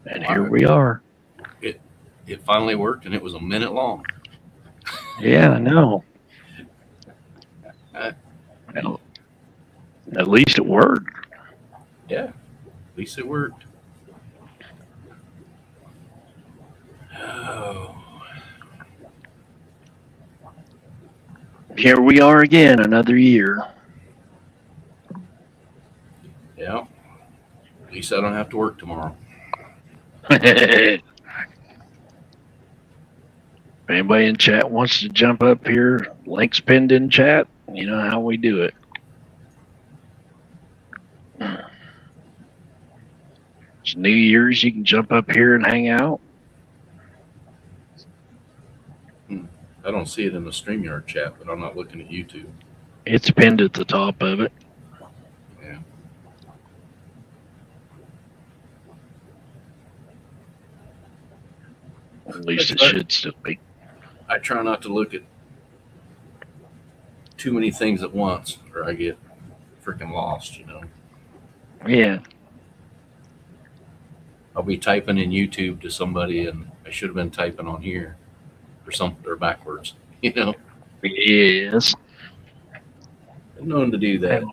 And here we are. It finally worked, and it was a minute long. Yeah, I know. Uh, Well, at least it worked. Yeah, at least it worked. Oh, Here we are again, another year. yeah. At least I don't have to work tomorrow. If anybody in chat wants to jump up here, links pinned in chat. You know how we do it. It's New Year's. You can jump up here and hang out. I don't see it in the StreamYard chat, but I'm not looking at YouTube. It's pinned at the top of it. Yeah. At least it should still be. I try not to look at too many things at once, or I get freaking lost, you know. Yeah. I'll be typing in YouTube to somebody, and I should have been typing on here, or something, or backwards, you know. Yes. I'm known to do that.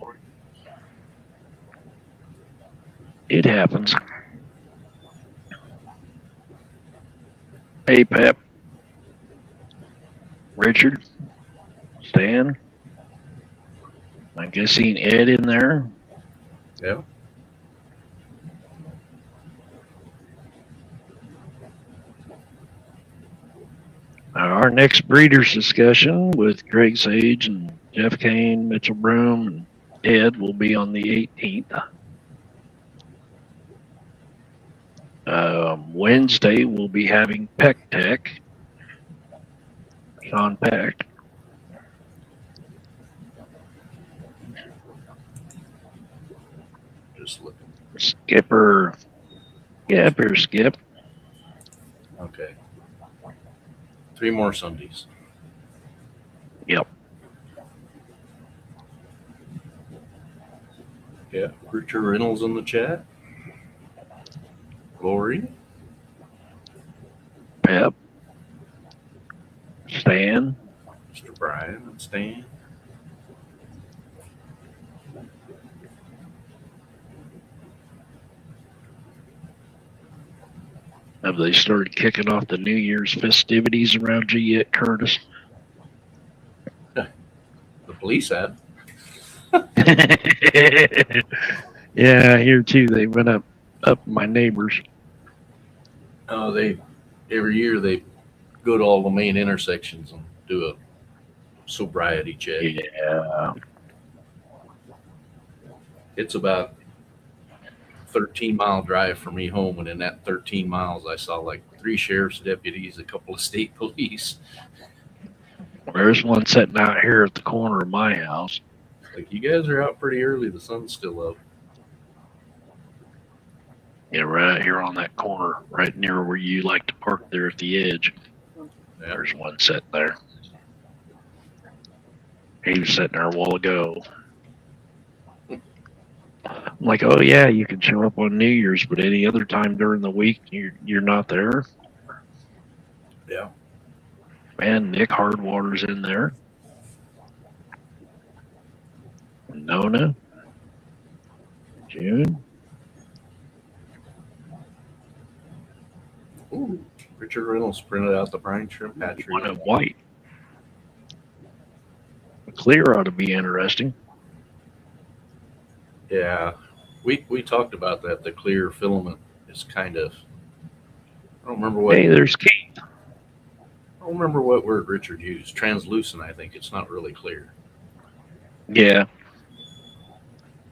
It happens. Hey, Pep. Richard. Stan. I guess seen Ed in there. Yeah. Our next breeders discussion with Greg Sage and Jeff Kane, Mitchell Broom, and Ed will be on the 18th. Wednesday, we'll be having Peck Tech. Sean Peck. Just looking. Skipper. Yeah, up here, Skip. Okay. 3 more Sundays. Yep. Yeah. Richard Reynolds in the chat. Lori. Pep. Stan. Mr. Brian and Stan. Have they started kicking off the New Year's festivities around you yet, Curtis? The police had. Yeah, here too. They went up my neighbors. Oh, every year they go to all the main intersections and do a sobriety check. Yeah. It's about 13-mile drive for me home, and in that 13 miles, I saw like 3 sheriff's deputies, a couple of state police. There's one sitting out here at the corner of my house. Like, you guys are out pretty early. The sun's still up. Yeah, right here on that corner, right near where you like to park there at the edge. Yeah. There's one sitting there. He was sitting there a while ago. I'm like, oh yeah, you can show up on New Year's, but any other time during the week, you're not there. Yeah. Man, Nick Hardwater's in there. Nona. June. Ooh, Richard Reynolds printed out the brine shrimp hatchery. One in white. Clear ought to be interesting. Yeah, we talked about that. The clear filament is kind of. I don't remember what. Hey, there's Keith. I don't remember what word Richard used. Translucent, I think. It's not really clear. Yeah.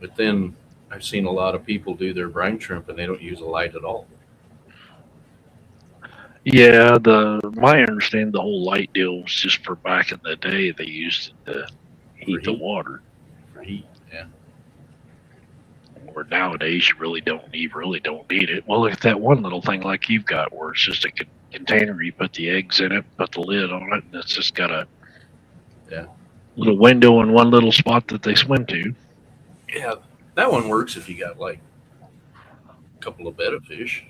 But then I've seen a lot of people do their brine shrimp and they don't use a light at all. Yeah, my understanding, the whole light deal was just for back in the day. They used it to heat the water. For heat, yeah. Or nowadays, you really don't need it. Well, look at that one little thing like you've got, where it's just a container. You put the eggs in it, put the lid on it, and it's just got a little window in one little spot that they swim to. Yeah, that one works if you got like a couple of betta fish.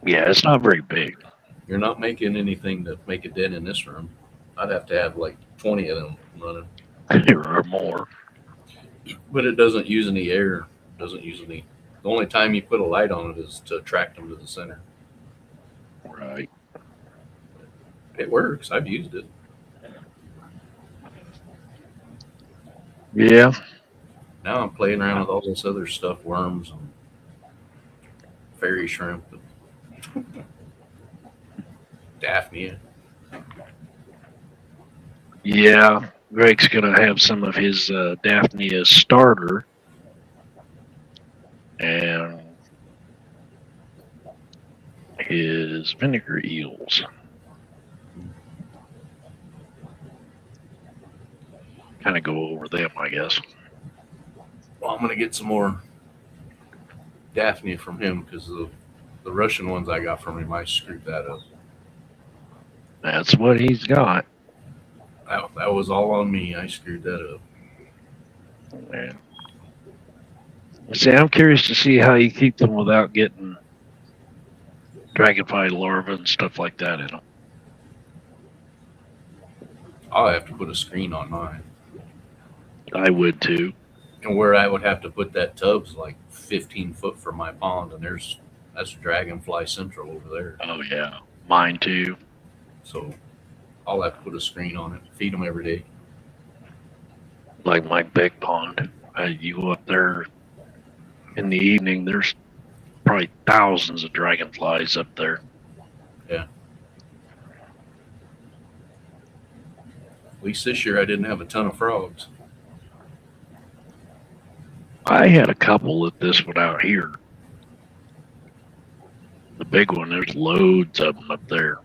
Yeah, it's not very big. You're not making anything to make a dent in this room. I'd have to have like 20 of them running. Or more. But it doesn't use any air. Doesn't use any. The only time you put a light on it is to attract them to the center. Right. It works. I've used it. Yeah. Now I'm playing around with all this other stuff, worms and fairy shrimp, and Daphnia. Yeah. Greg's going to have some of his Daphnia starter. And his vinegar eels. Kind of go over them, I guess. Well, I'm going to get some more Daphnia from him because the Russian ones I got from him, I screwed that up. That's what he's got. That was all on me. I screwed that up. Yeah. See, I'm curious to see how you keep them without getting dragonfly larvae and stuff like that in them. I'll have to put a screen on mine. I would too. And where I would have to put that tub's like 15 foot from my pond, and that's Dragonfly Central over there. Oh yeah, mine too. So I'll have to put a screen on it. Feed them every day. Like my big pond, you go up there in the evening. There's probably thousands of dragonflies up there. Yeah. At least this year I didn't have a ton of frogs. I had a couple at this one out here. The big one, there's loads of them up there.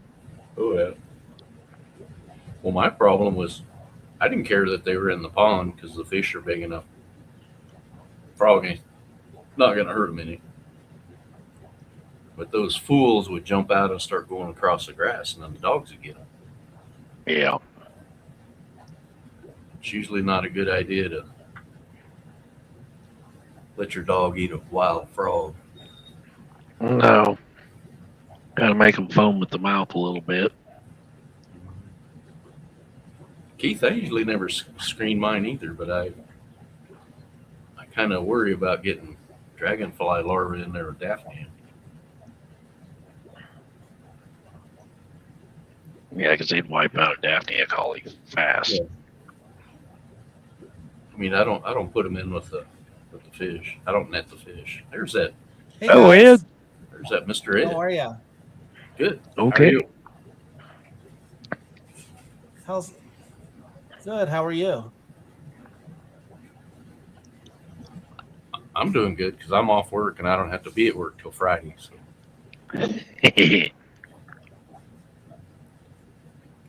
Oh, yeah. Well, my problem was I didn't care that they were in the pond because the fish are big enough. Frog ain't not going to hurt them any. But those fools would jump out and start going across the grass, and then the dogs would get them. Yeah. It's usually not a good idea to let your dog eat a wild frog. No. Got to make them foam at the mouth a little bit. Keith, I usually never screen mine either, but I kind of worry about getting dragonfly larvae in there with Daphnia. Yeah, because they'd wipe out a Daphnia collie fast. Yeah. I mean, I don't put them in with the fish. I don't net the fish. There's that. Hey Oh, guys. Ed. There's that Mr. Ed. How are ya? Good. Okay. How are you? How's good? How are you? I'm doing good because I'm off work and I don't have to be at work till Friday. So.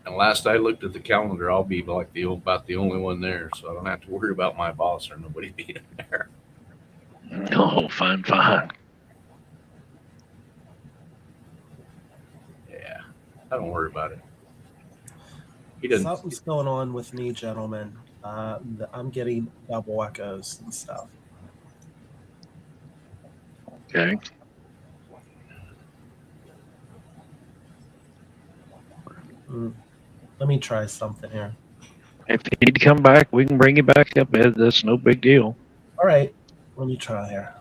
And last I looked at the calendar, I'll be like about the only one there, so I don't have to worry about my boss or nobody being there. Oh, fine. Yeah, I don't worry about it. He doesn't. Something's going on with me, gentlemen. I'm getting double echoes and stuff. Okay. Let me try something here. If you need to come back, we can bring you back up, Ed. That's no big deal. All right, let me try here.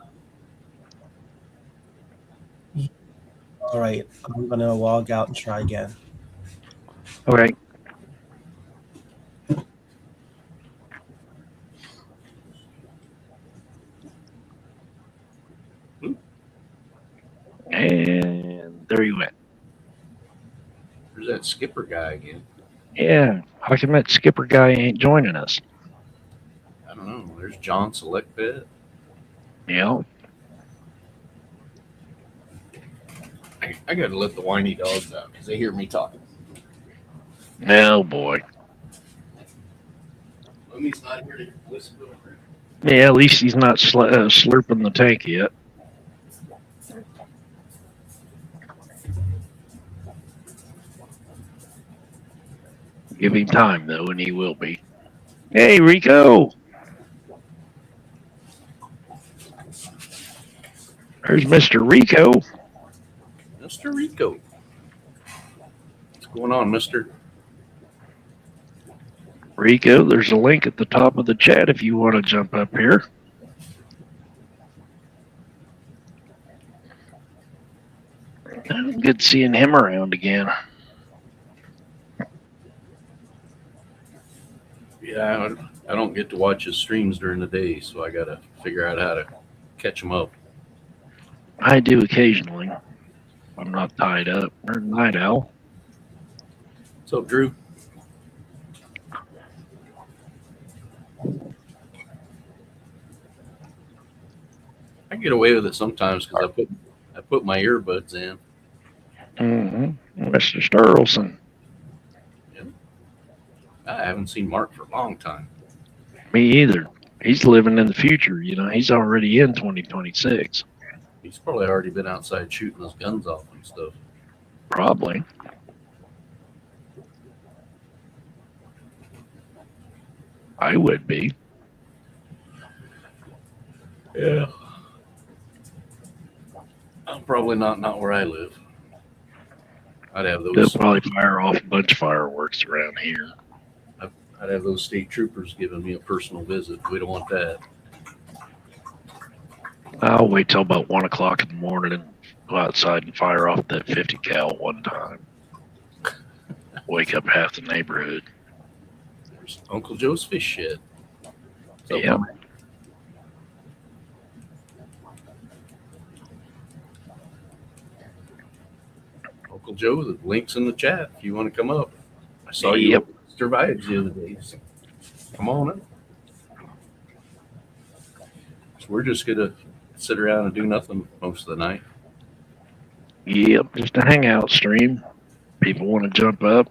All right, I'm gonna log out and try again. Okay. And there you went. There's that skipper guy again. Yeah. How come that skipper guy ain't joining us? I don't know. There's John Select Pet. Yeah. I gotta let the whiny dogs out because they hear me talking. Oh boy. Lummy's not here to listen to him. Yeah, at least he's not slurping the tank yet. Give him time though, and he will be. Hey, Rico. There's Mr. Rico. Mr. Rico. What's going on, mister? Rico, there's a link at the top of the chat if you want to jump up here. Good seeing him around again. Yeah, I don't get to watch his streams during the day, so I gotta figure out how to catch him up. I do occasionally. I'm not tied up. Or Night Owl. What's up, Drew? I get away with it sometimes because I put my earbuds in. Mm-hmm. Mr. Sturleson. I haven't seen Mark for a long time. Me either. He's living in the future. You know, he's already in 2026. He's probably already been outside shooting his guns off and stuff. Probably. I would be. Yeah. I'm probably not where I live. I'd have They'll those. probably fire off a bunch of fireworks around here. I'd have those state troopers giving me a personal visit. We don't want that. I'll wait till about 1 o'clock in the morning and go outside and fire off that 50 cal one time. Wake up half the neighborhood. There's Uncle Joe's fish shed. So, Yeah. Uncle Joe, the link's in the chat if you want to come up. I saw you Yep. at Mr. Vibes the other day. So come on up. So we're just gonna sit around and do nothing most of the night. Yep, just a hangout stream. People want to jump up,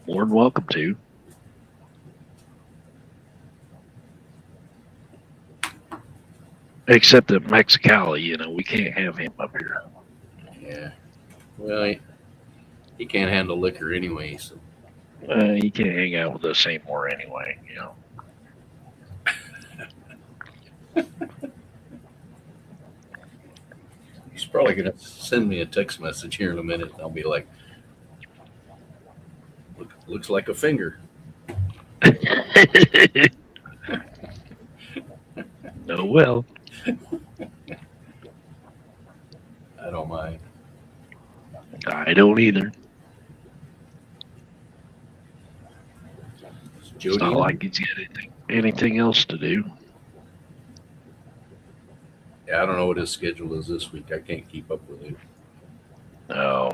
more than welcome to. Except that Mexicali, you know, we can't have him up here. Yeah. Well, he can't handle liquor anyway, so He can't hang out with us anymore anyway, you know. he's probably gonna send me a text message here in a minute. And I'll be like, looks like a finger. No, well, I don't mind. I don't either. It's not like he's got anything else to do. Yeah, I don't know what his schedule is this week. I can't keep up with it. No.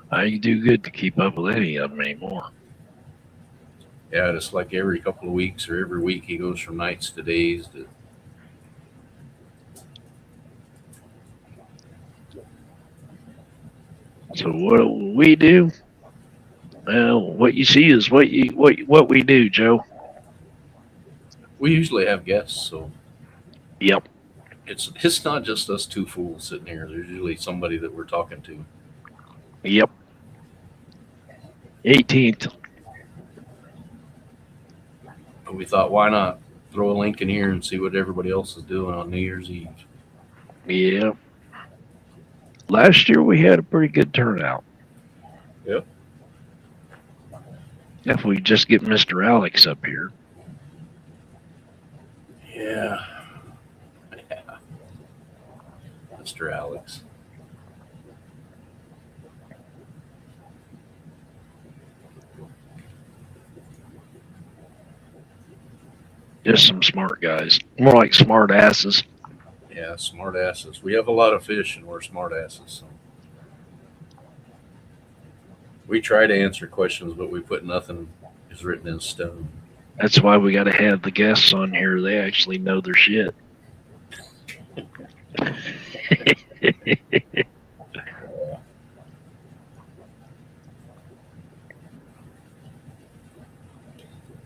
I do good to keep up with any of them anymore. Yeah, it's like every couple of weeks or every week he goes from nights to days. So what we do? Well, what you see is what we do, Joe. We usually have guests, so Yep. it's not just us two fools sitting here. There's usually somebody that we're talking to. Yep. 18th. And we thought, why not throw a link in here and see what everybody else is doing on New Year's Eve? Yeah. Last year we had a pretty good turnout. Yep. If we just get Mr. Alex up here. Yeah. Mr. after Alex. Just some smart guys. More like smart asses. Yeah, smart asses. We have a lot of fish and we're smart asses. So. We try to answer questions, but we put nothing is written in stone. That's why we got to have the guests on here. They actually know their shit.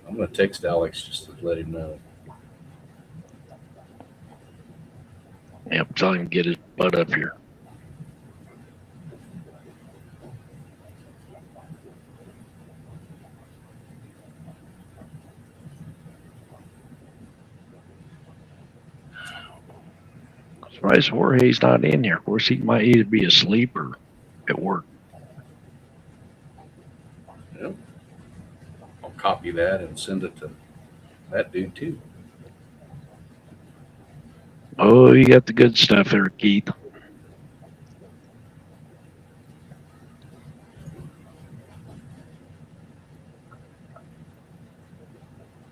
I'm going to text Alex just to let him know. Yep, tell him to get his butt up here. Surprised Jorge's not in here. Of course, he might either be asleep or at work. Yep. I'll copy that and send it to that dude too. Oh, you got the good stuff there, Keith.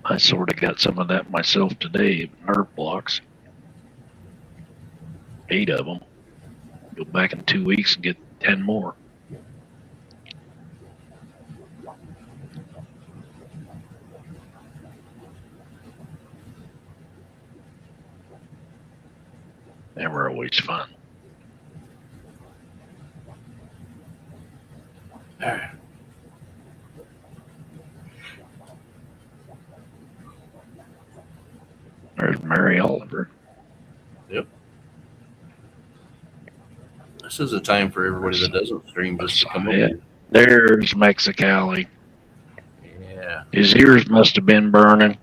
I sort of got some of that myself today. Nerve blocks. 8 of them. Go back in 2 weeks and get 10 more. They were always fun. There's Mary Oliver. Yep. This is a time for everybody that doesn't stream just to come over Yeah. here. There's Mexicali. Yeah. His ears must have been burning.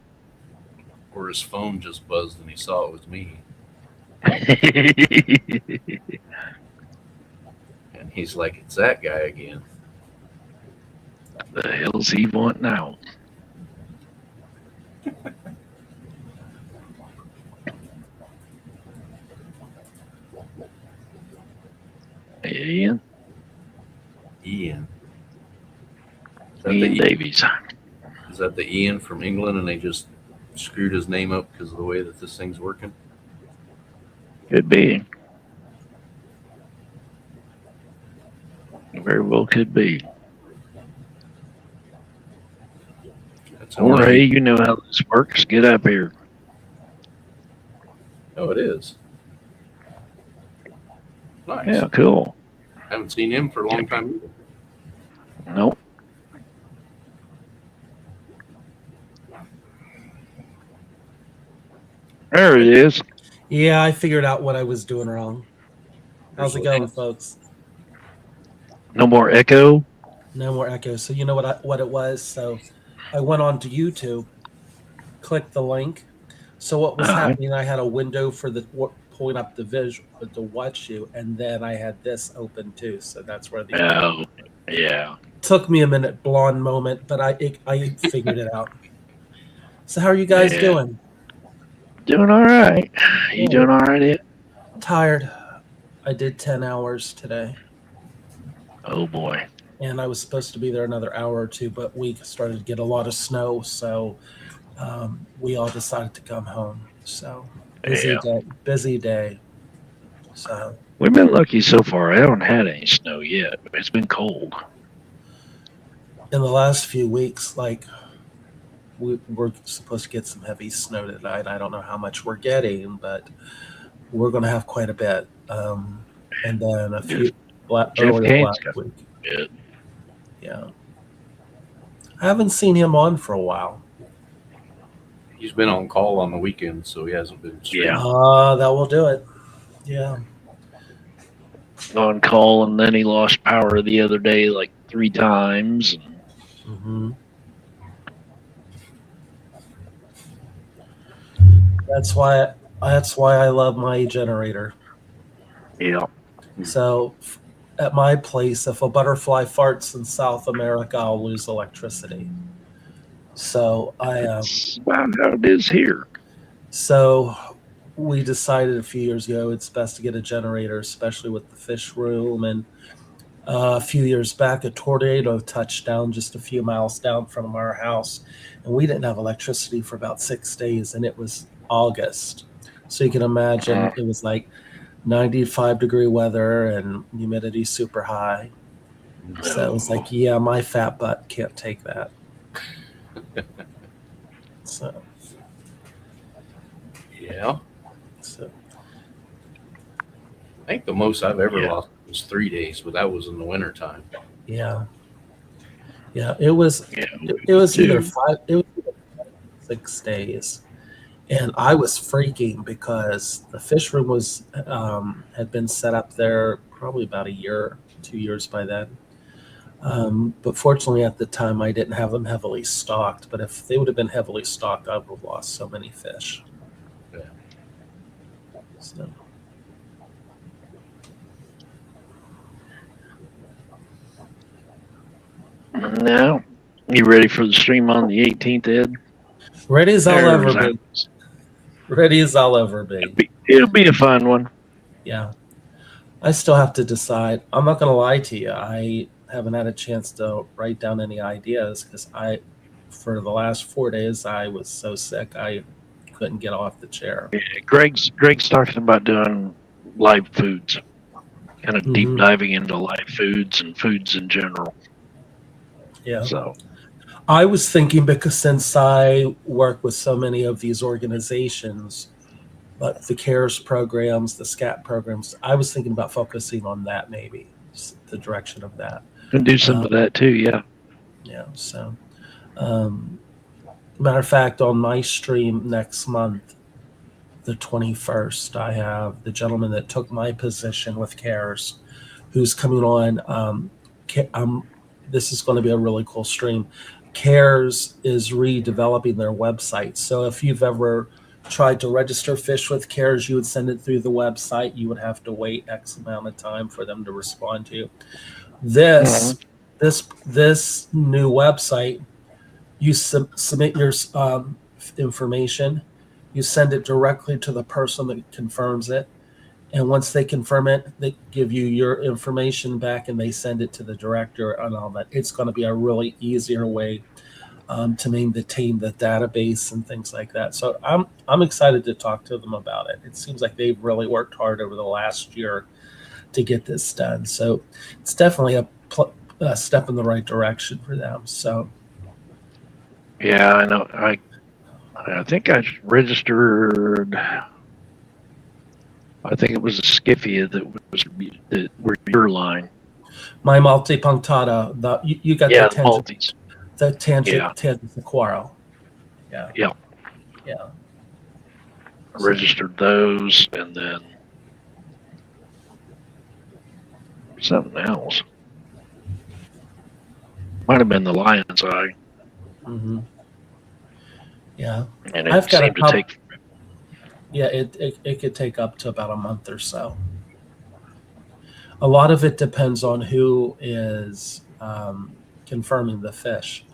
Or his phone just buzzed and he saw it was me. And he's like, it's that guy again. The hell's he want now? Ian? Ian. Is that, Ian the, Davies. is that the Ian from England and they just screwed his name up because of the way that this thing's working? Could be. Very well could be. That's Jorge, you know how this works. Get up here. Oh, it is. Nice. Yeah, cool. Haven't seen him for a long time either. Nope. There it is. Yeah, I figured out what I was doing wrong. How's it going, folks? No more echo. No more echo. So you know what it was. So I went on to YouTube, clicked the link. So what was happening? I had a window for the pulling up the visual to watch you, and then I had this open too. So that's where the Oh, yeah. took me a minute, blonde moment, but I figured it out. So how are you guys Yeah. doing? Doing all right. You Cool. doing all right, Ed? Tired. I did 10 hours today, Oh, boy. and I was supposed to be there another hour or two, but we started to get a lot of snow, so we all decided to come home. So busy day. So We've been lucky so far. I haven't had any snow yet. But it's been cold. in the last few weeks, like we're supposed to get some heavy snow tonight. I don't know how much we're getting, but we're going to have quite a bit. And then a few earlier Kane's last got week. it. Yeah. I haven't seen him on for a while. He's been on call on the weekend, so he hasn't been streaming. Yeah. That will do it. Yeah. On call, and then he lost power the other day like 3 times. Mm-hmm. That's why I love my generator. Yeah. So at my place, if a butterfly farts in South America, I'll lose electricity. So That's about how it is here. So we decided a few years ago it's best to get a generator, especially with the fish room. And a few years back, a tornado touched down just a few miles down from our house, and we didn't have electricity for about 6 days, and it was August. So you can imagine it was like 95-degree weather and humidity super high. So it was like, yeah, my fat butt can't take that. So Yeah. So I think the most I've ever Yeah. lost was 3 days, but that was in the wintertime. yeah, it was Yeah. it was either Dude. 6 days, and I was freaking because the fish room was had been set up there probably about a year, 2 years by then. But fortunately, at the time, I didn't have them heavily stocked. But if they would have been heavily stocked, I would have lost so many fish. Yeah. So. Now, you ready for the stream on the 18th, Ed? Ready as I'll There's ever be. Ready as I'll ever be. It'll be a fun one. Yeah. I still have to decide. I'm not going to lie to you. I haven't had a chance to write down any ideas because for the last 4 days, I was so sick I couldn't get off the chair. Greg's talking about doing live foods, kind of deep diving into live foods and foods in general. Yeah. So I was thinking because since I work with so many of these organizations, like the CARES programs, the SCAT programs, I was thinking about focusing on that maybe, the direction of that. can do some of that too. Yeah. Yeah. So, matter of fact, on my stream next month, the 21st, I have the gentleman that took my position with CARES, who's coming on. This is going to be a really cool stream. CARES is redeveloping their website. So if you've ever tried to register fish with CARES, you would send it through the website. You would have to wait X amount of time for them to respond to you. This new website, you submit your information, you send it directly to the person that confirms it, and once they confirm it, they give you your information back and they send it to the director and all that. It's going to be a really easier way to maintain the database and things like that. So I'm excited to talk to them about it. It seems like they've really worked hard over the last year to get this done. So it's definitely a step in the right direction for them. So Yeah, I know. I think I registered. I think it was a Skiffia that were your line. my multi-punctata, you got Yeah, the the multis. tangent Yeah. aquaro. Yeah. Yeah. Yeah. I registered those, and then something else. Might have been the Lion's Eye, Mm-hmm. Yeah. and I've it got a seemed to couple- take. Yeah, it could take up to about a month or so. A lot of it depends on who is confirming the fish.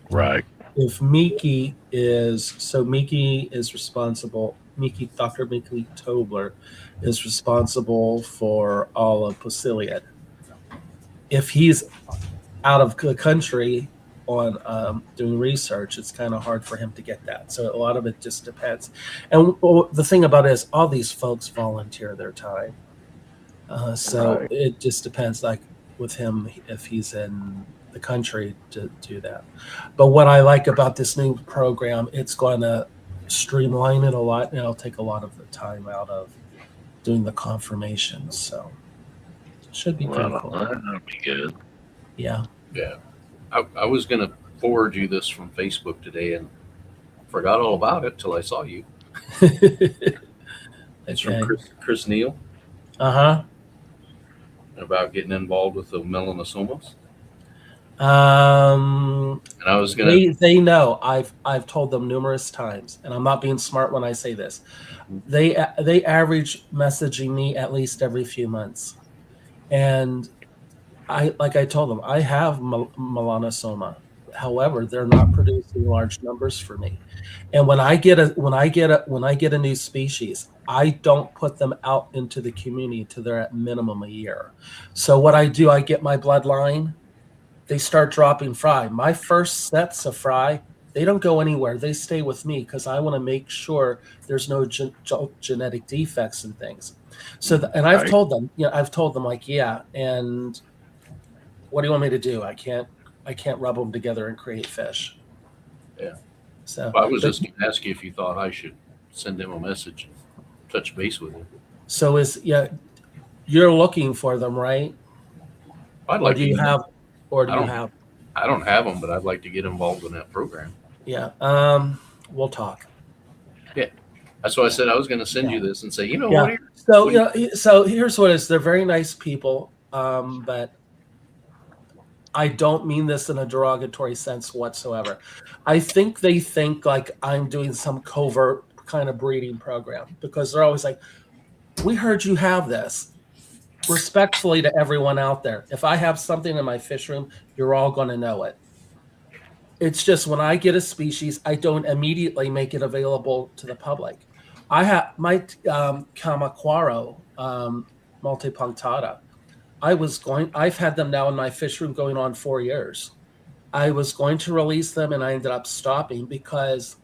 Right. If Miki is responsible. Dr. Miki Tobler is responsible for all of Pusiliad. If he's out of the country on doing research, it's kind of hard for him to get that. So a lot of it just depends. And the thing about it is all these folks volunteer their time. So Right. it just depends, like with him, if he's in the country to do that. But what I like about this new program, it's going to streamline it a lot, and it'll take a lot of the time out of doing the confirmations. So it should be pretty Well, cool. that'll be good. Yeah. Yeah. I was going to forward you this from Facebook today and forgot all about it till I saw you. It's from Okay. Chris Neal Uh-huh. about getting involved with the melanosomas. And And I was going to, they know. I've told them numerous times, and I'm not being smart when I say this. They average messaging me at least every few months, and I told them I have melanosoma, However, they're not producing large numbers for me. And when I get a new species, I don't put them out into the community until they're at minimum a year. So what I do, I get my bloodline. They start dropping fry. My first sets of fry, they don't go anywhere. They stay with me because I want to make sure there's no genetic defects and things. So, and I've Right. told them, like, yeah. And what do you want me to do? I can't rub them together and create fish. Yeah. So I was just going to ask you if you thought I should send him a message, touch base with him. So you're looking for them, right? I'd like Or do you to. have? Or do I you don't- have? I don't have them, but I'd like to get involved in that program. Yeah. We'll talk. That's why I said I was going to send you this and say, you know Yeah. what? So so here's what it is. They're very nice people, but I don't mean this in a derogatory sense whatsoever. I think they think like I'm doing some covert kind of breeding program because they're always like, "We heard you have this." Respectfully to everyone out there, if I have something in my fish room, you're all going to know it. It's just when I get a species, I don't immediately make it available to the public. I have my Kamaquaro multipunctata. I've had them now in my fish room going on 4 years. I was going to release them and I ended up stopping because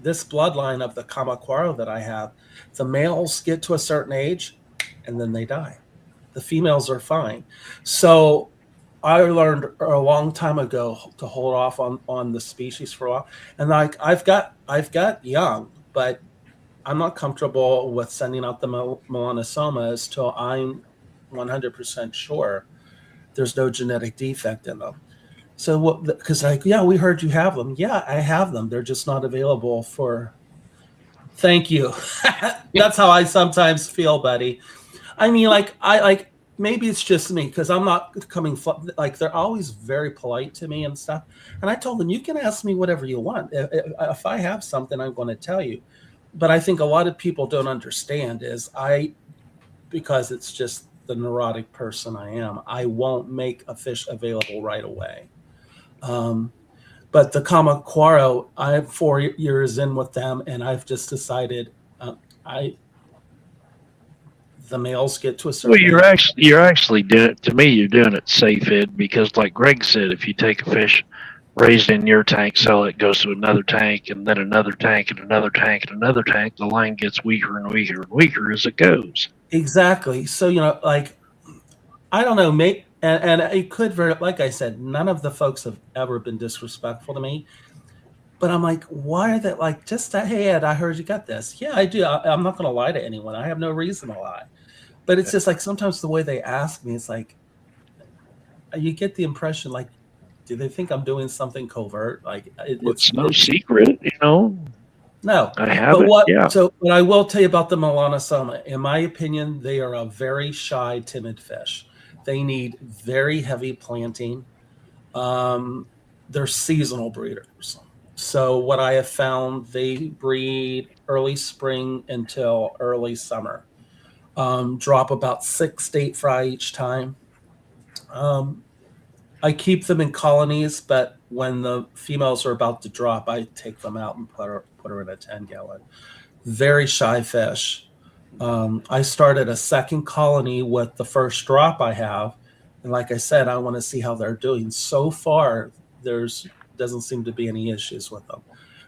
this bloodline of the Kamaquaro that I have, the males get to a certain age and then they die. The females are fine. So I learned a long time ago to hold off on the species for a while. And like I've got young, but I'm not comfortable with sending out the melanosomas till I'm 100% sure there's no genetic defect in them. So what? Because we heard you have them. Yeah, I have them. They're just not available for. Thank you. That's how I sometimes feel, buddy. I mean, maybe it's just me because I'm not coming. Like they're always very polite to me and stuff. And I told them, you can ask me whatever you want. If I have something, I'm going to tell you. But I think a lot of people don't understand because it's just the neurotic person I am. I won't make a fish available right away. But the Kamaquaro, I have 4 years in with them, and I've just decided the males get to a certain. Well, you're actually doing it. To me, you're doing it safe, Ed, because like Greg said, if you take a fish raised in your tank, sell it, goes to another tank, and then another tank, and another tank, and another tank, the line gets weaker and weaker and weaker as it goes. Exactly. So like I don't know, mate. And it could very, like I said, none of the folks have ever been disrespectful to me. But I'm like, why are they like just that? Hey, Ed, I heard you got this. Yeah, I do. I'm not going to lie to anyone. I have no reason to lie. But it's just like sometimes the way they ask me, it's like you get the impression like, do they think I'm doing something covert? Like It's no secret, No. I have it. Yeah. So what I will tell you about the melanosoma, in my opinion, they are a very shy, timid fish. They need very heavy planting. They're seasonal breeders. So what I have found, they breed early spring until early summer. Drop about 6 to 8 fry each time. I keep them in colonies, but when the females are about to drop, I take them out and put her in a 10-gallon. Very shy fish. I started a second colony with the first drop I have. And like I said, I want to see how they're doing. So far, doesn't seem to be any issues with them.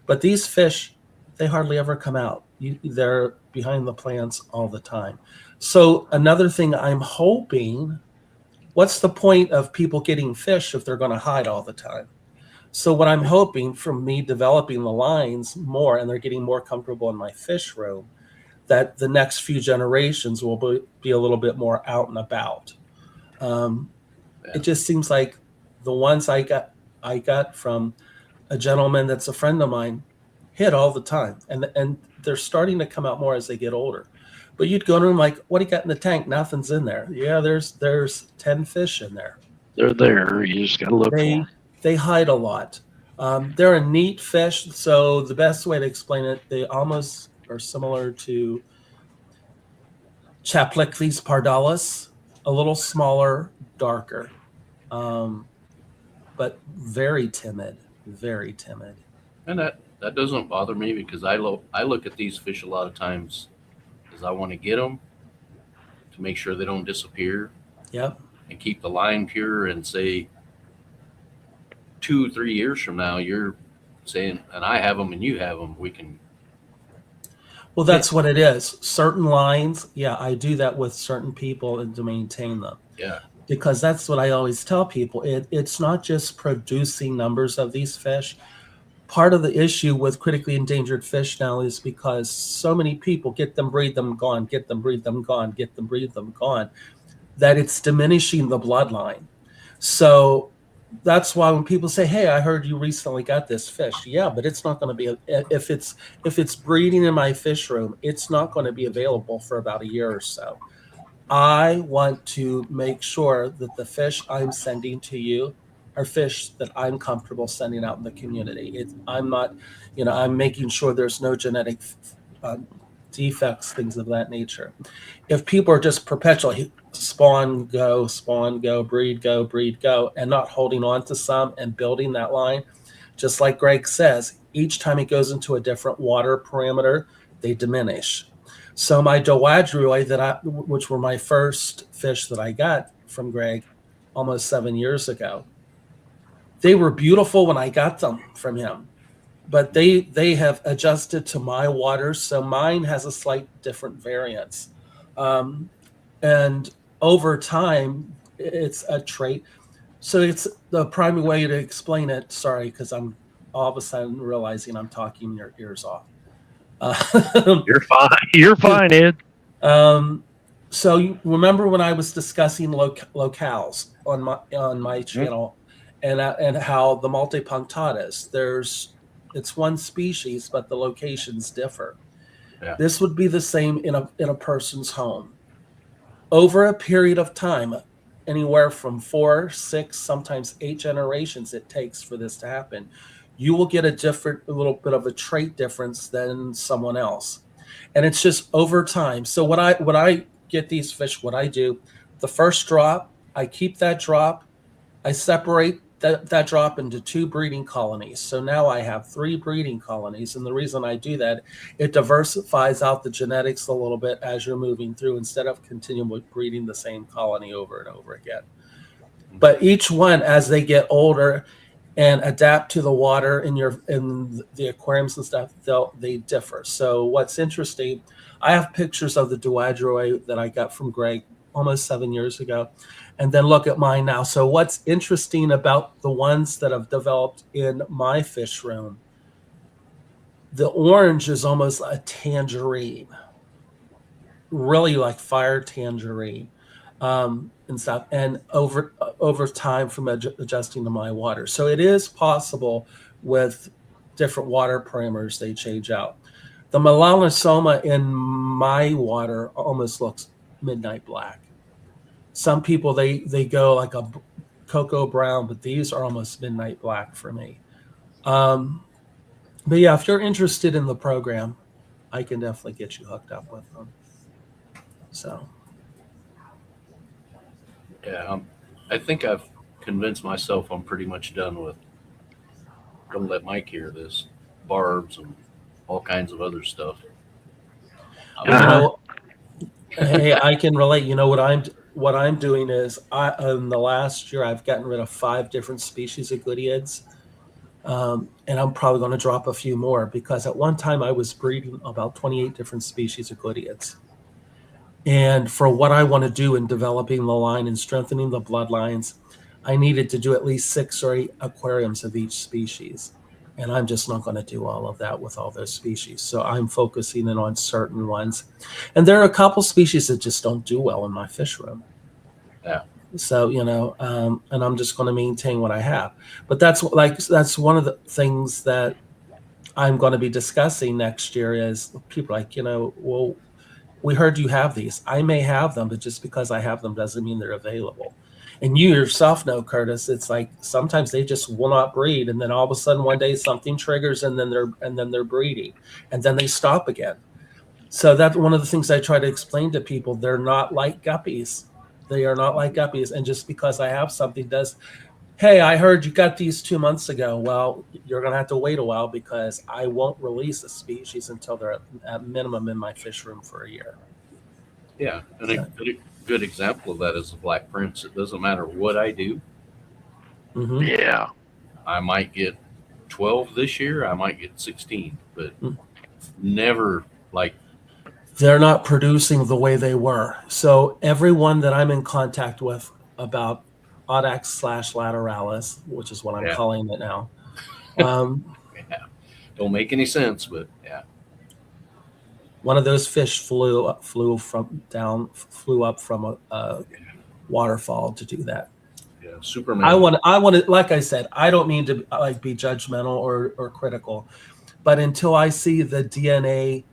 But these fish, they hardly ever come out. They're behind the plants all the time. So another thing I'm hoping, what's the point of people getting fish if they're going to hide all the time? So what I'm hoping from me developing the lines more, and they're getting more comfortable in my fish room, that the next few generations will be a little bit more out and about. It just seems like the ones I got from a gentleman that's a friend of mine hit all the time, and they're starting to come out more as they get older. But you'd go to them like, what do you got in the tank? Nothing's in there. Yeah, there's 10 fish in there. They're there. You just got to look for them. They hide a lot. They're a neat fish. So the best way to explain it, they almost are similar to Chaplecles pardalis, a little smaller, darker. but very timid, very timid. And that doesn't bother me because I look at these fish a lot of times as I want to get them to make sure they don't disappear Yep. and keep the line pure. And say 2-3 years from now, you're saying, and I have them and you have them, we can. Well, that's what it is. Certain lines, yeah, I do that with certain people and to maintain them. Yeah. Because that's what I always tell people. It's not just producing numbers of these fish. Part of the issue with critically endangered fish now is because so many people get them, breed them, gone, get them, breed them, gone, get them, breed them, gone, that it's diminishing the bloodline. So that's why when people say, "Hey, I heard you recently got this fish," yeah, but it's not going to be if it's breeding in my fish room, it's not going to be available for about a year or so. I want to make sure that the fish I'm sending to you are fish that I'm comfortable sending out in the community. I'm not, I'm making sure there's no genetic defects, things of that nature. If people are just perpetually spawn, go, breed, go, and not holding on to some and building that line, just like Greg says, each time it goes into a different water parameter, they diminish. So my Dowadroy which were my first fish that I got from Greg almost 7 years ago, they were beautiful when I got them from him, but they have adjusted to my waters, so mine has a slight different variance. And over time, it's a trait. So it's the primary way to explain it. Sorry, because I'm all of a sudden realizing I'm talking your ears off. You're fine. You're fine, Ed. So you remember when I was discussing locales on my channel, and how the multipunctatus, it's one species, but the locations differ. Yeah. This would be the same in a person's home. Over a period of time, anywhere from 4, 6, sometimes 8 generations it takes for this to happen, you will get a little bit of a trait difference than someone else. And it's just over time. So when I get these fish, what I do, the first drop, I keep that drop, I separate that drop into 2 breeding colonies. So now I have 3 breeding colonies. And the reason I do that, it diversifies out the genetics a little bit as you're moving through instead of continually breeding the same colony over and over again. But each one, as they get older and adapt to the water in the aquariums and stuff, they differ. So what's interesting, I have pictures of the Dowadroy that I got from Greg almost 7 years ago, and then look at mine now. So what's interesting about the ones that have developed in my fish room, the orange is almost a tangerine, really like fire tangerine, and stuff. And over time from adjusting to my water. So it is possible with different water parameters, they change out. The Melanosoma in my water almost looks midnight black. Some people, they go like a cocoa brown, but these are almost midnight black for me. But yeah, if you're interested in the program, I can definitely get you hooked up with them. So. Yeah, I think I've convinced myself I'm pretty much done with. Don't let Mike hear this. Barbs and all kinds of other stuff. Hey, I can relate. You know what I'm doing is in the last year I've gotten rid of 5 different species of Goodeids, and I'm probably going to drop a few more because at one time I was breeding about 28 different species of Goodeids. And for what I want to do in developing the line and strengthening the bloodlines, I needed to do at least 6 or 8 aquariums of each species. And I'm just not going to do all of that with all those species. So I'm focusing in on certain ones. And there are a couple species that just don't do well in my fish room. Yeah. So, and I'm just going to maintain what I have. But that's one of the things that I'm going to be discussing next year is people like, well, we heard you have these. I may have them, but just because I have them doesn't mean they're available. And you yourself know, Curtis, it's like sometimes they just will not breed, and then all of a sudden one day something triggers, and then they're breeding, and then they stop again. So that's one of the things I try to explain to people. They're not like guppies. They are not like guppies, and just because I have something hey, I heard you got these 2 months ago. Well, you're going to have to wait a while because I won't release a species until they're at minimum in my fish room for a year. Yeah, and a good example of that is the Black Prince. It doesn't matter what I do. Mm-hmm. Yeah. I might get 12 this year. I might get 16, but Mm. never like, They're not producing the way they were. So everyone that I'm in contact with about Audax/lateralis, which is what I'm Yeah. calling it now, yeah, don't make any sense, but yeah. one of those fish flew up from a waterfall to do that. Yeah, Superman. I want to, like I said, I don't mean to like be judgmental or critical, but until I see the DNA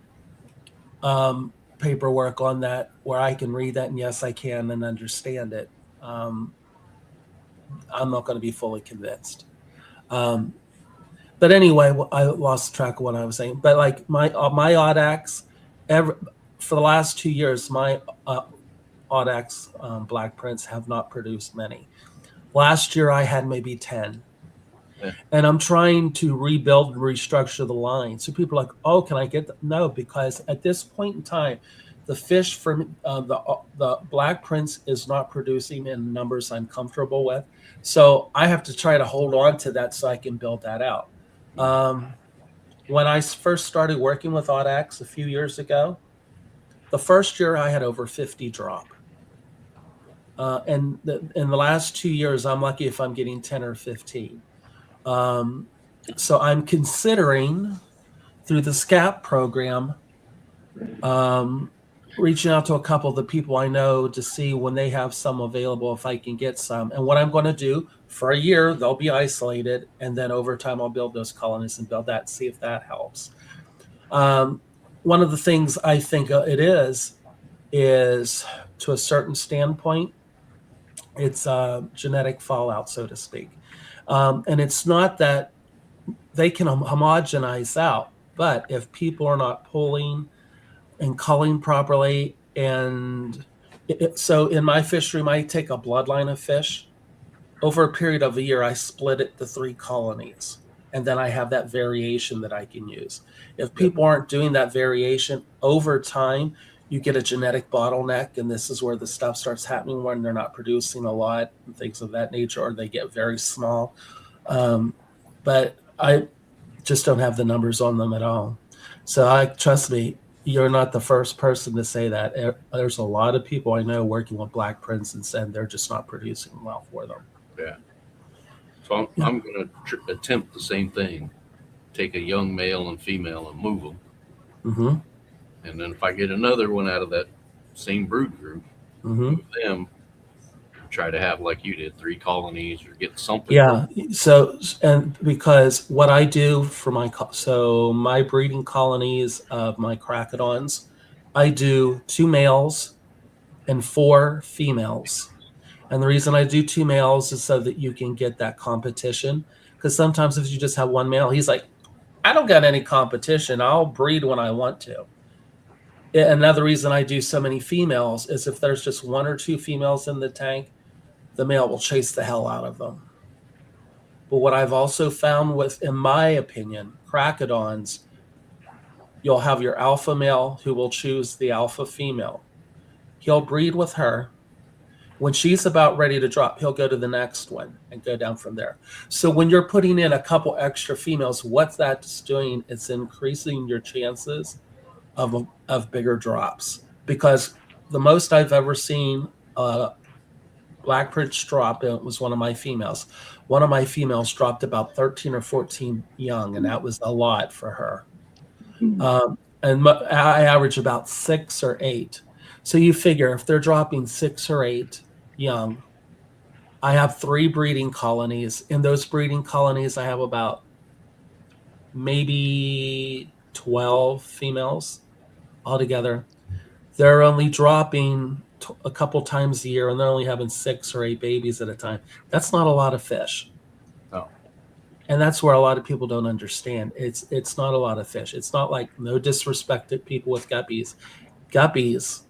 paperwork on that, where I can read that, and yes, I can and understand it, I'm not going to be fully convinced. But anyway, I lost track of what I was saying. But like my Audax, for the last 2 years, my Audax Black Prince have not produced many. Last year, I had maybe 10. Yeah. And I'm trying to rebuild and restructure the line. So people are like, oh, can I get them? No, because at this point in time, the fish from the Black Prince is not producing in numbers I'm comfortable with. So I have to try to hold on to that so I can build that out. When I first started working with Audax a few years ago, the first year I had over 50 drop. And in the last 2 years, I'm lucky if I'm getting 10 or 15. So I'm considering through the SCAP program, reaching out to a couple of the people I know to see when they have some available, if I can get some. And what I'm going to do for a year, they'll be isolated. And then over time, I'll build those colonies and build that, see if that helps. One of the things I think it is to a certain standpoint, it's genetic fallout, so to speak. And it's not that they can homogenize out, but if people are not pulling and culling properly, and so in my fishery, I take a bloodline of fish. Over a period of a year, I split it to 3 colonies, and then I have that variation that I can use. If people aren't doing that variation over time, you get a genetic bottleneck, and this is where the stuff starts happening when they're not producing a lot and things of that nature, or they get very small. But I just don't have the numbers on them at all. So trust me, you're not the first person to say that. There's a lot of people I know working with Black Prince and said they're just not producing well for them. Yeah. So I'm going to attempt the same thing. Take a young male and female and move them. Mm-hmm. And then if I get another one out of that same brood group, move them, try to have, like you did, 3 colonies or get something. Yeah. So, and because what I do for my breeding colonies of my crocodons, I do 2 males and 4 females. And the reason I do 2 males is so that you can get that competition. Because sometimes if you just have 1 male, he's like, I don't got any competition. I'll breed when I want to. Another reason I do so many females is if there's just 1 or 2 females in the tank, the male will chase the hell out of them. But what I've also found with, in my opinion, crocodons, you'll have your alpha male who will choose the alpha female. He'll breed with her. When she's about ready to drop, he'll go to the next one and go down from there. So when you're putting in a couple extra females, what that's doing is increasing your chances of bigger drops. Because the most I've ever seen Black Prince drop, it was one of my females. One of my females dropped about 13 or 14 young, and that was a lot for her. And I average about 6 or 8. So you figure if they're dropping 6 or 8 young, I have 3 breeding colonies. In those breeding colonies, I have about maybe 12 females altogether. They're only dropping a couple times a year, and they're only having 6 or 8 babies at a time. That's not a lot of fish. No. And that's where a lot of people don't understand. It's not a lot of fish. It's not like, no disrespect to people with guppies. Guppies,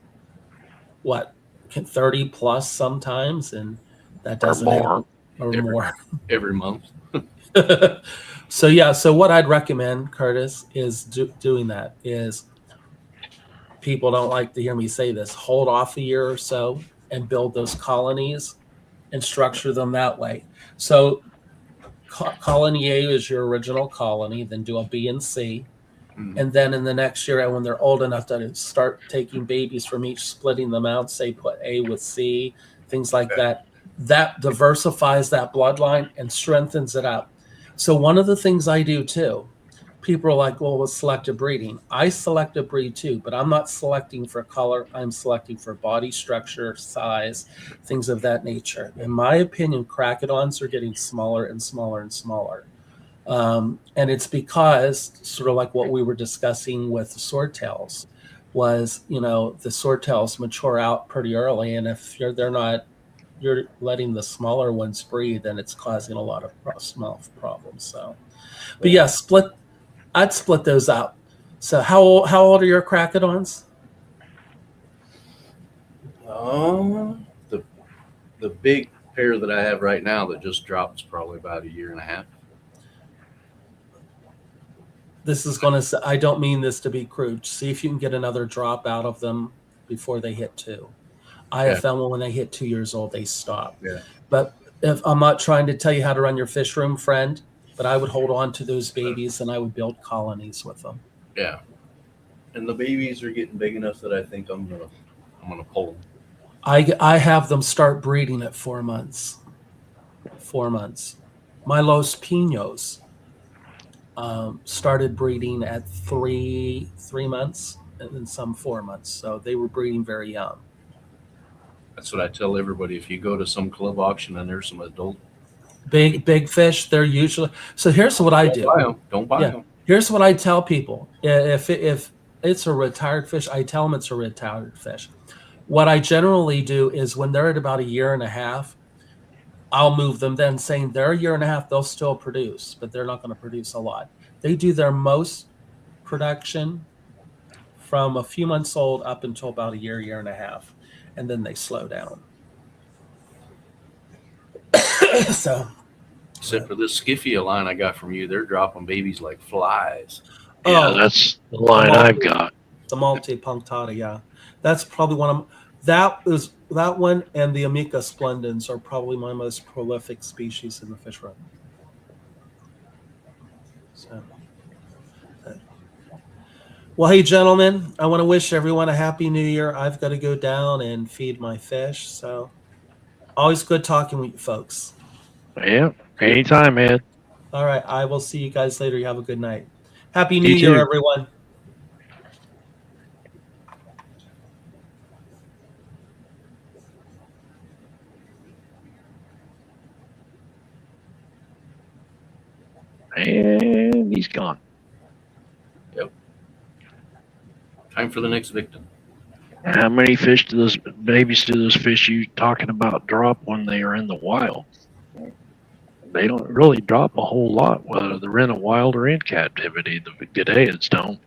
what, 30 plus sometimes, and that doesn't happen. or more. every month. So yeah, so what I'd recommend, Curtis, is doing that. Is people don't like to hear me say this. Hold off a year or so and build those colonies and structure them that way. So colony A is your original colony, then do a B and C. And then in the next year, when they're old enough to start taking babies from each, splitting them out, say put A with C, things like that, that diversifies that bloodline and strengthens it up. So one of the things I do too, people are like, well, with selective breeding, I select a breed too, but I'm not selecting for color. I'm selecting for body structure, size, things of that nature. In my opinion, cracodons are getting smaller and smaller and smaller. And it's because, sort of like what we were discussing with the swordtails, was, the swordtails mature out pretty early, and if you're letting the smaller ones breed, then it's causing a lot of small problems. So, but yeah, I'd split those out. So how old are your cracodons? The big pair that I have right now that just dropped is probably about 1.5 years. This is going to, I don't mean this to be crude. See if you can get another drop out of them before they hit 2. I have found when they hit 2 years old, they stop. Yeah. But if I'm not trying to tell you how to run your fish room, friend, but I would hold on to those babies and I would build colonies with them. Yeah. And the babies are getting big enough that I think I'm gonna pull them. I have them start breeding at 4 months. 4 months. My Los Pinos started breeding at 3 months and then some 4 months. So they were breeding very young. That's what I tell everybody. If you go to some club auction and there's some adult big fish, they're usually. So here's what I do. Don't buy them. Here's what I tell people. If it's a retired fish, I tell them it's a retired fish. What I generally do is when they're at about 1.5 years, I'll move them then, saying they're 1.5 years, they'll still produce, but they're not going to produce a lot. They do their most production from a few months old up until about 1.5 years, and then they slow down. So, except for this Skiffia line I got from you, they're dropping babies like flies. Yeah, that's the line I've got. The multi-punctata, yeah. That's probably one of that one and the Amica splendens are probably my most prolific species in the fish room. So, well, hey, gentlemen, I want to wish everyone a happy new year. I've got to go down and feed my fish. So, always good talking with you folks. Yeah, anytime, Ed. All right, I will see you guys later. You have a good night. Happy New Year, everyone. And he's gone. Yep. Time for the next victim. How many fish do those fish you talking about drop when they are in the wild? They don't really drop a whole lot, whether they're in a wild or in captivity. The good heads don't.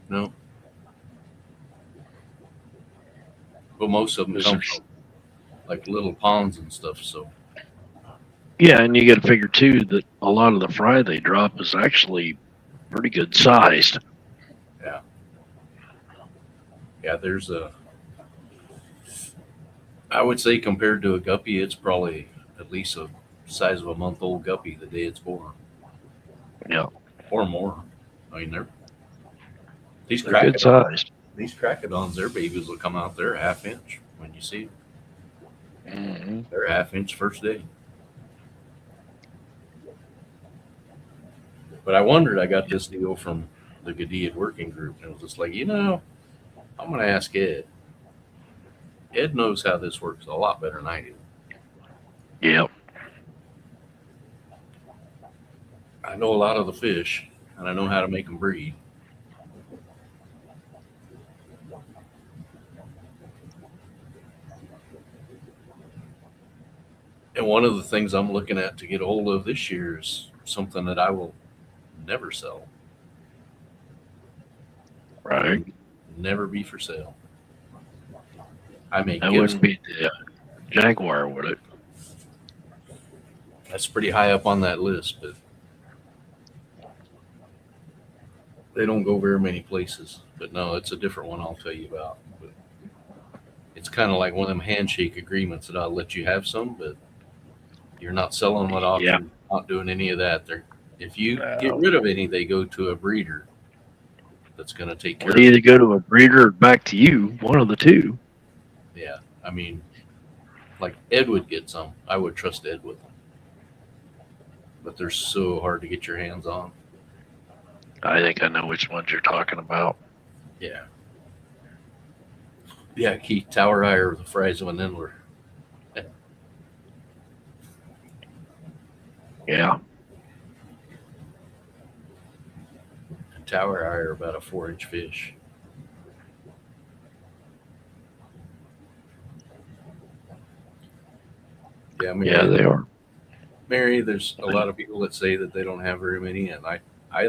No. But most of them come from like little ponds and stuff, so. Yeah, and you got to figure too that a lot of the fry they drop is actually pretty good sized. Yeah. Yeah, I would say compared to a guppy, it's probably at least the size of a month-old guppy the day it's born. Yeah. Or more. I mean, they're good sized. These cracodons, their babies will come out there 1/2 inch when you see them. Mm-hmm. They're 1/2 inch first day. But I wondered, I got this deal from the Gadiad working group, and it was just like, I'm going to ask Ed. Ed knows how this works a lot better than I do. Yep. I know a lot of the fish, and I know how to make them breed. And one of the things I'm looking at to get a hold of this year is something that I will never sell. Right. Never be for sale. I may That give wouldn't be the Jaguar, would it? That's pretty high up on that list, but they don't go very many places. But no, it's a different one I'll tell you about. But it's kind of like one of them handshake agreements that I'll let you have some, but you're not selling them at auction, Yeah. not doing any of that. If you get No. rid of any, they go to a breeder that's going to take care Well, of they it. either go to a breeder or back to you, one of the two. Yeah, I mean, like Ed would get some. I would trust Ed with them, but they're so hard to get your hands on. I think I know which ones you're talking about. Yeah. Yeah, Keith Tower Eye or the Fries of an Inler. Yeah. Tower Eye are about a 4-inch fish. Yeah, Yeah, they are. Mary, there's a lot of people that say that they don't have very many, and I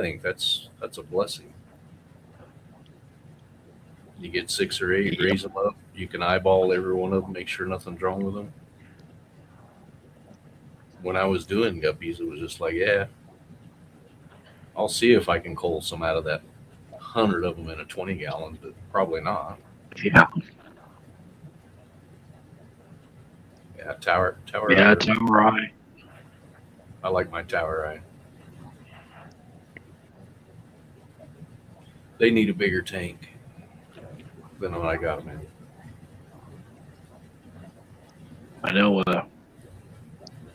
think that's a blessing. You get 6 or 8, Yeah. raise them up. You can eyeball every one of them, make sure nothing's wrong with them. When I was doing guppies, it was just like, yeah, I'll see if I can cull some out of that 100 of them in a 20-gallon, but probably not. Yeah. Yeah, Tower Yeah, Eye. Tower Eye. I like my Tower Eye. They need a bigger tank than what I got them in. I know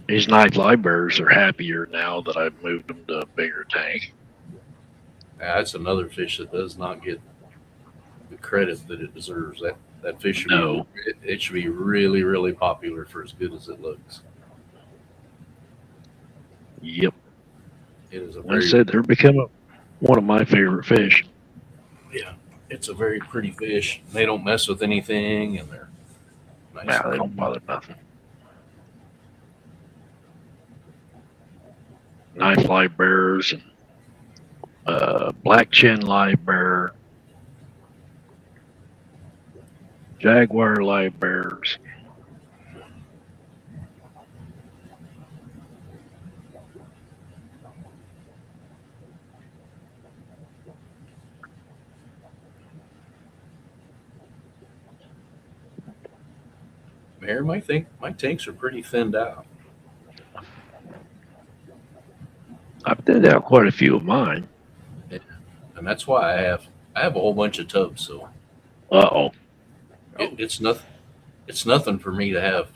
these night libraries are happier now that I've moved them to a bigger tank. Yeah, that's another fish that does not get the credit that it deserves. That fish should No. it should be really, really popular for as good as it looks. Yep. It is a Like I very said, they're becoming one of my favorite fish. yeah, it's a very pretty fish. They don't mess with anything, and they're nice. Nah, and they don't calm. bother nothing. Night live bears and black chin live bear, jaguar live bears. Mayor, my tanks are pretty thinned out. I've did out quite a few of mine. And that's why I have a whole bunch of tubs. So Uh-oh. it's nothing for me to have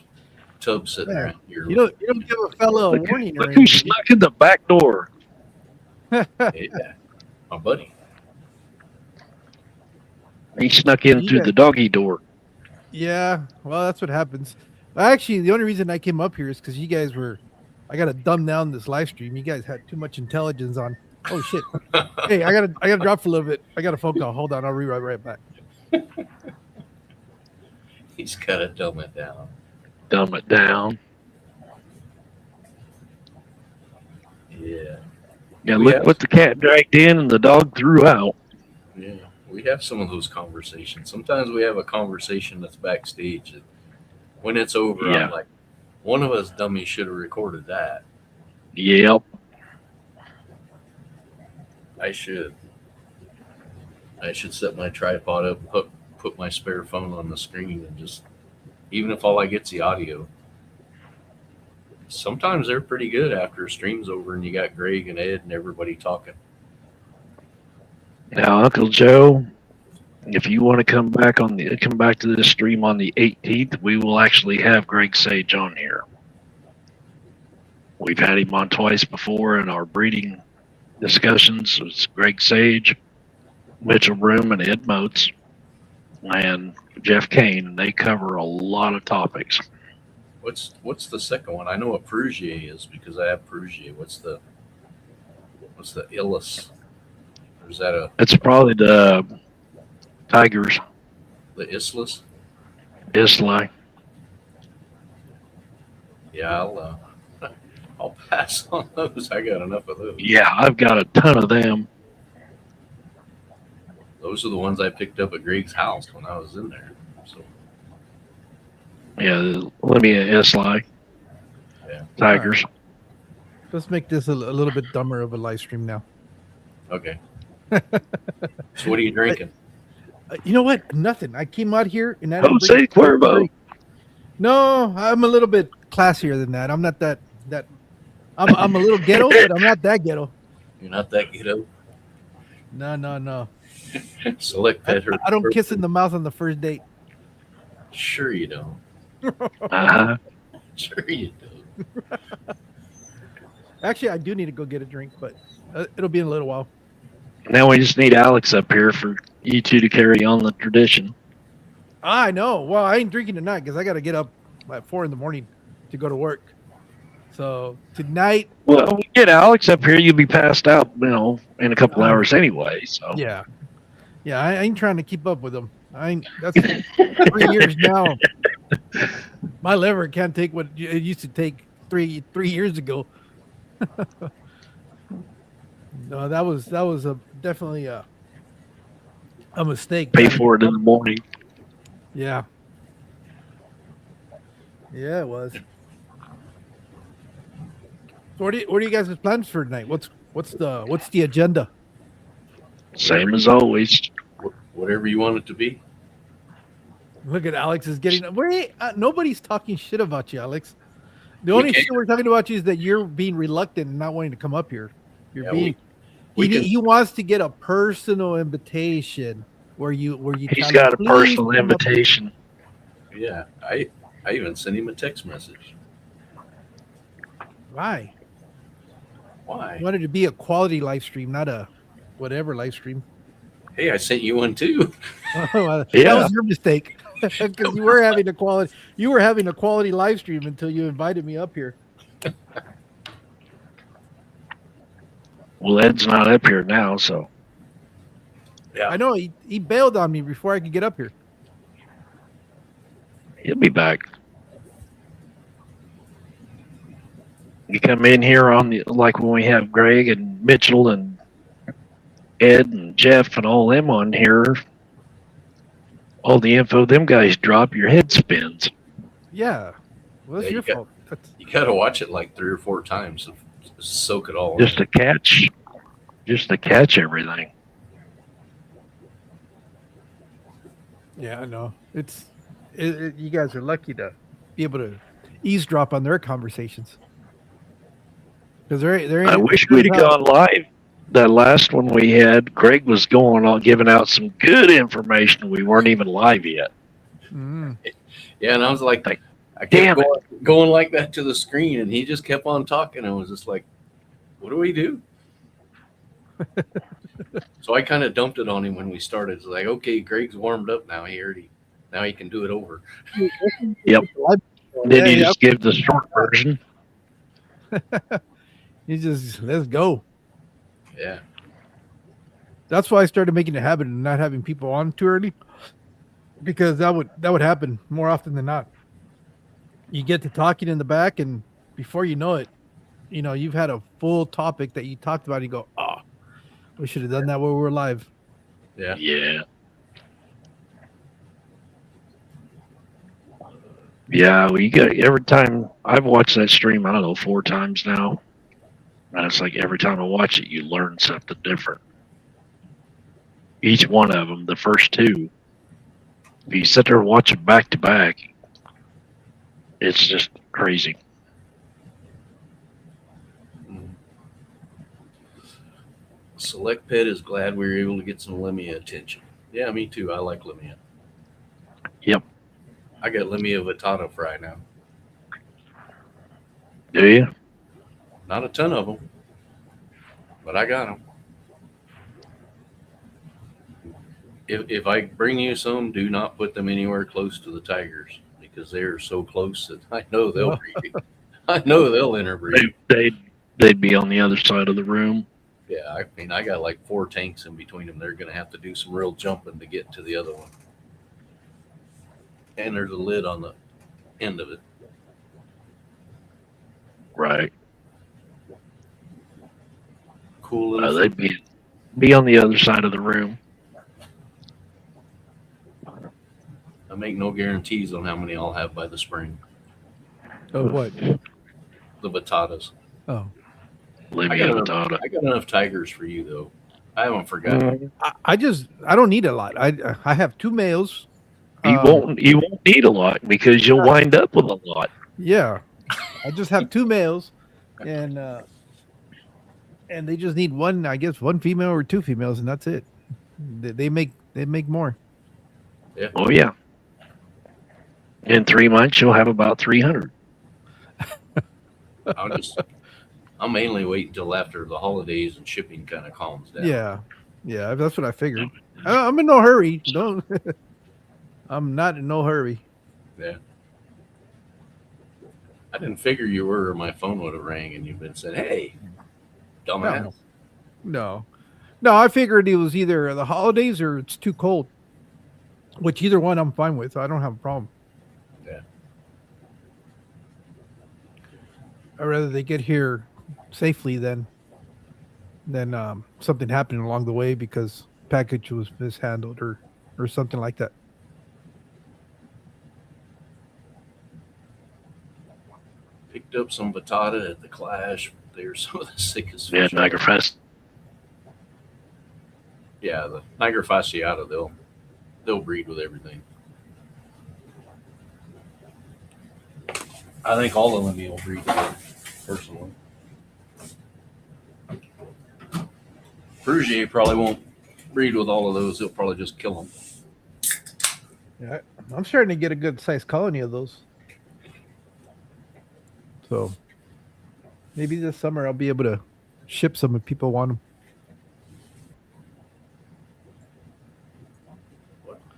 tubs sitting Yeah. around here. You don't give a fellow a Look, warning or look who anything. snuck in the back door. Yeah, my buddy. He snuck in You through got- the doggy door. Yeah, well, that's what happens. Actually, the only reason I came up here is because you guys were. I gotta dumb down this live stream. You guys had too much intelligence on. Oh shit! Hey, I gotta drop for a little bit. I got a phone call. Hold on, I'll be right back. He's gotta dumb it down. Dumb it down. Yeah. Yeah, We look have- what the cat dragged in and the dog threw out. Yeah, we have some of those conversations. Sometimes we have a conversation that's backstage. That when it's over, Yeah. I'm like, one of us dummies should have recorded that. Yep. I should set my tripod up, put my spare phone on the screen, and just, even if all I get's the audio. Sometimes they're pretty good after a stream's over and you got Greg and Ed and everybody talking. Now, Uncle Joe, if you want to come back to this stream on the 18th, we will actually have Greg Sage on here. We've had him on twice before in our breeding discussions. It's Greg Sage, Mitchell Broom, and Ed Motes, and Jeff Kane, and they cover a lot of topics. What's the second one? I know what Perugier is because I have Perugier. What's the Illis? Or is that It's probably the Tigers, the Islis? Islay. Yeah, I'll pass on those. I got enough of those. Yeah, I've got a ton of them. Those are the ones I picked up at Greg's house when I was in there. So Yeah, let me Islay. Yeah. Tigers. Let's make this a little bit dumber of a live stream now. Okay. So what are you drinking? You know what? Nothing. I came out here and I didn't Jose bring- Cuervo. No, I'm a little bit classier than that. I'm not that. I'm a little ghetto, but I'm not that ghetto. You're not that ghetto. No. Select Pet. I don't kiss in the mouth on the first date. Sure you don't. Uh-huh. Sure you don't. Actually, I do need to go get a drink, but it'll be in a little while. Now we just need Alex up here for you two to carry on the tradition. I know. Well, I ain't drinking tonight because I got to get up at 4 a.m. to go to work. So tonight, Well, we get Alex up here, you'll be passed out, in a couple hours anyway. So yeah, I ain't trying to keep up with them. That's 3 years now. My liver can't take what it used to take three years ago. No, that was definitely a mistake. pay for it in the morning. Yeah, it was. So what are you guys' plans for tonight? What's the agenda? Same as always. Whatever you want it to be. Look at Alex is getting. Wait, nobody's talking shit about you, Alex. The only Okay. shit we're talking about you is that you're being reluctant and not wanting to come up here. You're Yeah, being. we can- He wants to get a personal invitation where you He's tell got a him, "Please personal come up." invitation. Yeah, I even sent him a text message. Why? Why? I wanted to be a quality live stream, not a whatever live stream. Hey, I sent you one too. That Yeah. was your mistake because you were having a quality live stream until you invited me up here. Well, Ed's not up here now, so Yeah. I know he bailed on me before I could get up here. he'll be back. You come in here like when we have Greg and Mitchell and Ed and Jeff and all them on here, all the info them guys drop, your head spins. Yeah, well, that's Yeah, your you fault. That's, You got to watch it like 3 or 4 times to soak it all Just in. to catch everything. yeah, I know. You guys are lucky to be able to eavesdrop on their conversations. Because they're. I wish we'd have gone live. That last one we had, Greg was going on giving out some good information. We weren't even live yet. Mm. Yeah, and I was like, I Damn kept going like that to the screen, and he just kept on talking. I was just like, what do we do? So I kind of dumped it on him when we started. It's like, okay, Greg's warmed up now. Now he can do it over. Yep. Then you Yeah, just give the short version. you just let's go. Yeah. That's why I started making a habit of not having people on too early, because that would happen more often than not. You get to talking in the back, and before you know it, you've had a full topic that you talked about. And you go, oh, we should have done that when we were live. Yeah. Yeah. Yeah, well, you got every time I've watched that stream, I don't know, 4 times now. And it's like every time I watch it, you learn something different. Each one of them, the first 2, if you sit there and watch them back to back, it's just crazy. Select Pet is glad we were able to get some Lemia attention. Yeah, me too. I like Lemia. Yep. I got Lemia Vitata fry now. Do you? Not a ton of them, but I got them. If I bring you some, do not put them anywhere close to the tigers because they are so close that I know they'll breed. I know they'll interbreed. They'd be on the other side of the room. Yeah, I mean, I got like 4 tanks in between them. They're going to have to do some real jumping to get to the other one. And there's a lid on the end of it. Right. Cool little. They'd be on the other side of the room. I make no guarantees on how many I'll have by the spring. Oh, what? The Vitatas. Oh, Livia Vitata. I got enough tigers for you though. I haven't forgotten. I don't need a lot. I have 2 males. You won't need a lot because you'll wind up with a lot. Yeah, I just have 2 males, and they just need one. I guess 1 female or 2 females, and that's it. They make more. Oh yeah. In 3 months, you'll have about 300. I'll mainly wait until after the holidays and shipping kind of calms down. Yeah, that's what I figured. I'm in no hurry. Don't. I'm not in no hurry. Yeah. I didn't figure you were, or my phone would have rang and you've been said, "Hey, dumbass." No. I figured it was either the holidays or it's too cold. Which either one I'm fine with. I don't have a problem. Yeah. I'd rather they get here safely than something happening along the way because package was mishandled or something like that. Picked up some batata at the Clash. They're some of the sickest Yeah, fish. Niagara Fest. Yeah, the Niagara fasciata, they'll breed with everything. I think all of them will breed together, personally. Frugier probably won't breed with all of those. He'll probably just kill them. Yeah, I'm starting to get a good sized colony of those. So maybe this summer I'll be able to ship some if people want them.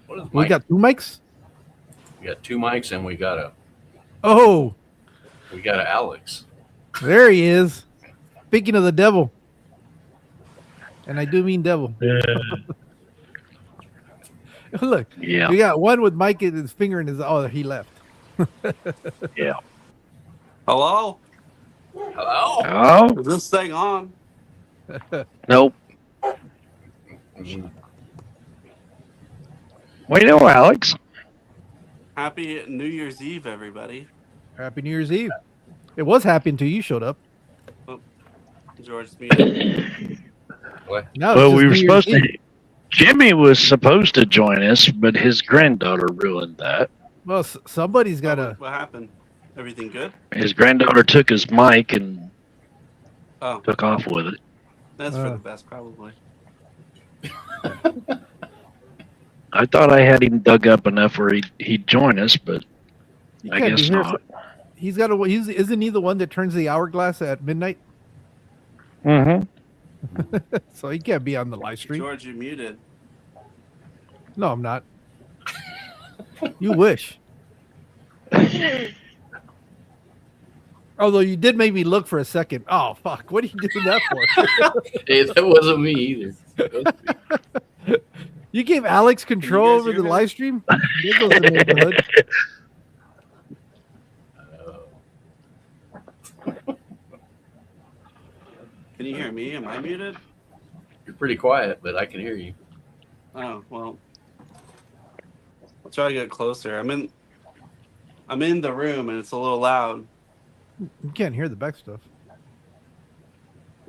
What is We Mike? got 2 mics. We got 2 mics and we got a Oh, Alex. there he is. Speaking of the devil. And I do mean devil. Look, Yeah. we got one with Mike and his finger in his. Oh, he left. Yeah. Hello? Hello. Oh, Is this thing on? nope. We know, Alex. Happy New Year's Eve, everybody. Happy New Year's Eve. It was happy until you showed up. George Speed. What? Now it's Well, just we were New Year's supposed Eve. to. Jimmy was supposed to join us, but his granddaughter ruined that. Well, somebody's got to. What happened? Everything good? His granddaughter took his mic and Oh, took off with it. that's for the best, probably. I thought I had him dug up enough where he'd join us, but I can't be guess here. not. He's got to. Isn't he the one that turns the hourglass at midnight? Mm-hmm. So he can't be on the live stream. George, you muted. No, I'm not. You wish. Although you did make me look for a second. Oh fuck! What are you doing that for? Hey, that wasn't me either. You gave Alex control guys over hear the me? live stream. There goes the neighborhood. Can you hear me? Am I muted? You're pretty quiet, but I can hear you. Oh, well. I'll try to get closer. I'm in the room and it's a little loud. You can't hear the back stuff.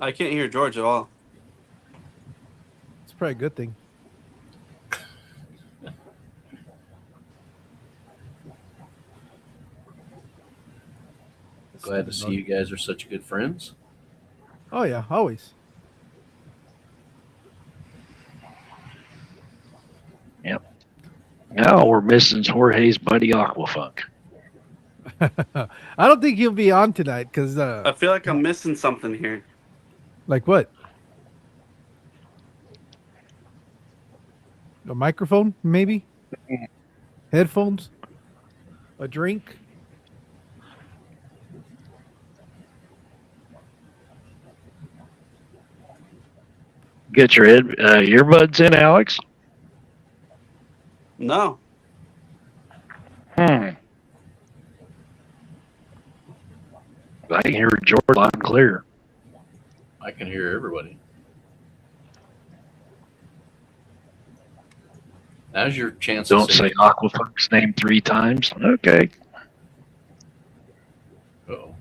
I can't hear George at all. It's probably a good thing. Glad to see you guys are such good friends. Oh yeah, always. Now we're missing Jorge's buddy Aquafunk. I don't think he'll be on tonight because, I feel like I'm missing something here. like what? A microphone, maybe? Headphones? A drink? Get your earbuds in, Alex. No. I can hear George loud and clear. I can hear everybody. Now's your chance Don't to say Aquafunk's name 3 times. Okay. Uh-oh.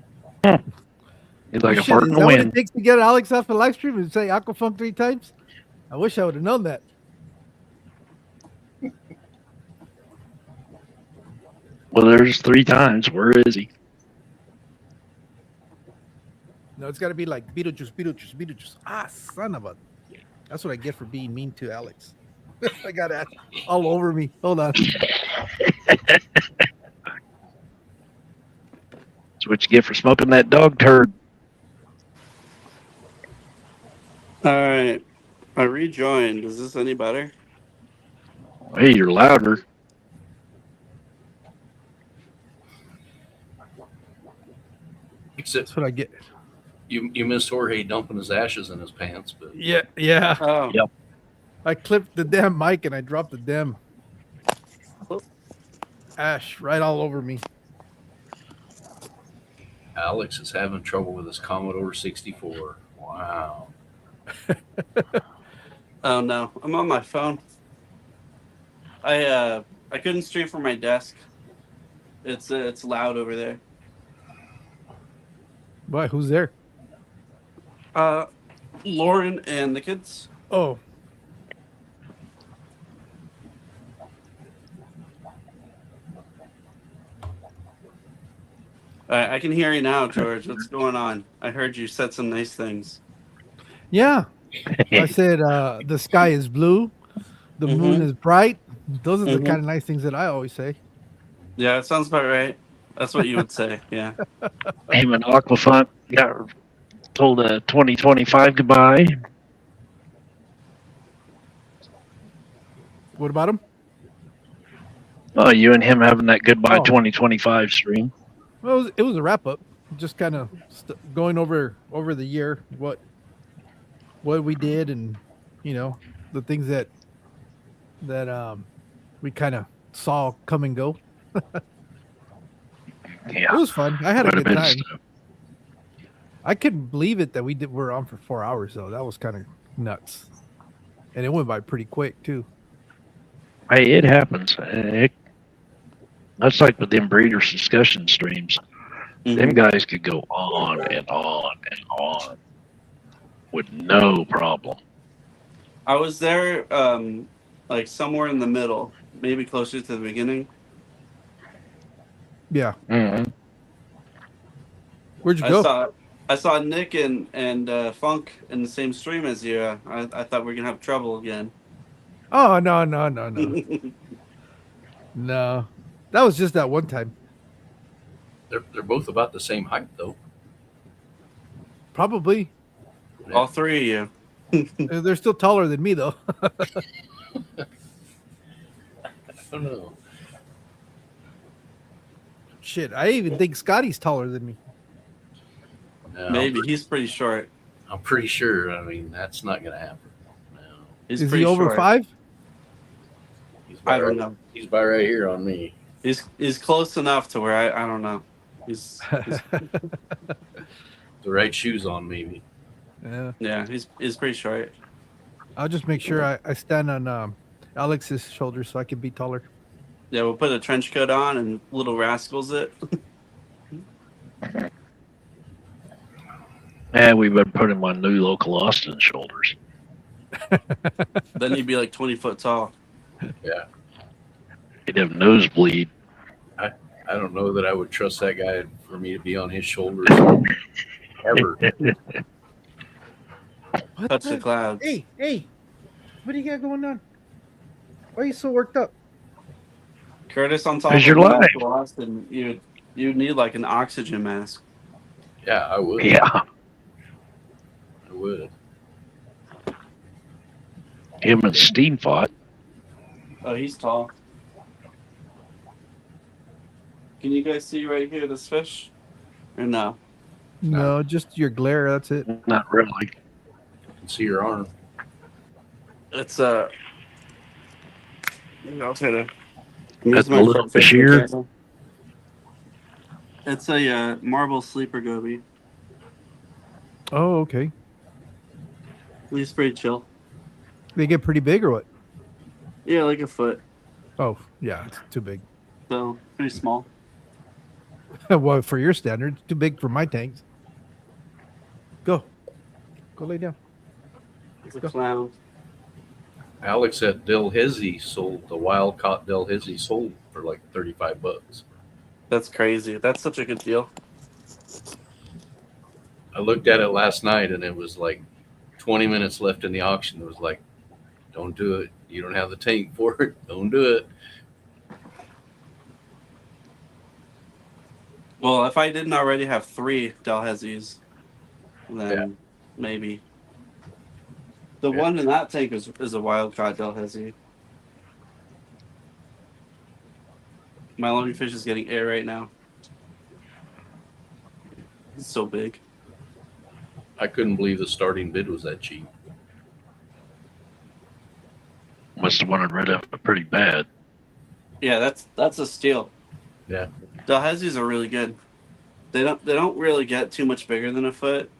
He's like a Shit, fart is in that the what it wind. takes to get Alex off the live stream and say Aquafunk 3 times? I wish I would have known that. Well, there's 3 times. Where is he? No, it's got to be like Beetlejuice, Beetlejuice, Beetlejuice. Ah, son of a. That's what I get for being mean to Alex. I got that all over me. Hold on. That's what you get for smoking that dog turd. All right. I rejoined. Is this any better? Hey, you're louder. Except That's what I get. you missed Jorge dumping his ashes in his pants, but Yeah, yeah. Oh. Yep. I clipped the damn mic and I dropped the damn ash right all over me. Alex is having trouble with his Commodore 64. Wow. Oh no, I'm on my phone. I couldn't stream from my desk. It's loud over there. Why? Who's there? Lauren and the kids. Oh, I can hear you now, George. What's going on? I heard you said some nice things. yeah. I said the sky is blue, the moon is bright. Those are the Mhm. kind of nice things that I always say. Yeah, it sounds about right. That's what you would say. Yeah. Him and Aquafunk got told 2025 goodbye. What about him? Oh, you and him having that goodbye Oh. 2025 stream. Well, it was a wrap up. Just kind of going over the year, what we did, and the things that we kind of saw come and go. Yeah. It was fun. I had a quite good bit of time. stuff. I couldn't believe it that we're on for 4 hours though. That was kind of nuts, and it went by pretty quick too. Hey, it happens. That's like with them breeders discussion streams. Them Mhm. guys could go on and on and on with no problem. I was there, like somewhere in the middle, maybe closer to the beginning. Yeah. Mm-hmm. Where'd you go? I saw Nick and Funk in the same stream as you. I thought we were gonna have trouble again. Oh no. No, that was just that one time. they're both about the same height though. Probably. All three of you. They're still taller than me though. I don't know. Shit, I even think Scotty's taller than me. No, Maybe he's pretty short. I'm pretty sure. I mean, that's not going to happen. No, He's Is pretty he over short. 5? he's I about don't right, know. He's about right here on me. He's close enough to where I don't know. He's The right shoes on, maybe. Yeah. yeah, he's pretty short. I'll just make sure I stand on Alex's shoulders so I can be taller. Yeah, we'll put a trench coat on and little rascals it. And we better put him on new local Austin shoulders. Then he'd be like 20 foot tall. Yeah. He'd have nosebleed. I don't know that I would trust that guy for me to be on his shoulders ever. What Touch the clouds. Hey, what do you got going on? Why are you so worked up? Curtis on top Because of you're Matt live. Boston, you need like an oxygen mask. Yeah, I would. Yeah. I would. Him and Steen fought. Oh, he's tall. Can you guys see right here this fish? Or no? No, just your glare. That's it. Not really. I can see your arm. It's I'll try to. That's a little fish here. It's a marble sleeper goby. Oh, okay. He's pretty chill. They get pretty big or what? Yeah, like a foot. Oh, yeah, it's too big. So pretty small. Well, for your standards, too big for my tanks. Go lay down. He's a clown. Alex at Delhaize sold the wild caught Delhaize sold for like $35. That's crazy. That's such a good deal. I looked at it last night and it was like 20 minutes left in the auction. It was like, don't do it. You don't have the tank for it. Don't do it. Well, if I didn't already have 3 Delhazies, then Yeah. maybe. The Yeah. one in that tank is a wild caught Delhaze. My lungfish is getting air right now. It's so big. I couldn't believe the starting bid was that cheap. Must have wanted rid of it pretty bad. Yeah, that's a steal. Yeah. Delhazes are really good. They don't really get too much bigger than a foot.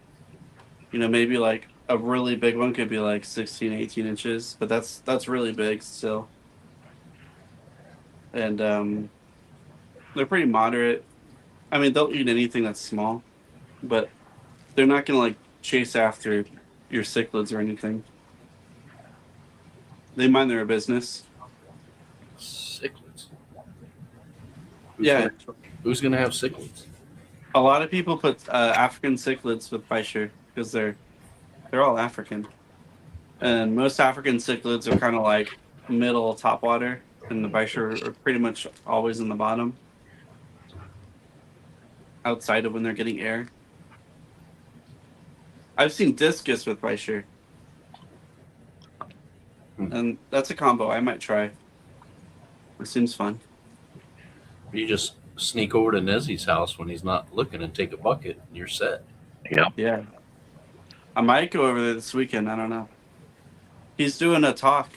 You know, maybe like a really big one could be like 16, 18 inches, but that's really big still. And they're pretty moderate. I mean, they'll eat anything that's small, but they're not gonna like chase after your cichlids or anything. They mind their business. Cichlids. Yeah. Who's gonna have cichlids? A lot of people put African cichlids with Fisher because they're all African, and most African cichlids are kind of like middle top water, and the Fisher are pretty much always in the bottom, outside of when they're getting air. I've seen discus with Fisher, and that's a combo I might try. It seems fun. You just sneak over to Nezzy's house when he's not looking and take a bucket and you're set. Yep. Yeah. I might go over there this weekend. I don't know. He's doing a talk.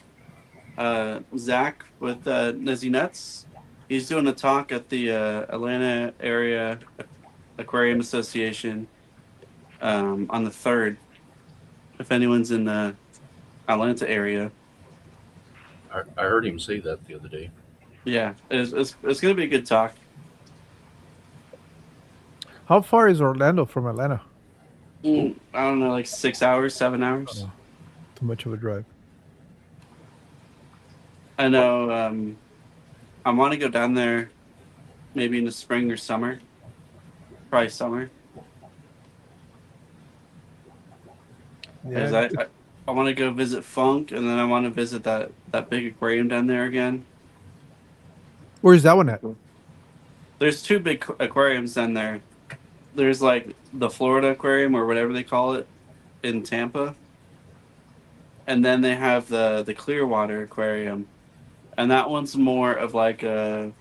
Zach with Nezzy Nuts. He's doing a talk at the Atlanta Area Aquarium Association on the 3rd. If anyone's in the Atlanta area. I heard him say that the other day. Yeah, it's going to be a good talk. How far is Orlando from Atlanta? I don't know, like 6 hours, 7 hours. Oh. Too much of a drive. I know. I want to go down there maybe in the spring or summer. Probably summer. Because I want to go visit Funk, and then I want to visit that big aquarium down there again. Where's that one at? There's 2 big aquariums down there. There's like the Florida Aquarium or whatever they call it in Tampa. And then they have the Clearwater Aquarium. And that one's more of like a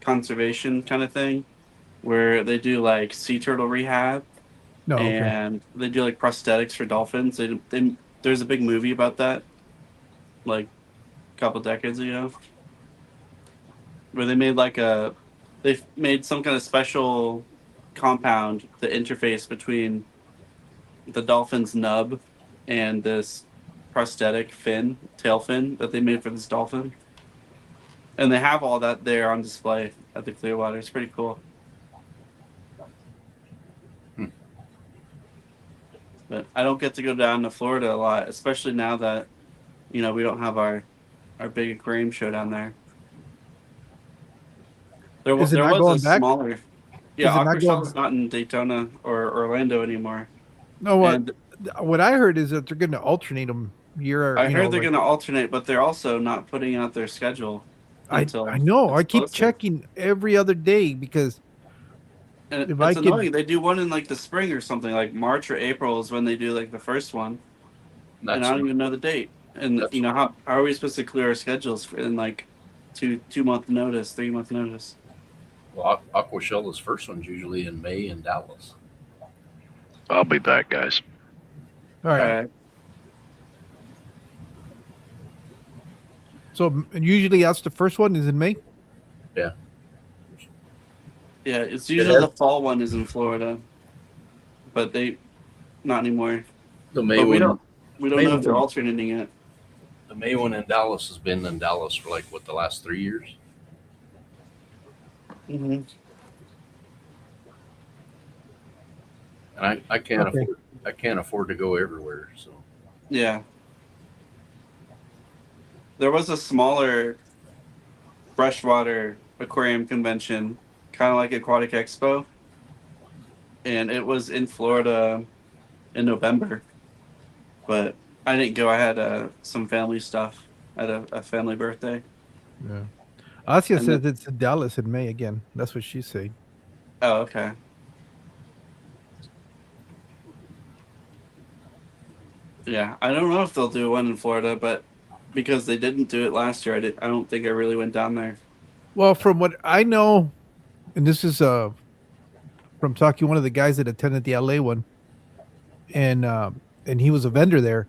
conservation kind of thing where they do like sea turtle rehab No, okay. and they do like prosthetics for dolphins. There's a big movie about that like a couple decades ago where they made some kind of special compound the interface between the dolphin's nub and this prosthetic tail fin that they made for this dolphin, and they have all that there on display at the Clearwater. It's pretty cool. But I don't get to go down to Florida a lot, especially now that we don't have our big aquarium show down there. There Is it not was going a back? smaller. Is Yeah, it not Aquashell's going- not in Daytona or Orlando anymore. No, what And what I heard is that they're going to alternate them year. I heard they're going to alternate, but they're also not putting out their schedule I until know. I it's keep closer. checking every other day because And if it's I could- annoying. They do one in like the spring or something, like March or April is when they do like the first one, and I That's don't even know the date. And That's- how are we supposed to clear our schedules in like 2-month notice, 3-month notice? well, Aquashella's first one's usually in May in Dallas. I'll be back, guys. all right. So usually that's the first one is in May. Yeah, it's usually has- the fall one is in Florida, but not anymore. The May But we one, don't May know if they're one- alternating it. the May one in Dallas has been in Dallas for like the last 3 years. Mm-hmm. And I can't Okay. I can't afford to go everywhere. So Yeah. There was a smaller freshwater aquarium convention, kind of like Aquatic Expo, and it was in Florida in November. But I didn't go. I had some family stuff. I had a family birthday. Yeah. Asia And says it's in Dallas in May again. That's what she's saying. Oh, okay. Yeah, I don't know if they'll do one in Florida, but because they didn't do it last year, I don't think I really went down there. Well, from what I know, and this is from talking to one of the guys that attended the LA one, and he was a vendor there.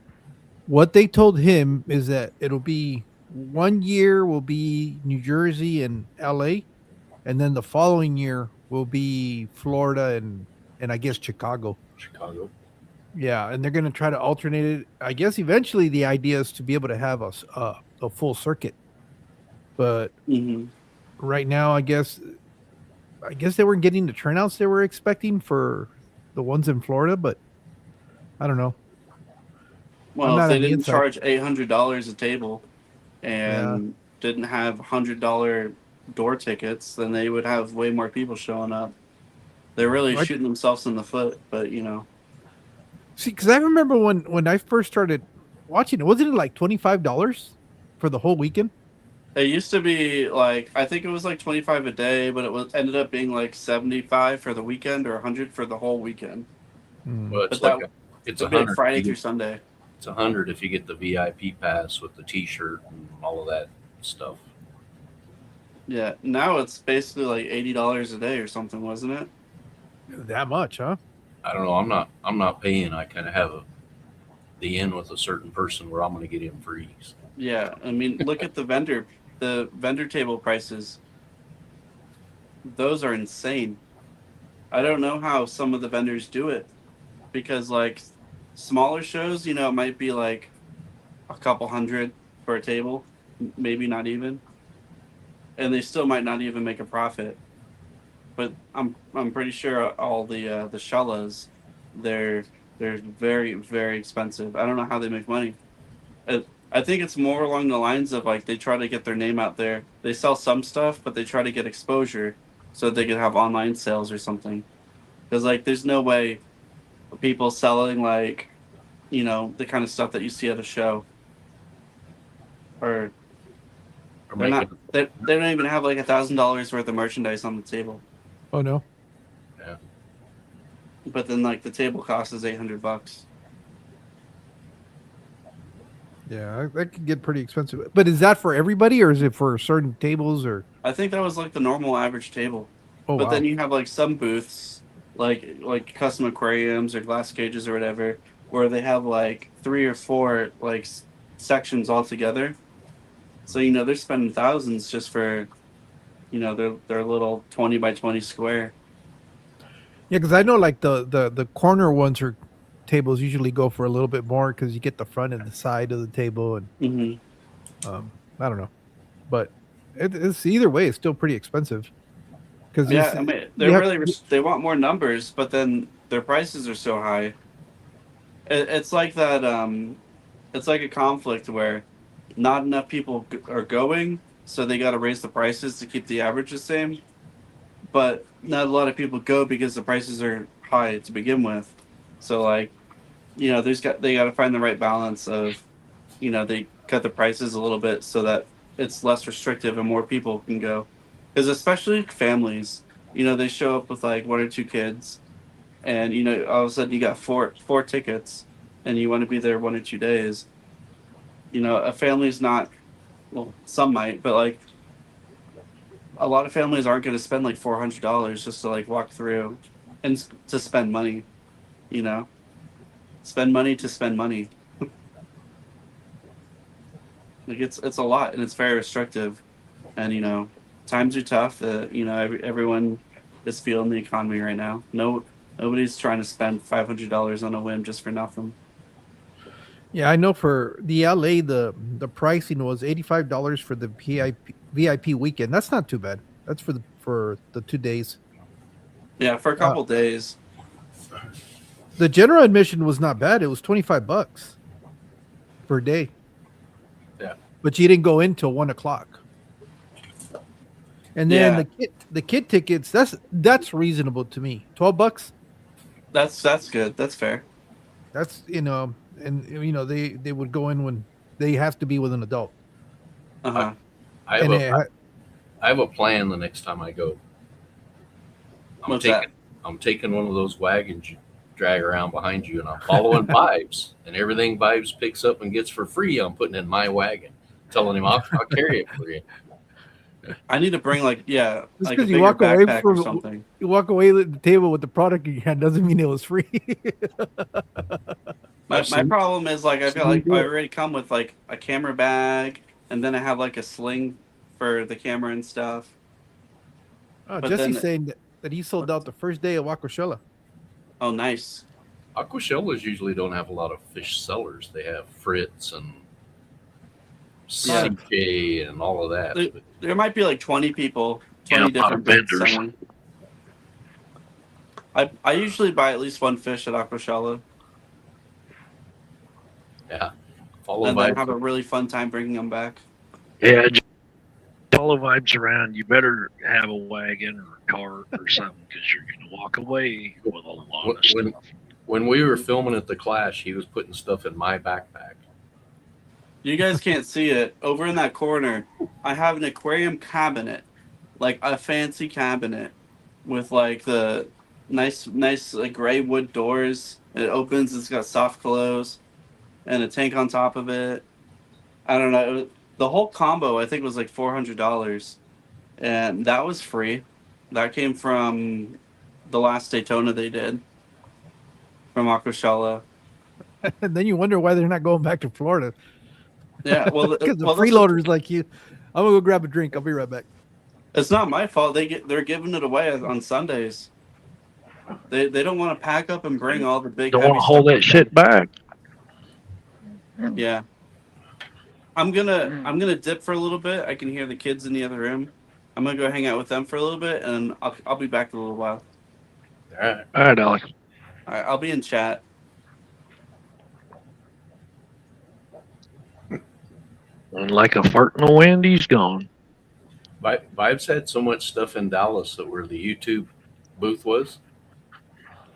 What they told him is that it'll be 1 year will be New Jersey and LA, and then the following year will be Florida and I guess Chicago. Chicago. Yeah, and they're going to try to alternate it. I guess eventually the idea is to be able to have a full circuit, but Hmm. right now I guess they weren't getting the turnouts they were expecting for the ones in Florida, but I don't know. Well, not if they on the didn't inside. charge $800 a table and didn't have $100 door tickets, then they would have way more people showing up. They're really Right. shooting themselves in the foot, but you know. See, because I remember when I first started watching it, wasn't it like $25 for the whole weekend? It used to be like I think it was like 25 a day, but it was ended up being like 75 for the weekend or 100 for the whole weekend. Well, it's But like it's It'd be like 100. Friday if you through get- Sunday. It's 100 if you get the VIP pass with the T-shirt and all of that stuff. Yeah, now it's basically like $80 a day or something, wasn't it? That much, huh? I don't know. I'm not paying. I kind of have the in with a certain person where I'm going to get in free. So, Yeah, I mean, look at the vendor table prices. Those are insane. I don't know how some of the vendors do it because like smaller shows, you know, it might be like a couple hundred for a table, maybe not even, and they still might not even make a profit. But I'm pretty sure all the shallas, they're very very expensive. I don't know how they make money. I think it's more along the lines of like they try to get their name out there. They sell some stuff, but they try to get exposure so that they can have online sales or something. Because like there's no way people selling like, you know, the kind of stuff that you see at a show. Or or they're not. making- They don't even have like $1,000 worth of merchandise on the table. Oh no. But then like the table cost is $800. Yeah, that could get pretty expensive. But is that for everybody, or is it for certain tables? Or I think that was like the normal average table. oh But wow, then you have like some booths, like custom aquariums or glass cages or whatever, where they have like 3 or 4 like sections all together. So you know they're spending thousands just for, you know, their little 20 by 20 square. yeah, because I know like the corner ones or tables usually go for a little bit more because you get the front and the side of the table, and Mm-hmm. I don't know, but it's either way, it's still pretty expensive. Because Yeah, I mean they want more numbers, but then their prices are so high. It's like that. It's like a conflict where not enough people are going, so they got to raise the prices to keep the average the same. But not a lot of people go because the prices are high to begin with. So like, you know, they got to find the right balance of, you know, they cut the prices a little bit so that it's less restrictive and more people can go. Because especially families, you know, they show up with like 1 or 2 kids, and you know, all of a sudden you got four tickets, and you want to be there 1 or 2 days. You know, a family's not. Well, some might, but like a lot of families aren't going to spend like $400 just to like walk through and to spend money. You know, spend money to spend money. Like it's a lot, and it's very restrictive, and you know, times are tough. You know, everyone is feeling the economy right now. Nobody's trying to spend $500 on a whim just for nothing. Yeah, I know for the LA the pricing was $85 for the VIP weekend. That's not too bad. That's for the 2 days. Yeah, for a couple days. the general admission was not bad. It was $25 per day. Yeah. But you didn't go in till 1:00. And then Yeah. the kid tickets, that's reasonable to me. $12. That's good. That's fair. That's and they would go in when they have to be with an adult. Uh-huh. I have And a I have a plan the next time I go. What's that? I'm taking one of those wagons you drag around behind you, and I'm following Vibes, and everything Vibes picks up and gets for free, I'm putting in my wagon, telling him I'll carry it for you. I need to bring like Just like a 'cause you bigger walk away backpack from or it- something. You walk away at the table with the product in your hand doesn't mean it was free. My problem is like I feel like do I it. already come with like a camera bag, and then I have like a sling for the camera and stuff. Oh, But Jesse's then- saying that he sold out the first day of Wacoshella. Oh, nice. Aquashellas usually don't have a lot of fish sellers. They have Fritz and Yeah. CJ and all of that. There might be like 20 people, Yeah, 20 a lot of different booths vendors. selling. I usually buy at least one fish at Aquashella, Follow and then Vibes. have a really fun time bringing them back. Yeah, just follow Vibes around. You better have a wagon or a cart or something because you're going to walk away with a lot of When- stuff. When we were filming at the Clash, he was putting stuff in my backpack. You guys can't see it. Over in that corner, I have an aquarium cabinet, like a fancy cabinet with like the nice like gray wood doors. It opens, it's got soft close, and a tank on top of it. I don't know. The whole combo I think was like $400, and that was free. That came from the last Daytona they did from Aquashella. And then you wonder why they're not going back to Florida. Yeah, well, Because the well, that's freeloaders like you. I'm gonna go grab a drink. I'll be right back. It's not my fault. They're giving it away on Sundays. They don't want to pack up and bring all the big. Don't heavy want to hold stuff that with shit back. them. Yeah. I'm gonna dip for a little bit. I can hear the kids in the other room. I'm gonna go hang out with them for a little bit, and I'll be back in a little while. All right. All right, Alex. All right, I'll be in chat. And like a fart in the wind, he's gone. Vibes had so much stuff in Dallas that where the YouTube booth was.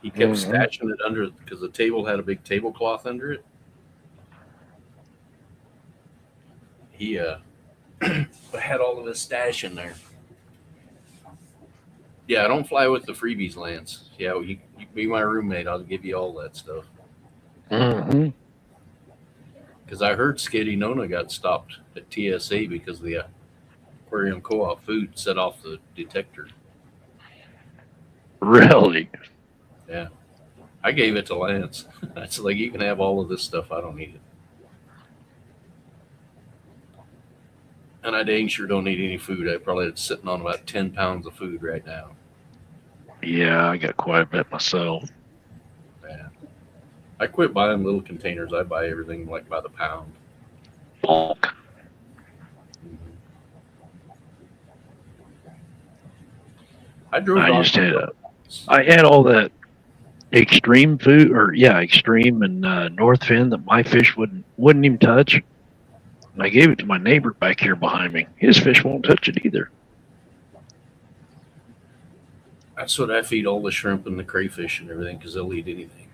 He kept Mhm. stashing it under because the table had a big tablecloth under it. He had all of his stash in there. Yeah, don't fly with the freebies, Lance. Yeah, you can be my roommate. I'll give you all that stuff. Mm-hmm. Because I heard Skitty Nona got stopped at TSA because the aquarium co-op food set off the detector. Really? I gave it to Lance. That's like, you can have all of this stuff. I don't need it. And I dang sure don't need any food. I probably sitting on about 10 pounds of food right now. Yeah, I got quite a bit myself. Man. I quit buying little containers. I buy everything like by the pound. Bulk. I drove I down- just I had all that extreme food, extreme and North Fin that my fish wouldn't even touch. And I gave it to my neighbor back here behind me. His fish won't touch it either. That's what I feed all the shrimp and the crayfish and everything because they'll eat anything.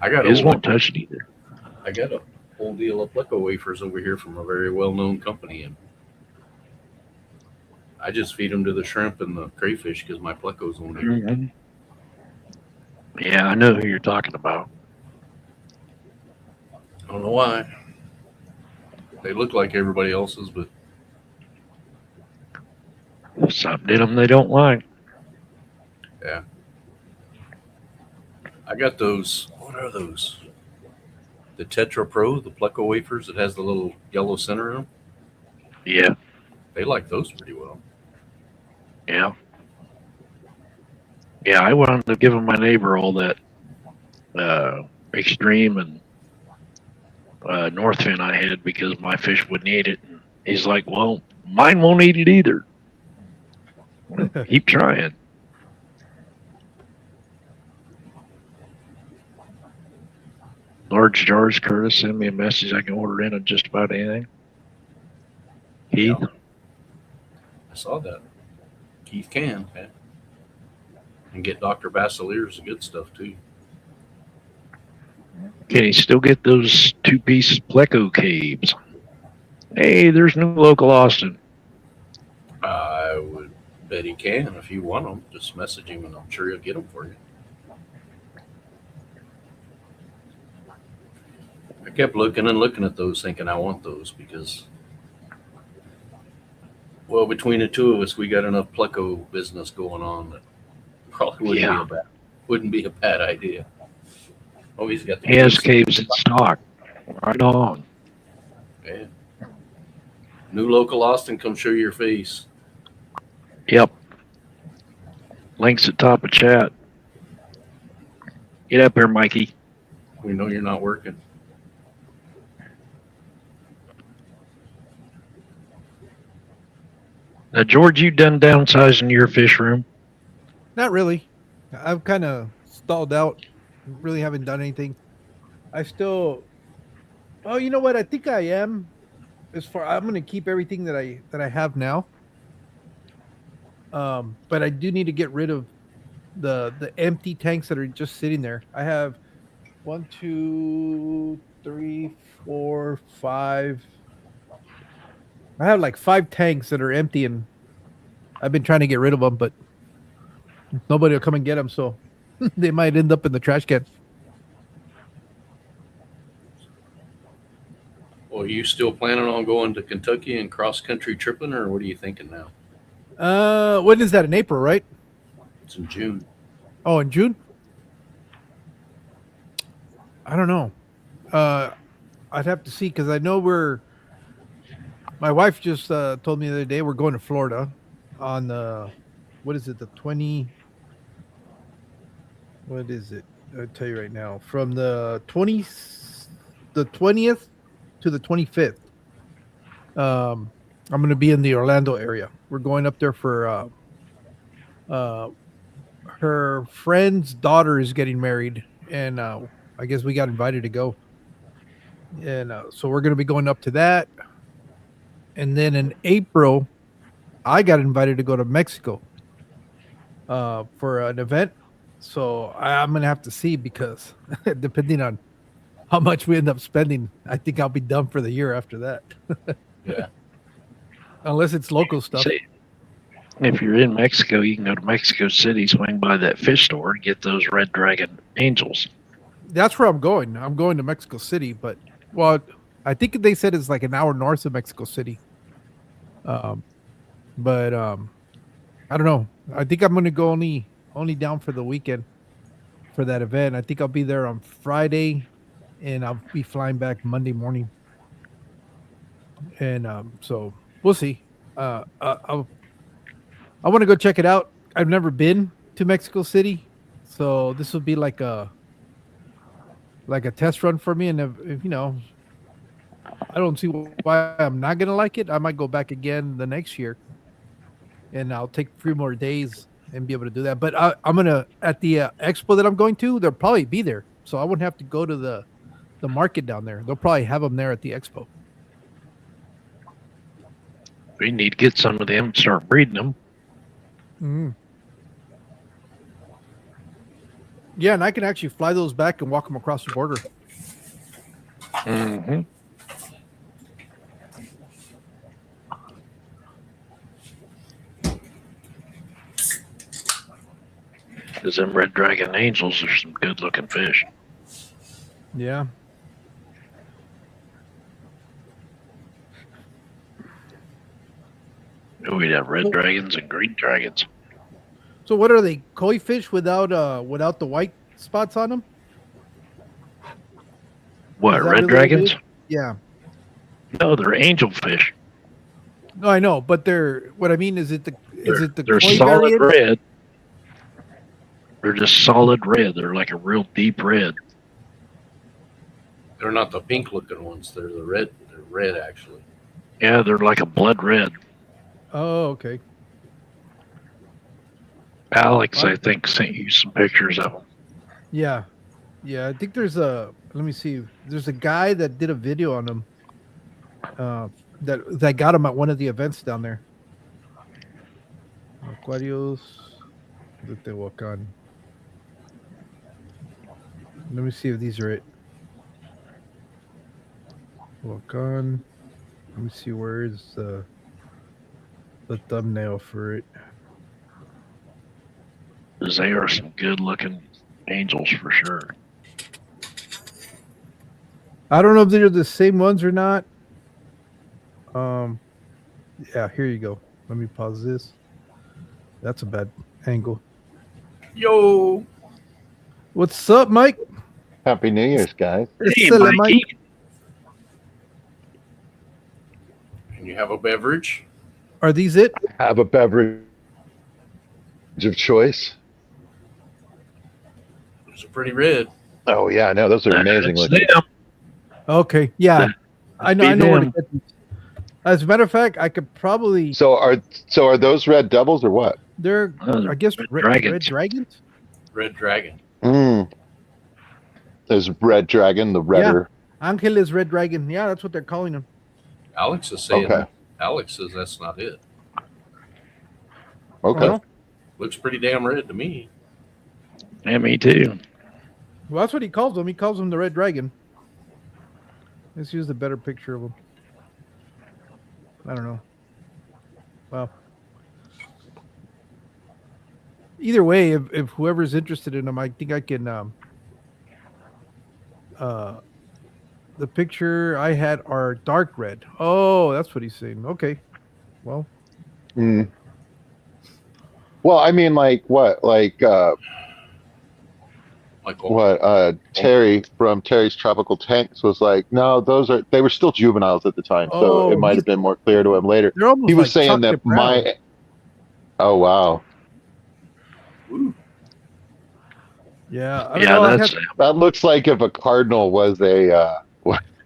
I got His a won't touch it either. whole deal of Pleco wafers over here from a very well-known company, and I just feed them to the shrimp and the crayfish because my Plecos won't eat. Mm-hmm. Yeah, I know who you're talking about. I don't know why. They look like everybody else's, but Something in them they don't like. I got those. What are those? The Tetra Pro, the Pleco wafers that has the little yellow center in them. Yeah, They like those pretty well. yeah. Yeah, I wound up giving my neighbor all that extreme and North Fin I had because my fish wouldn't eat it. And he's like, well, mine won't eat it either. Keep trying. Large jars, Curtis. Send me a message. I can order in on just about anything. Keith, Yeah. I saw that. Keith can, man. And get Dr. Basilier's good stuff too. can he still get those 2-piece Pleco caves? Hey, there's new local Austin. I would bet he can if you want them. Just message him and I'm sure he'll get them for you. I kept looking and looking at those thinking I want those because, well, between the two of us, we got enough Pleco business going on that probably wouldn't be a bad idea. Oh, he's got the He has caves in stock. Right on. Yeah. New local Austin, come show your face. Yep. Links at top of chat. Get up here, Mikey. We know you're not working. Now, George, you done downsizing your fish room? Not really. I've kind of stalled out. Really haven't done anything. I still. Oh, you know what? I think I am. I'm going to keep everything that I have now. But I do need to get rid of the empty tanks that are just sitting there. I have 1, 2, 3, 4, 5. I have like 5 tanks that are empty, and I've been trying to get rid of them, but nobody will come and get them, so they might end up in the trash can. Well, are you still planning on going to Kentucky and cross-country tripping, or what are you thinking now? When is that? In April, right? It's in June. Oh, in June? I don't know. I'd have to see because I know my wife just told me the other day we're going to Florida on what is it, the 20? What is it? I'll tell you right now. From the 20th to the 25th. I'm going to be in the Orlando area. We're going up there for her friend's daughter is getting married, and I guess we got invited to go. And so we're going to be going up to that. And then in April, I got invited to go to Mexico for an event. So I'm going to have to see because depending on how much we end up spending, I think I'll be done for the year after that. Yeah. Unless it's local stuff. See, if you're in Mexico, you can go to Mexico City, swing by that fish store, and get those Red Dragon angels. That's where I'm going. I'm going to Mexico City, but I think they said it's like an hour north of Mexico City. But I don't know. I think I'm going to go only down for the weekend for that event. I think I'll be there on Friday, and I'll be flying back Monday morning. And so we'll see. I want to go check it out. I've never been to Mexico City, so this will be like a test run for me. And if I don't see why I'm not gonna like it. I might go back again the next year, and I'll take 3 more days and be able to do that. But I'm gonna at the expo that I'm going to. They'll probably be there, so I wouldn't have to go to the market down there. They'll probably have them there at the expo. We need to get some of them and start breeding them. Mm-hmm. Yeah, and I can actually fly those back and walk them across the border. Mm-hmm. Because them Red Dragon angels are some good-looking fish. Yeah. We'd have red dragons and green dragons. So what are they? Koi fish without the white spots on them? What, Is that red really dragons? what it is? Yeah. No, they're angel fish. No, I know, but what I mean is the They're koi solid variant? red. They're just solid red. They're like a real deep red. They're not the pink looking ones. They're the red. They're red actually. Yeah, they're like a blood red. Oh, okay. Alex, I think, sent you some pictures of them. Yeah. Yeah, I think there's a Let me see. There's a guy that did a video on them. That got him at one of the events down there. Aquarios de Tehuacan. Let me see if these are it. Tehuacan. Let me see where's the thumbnail for it. 'Cause they are some good looking angels for sure. I don't know if they're the same ones or not. Yeah, here you go. Let me pause this. That's a bad angle. Yo, What's up, Mike? Happy New Year's, guys. Hey, Hello, Mikey. and you have a beverage? Are these it? Have a beverage of choice. Those are pretty red. Oh yeah, no, those are amazing That's looking. them. Okay, yeah. I know. Be I know where to them. get these. As a matter of fact, I could probably. So are those red devils or what? They're, Oh, I guess, red red dragons. dragons. Red dragon. There's red dragon, the redder. Angeles red dragon. Yeah, that's what they're calling them. Alex is saying. Okay. Alex says that's not it. Okay. Well, Looks pretty damn red to me. Yeah, me too. well, that's what he calls them. He calls them the red dragon. Let's use a better picture of them. I don't know. Well, either way, if whoever's interested in them, I think I can. The picture I had are dark red. Oh, that's what he's saying. Okay. Well, Mm. Well, I mean, like what? Like Like Terry from Terry's Tropical Tanks was like, no, they were still juveniles at the time, so Oh, it might have been more clear to him later. they're almost He was like saying that chocolate brown. oh wow, Ooh, Yeah. I don't Yeah, know, I that's had- them. that looks like if a cardinal was a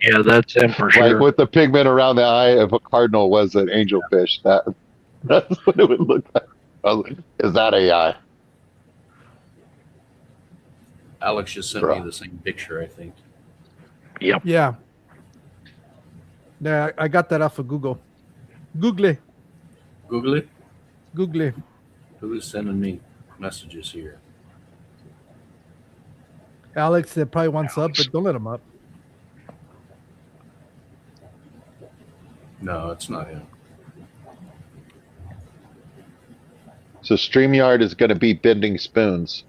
Yeah, that's them for like sure. with the pigment around the eye, if a cardinal was an angelfish, that's what it would look like. I was like, is that AI? Alex just sent Bro. me the same picture, I think. Yep. Yeah. Yeah, I got that off of Google. Google. Google it. Google. Who is sending me messages here? Alex that probably wants up, but don't let him up. No, it's not him. So StreamYard is going to be bending spoons.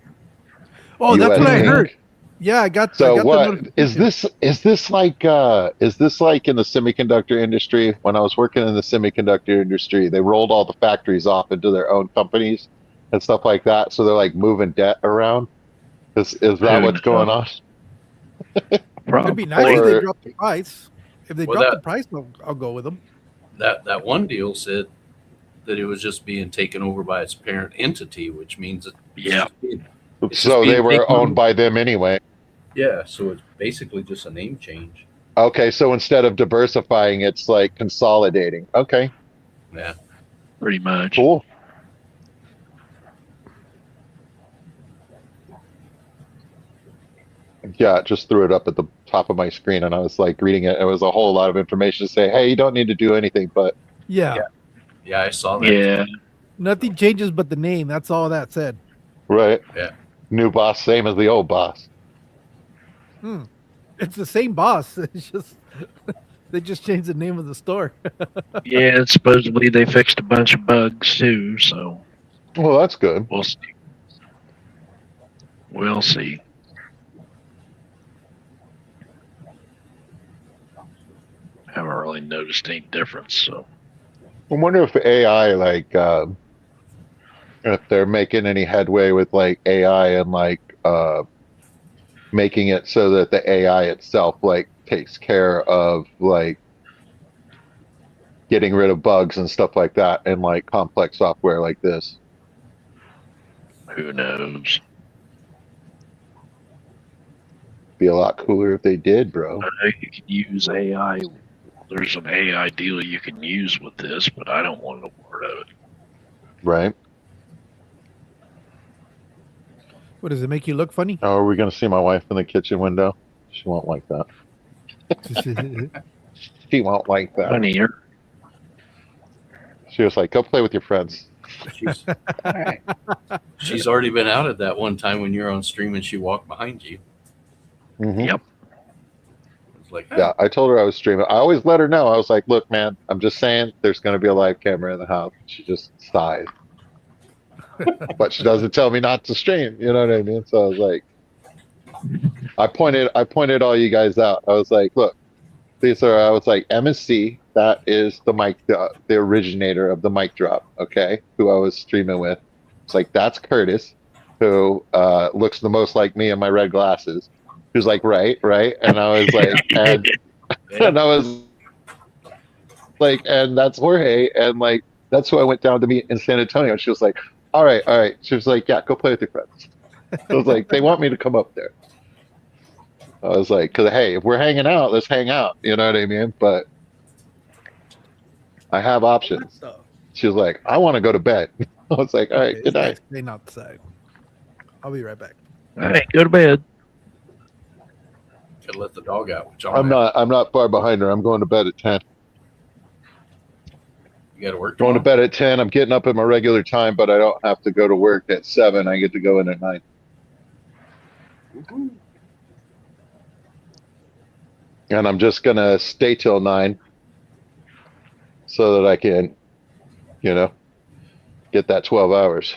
Oh, that's what I US heard. Inc. Yeah, I got. I So got the what notification. is this? Is this like in the semiconductor industry? When I was working in the semiconductor industry, they rolled all the factories off into their own companies and stuff like that. So they're like moving debt around. Is that Who what's going on? It'd be nice if they or- dropped the price. If they Well, drop that- the price, I'll go with them. That one deal said that it was just being taken over by its parent entity, which means it's Yeah. just being- It's So just they being were taken over. owned by them anyway. yeah. So it's basically just a name change. Okay, so instead of diversifying, it's like consolidating. Okay, Yeah. Pretty much. cool. Yeah, it just threw it up at the top of my screen, and I was like reading it. It was a whole lot of information to say, "Hey, you don't need to do anything," but Yeah. Yeah. Yeah, I saw that. Yeah. Nothing changes but the name. That's all that said. right. Yeah. New boss, same as the old boss. It's the same boss. It's just they just changed the name of the store. Yeah, supposedly they fixed a bunch of bugs too, so Well, that's good. we'll see. We'll see. Haven't really noticed any difference, so I wonder if AI, like, if they're making any headway with like AI and like making it so that the AI itself like takes care of like getting rid of bugs and stuff like that in like complex software like this. who knows? Be a lot cooler if they did, bro. I know you can use AI. There's an AI deal you can use with this, but I don't want no part of it. Right? What does it make you look funny? Oh, are we gonna see my wife in the kitchen window? She won't like that. She won't like that. Honey, you're She was like, "Go play with your friends." She's, she's already been out at that one time when you're on stream and she walked behind you. Mhm. Yep. It's like, Yeah, I told her I was streaming. I always let her know. I was like, "Look, man, I'm just saying there's going to be a live camera in the house." She just sighed. But she doesn't tell me not to stream. You know what I mean? So I was like, I pointed all you guys out. I was like, "Look, these are." I was like, MSC. That is the mic, the originator of the mic drop. Okay, who I was streaming with. It's like that's Curtis, who looks the most like me in my red glasses. Who's like, right. And I was like, and I was like, and that's Jorge, and like that's who I went down to meet in San Antonio. She was like, all right. She was like, yeah, go play with your friends. I was like, they want me to come up there. I was like, because hey, if we're hanging out, let's hang out. You know what I mean? But I have options. She was like, I want to go to bed. I was like, all right, good night. Stay outside. I'll be right back. all right. Go to bed. could let the dog out. Which I'm not far behind her. I'm going to bed at 10. You got to work. Going to bed at 10. I'm getting up at my regular time, but I don't have to go to work at 7. I get to go in at 9. Woohoo. And I'm just going to stay till 9 so that I can, get that 12 hours.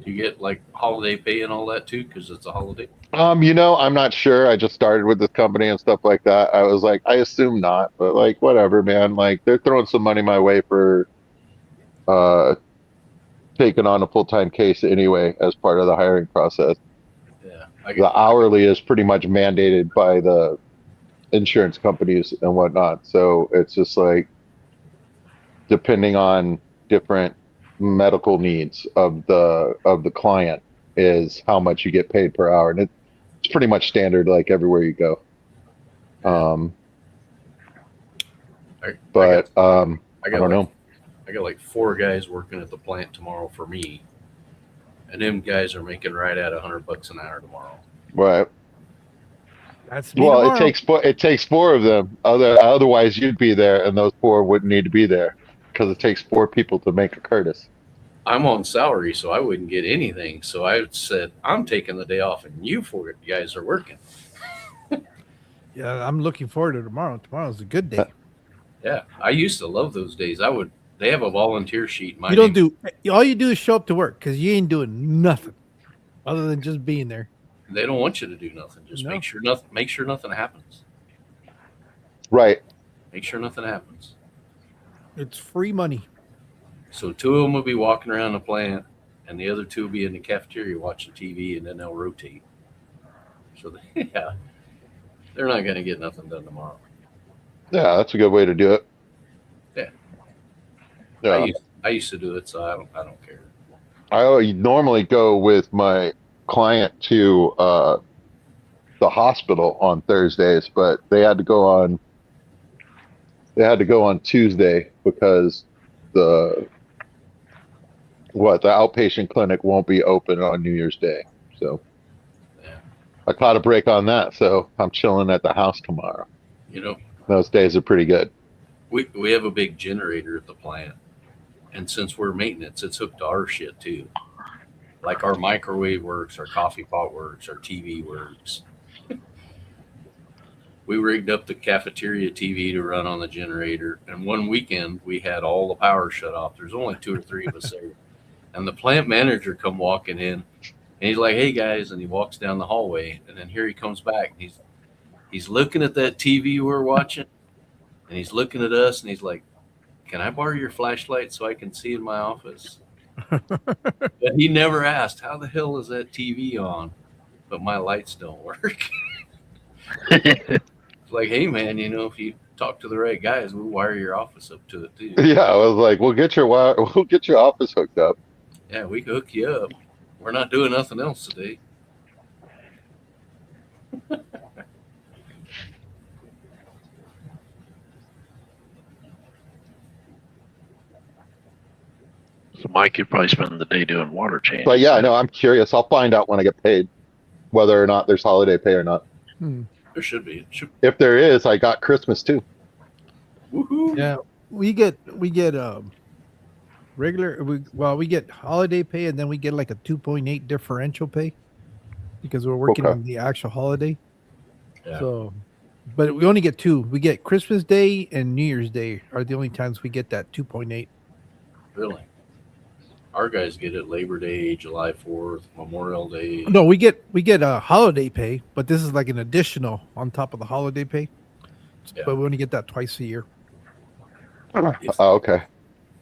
You get like holiday pay and all that too, because it's a holiday. I'm not sure. I just started with this company and stuff like that. I was like, I assume not, but like, whatever, man. Like, they're throwing some money my way for taking on a full-time case anyway as part of the hiring process. Yeah, The hourly is pretty much mandated by the insurance companies and whatnot. So it's just like, depending on different medical needs of the client is how much you get paid per hour. And it's pretty much standard like everywhere you go. I don't know. I got like 4 guys working at the plant tomorrow for me, and them guys are making right at $100 an hour tomorrow. Right. That's me Well, tomorrow. it takes 4 of them. Otherwise, you'd be there, and those 4 wouldn't need to be there because it takes 4 people to make a Curtis. I'm on salary, so I wouldn't get anything. So I said, I'm taking the day off, and you 4 guys are working. Yeah, I'm looking forward to tomorrow. Tomorrow's a good day. Yeah, I used to love those days. They have a volunteer sheet. All you do is show up to work because you ain't doing nothing other than just being there. They don't want you to do nothing. Just No. make sure nothing happens. Right. Make sure nothing happens. It's free money. So 2 of them will be walking around the plant, and the other 2 will be in the cafeteria watching TV, and then they'll rotate. So yeah, they're not going to get nothing done tomorrow. Yeah, that's a good way to do it. Yeah. Yeah. I used to do it, so I don't care. I normally go with my client to the hospital on Thursdays, but they had to go on Tuesday because the outpatient clinic won't be open on New Year's Day. So Yeah. I caught a break on that, so I'm chilling at the house tomorrow. Those days are pretty good. We have a big generator at the plant, and since we're maintenance, it's hooked to our shit too. Like our microwave works, our coffee pot works, our TV works. We rigged up the cafeteria TV to run on the generator, and one weekend we had all the power shut off. There's only 2 or 3 of us there, and the plant manager come walking in, and he's like, "Hey guys," and he walks down the hallway, and then here he comes back, and he's looking at that TV we're watching, and he's looking at us, and he's like, "Can I borrow your flashlight so I can see in my office?" But he never asked, "How the hell is that TV on, but my lights don't work?" It's like, "Hey man, if you talk to the right guys, we'll wire your office up to it too." Yeah, I was like, we'll get your office hooked up. Yeah, we can hook you up. We're not doing nothing else today. So Mike, you'd probably spend the day doing water change. But yeah, no, I'm curious. I'll find out when I get paid. whether or not there's holiday pay or not. There should be. It should. If there is, I got Christmas too. Woohoo! Yeah, we get regular. We get holiday pay, and then we get like a 2.8 differential pay because we're working Okay. on the actual holiday. Yeah. So, but we only get two. We get Christmas Day and New Year's Day are the only times we get that 2.8. Really. Our guys get it Labor Day, July 4th, Memorial Day. No, we get a holiday pay, but this is like an additional on top of the holiday pay. Yeah. But we only get that twice a year. Oh, okay.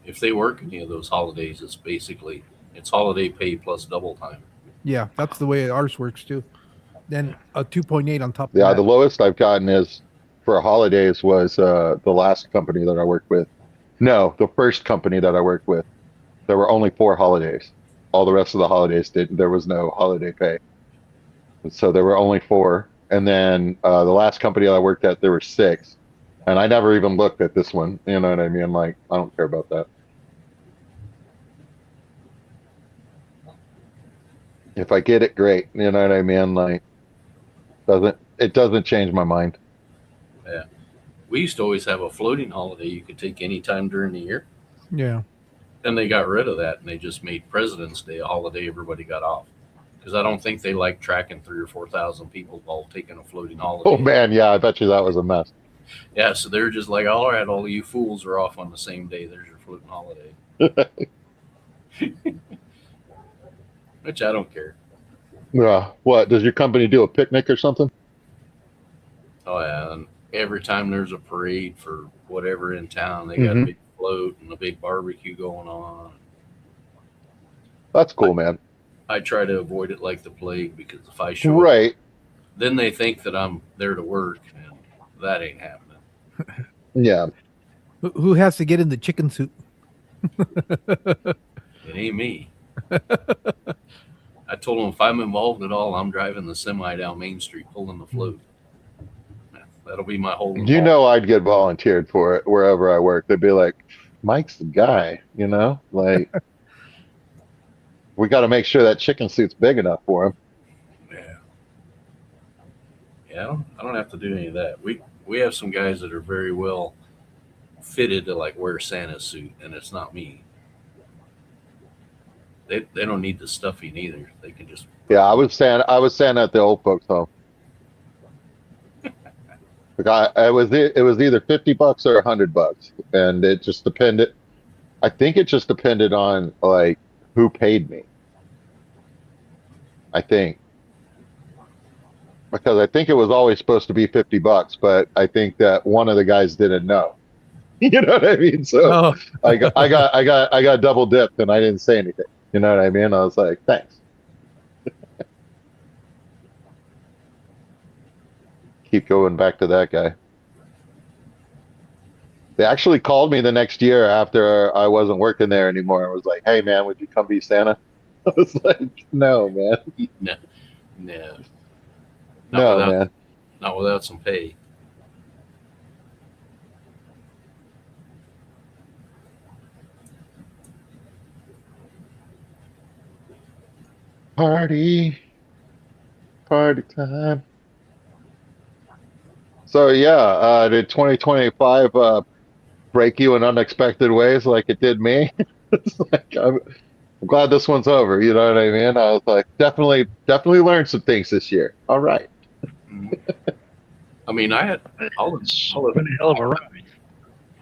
If they work any of those holidays, it's holiday pay plus double time. Yeah, that's the way ours works too. Then a 2.8 on top of Yeah, that. the lowest I've gotten is for holidays was the last company that I worked with. No, the first company that I worked with. There were only 4 holidays. All the rest of the holidays there was no holiday pay. So there were only 4. And then the last company I worked at, there were 6. And I never even looked at this one. You know what I mean? Like, I don't care about that. If I get it, great. You know what I mean? Like, it doesn't change my mind. We used to always have a floating holiday you could take any time during the year. Yeah. Then they got rid of that and they just made President's Day a holiday everybody got off. Because I don't think they like tracking 3,000 or 4,000 people all taking a floating holiday. Oh man, yeah, I bet you that was a mess. Yeah, so they're just like, all right, all of you fools are off on the same day. There's your floating holiday. Which I don't care. Yeah. What, does your company do a picnic or something? Oh yeah, and every time there's a parade for whatever in town, they got a Mhm. big float and a big barbecue going on. That's cool, man. I try to avoid it like the plague because if I show up, Right. then they think that I'm there to work, and that ain't happening. Yeah. Who has to get in the chicken soup? It ain't me. I told them if I'm involved at all, I'm driving the semi down Main Street pulling the float. That'll be my whole. You know, I'd get volunteered for it wherever I work. They'd be like, Mike's the guy, you know? Like, we got to make sure that chicken suit's big enough for him. Yeah. Yeah, I don't have to do any of that. We have some guys that are very well fitted to like wear Santa's suit, and it's not me. They don't need the stuffing either. They can just Yeah, I was Santa at the old folks' home. Like it was either $50 or $100, and it just depended. I think it just depended on like who paid me. I think because I think it was always supposed to be $50, but I think that one of the guys didn't know. You know what I mean? So Oh, I got double dipped, and I didn't say anything. You know what I mean? I was like, thanks. Keep going back to that guy. They actually called me the next year after I wasn't working there anymore. I was like, hey man, would you come be Santa? I was like, no, man. no, No, man. not without some pay. Party time. So yeah, did 2025 break you in unexpected ways like it did me? It's like I'm glad this one's over. You know what I mean? I was like, definitely learned some things this year. All right. I mean, It's been a hell of a ride.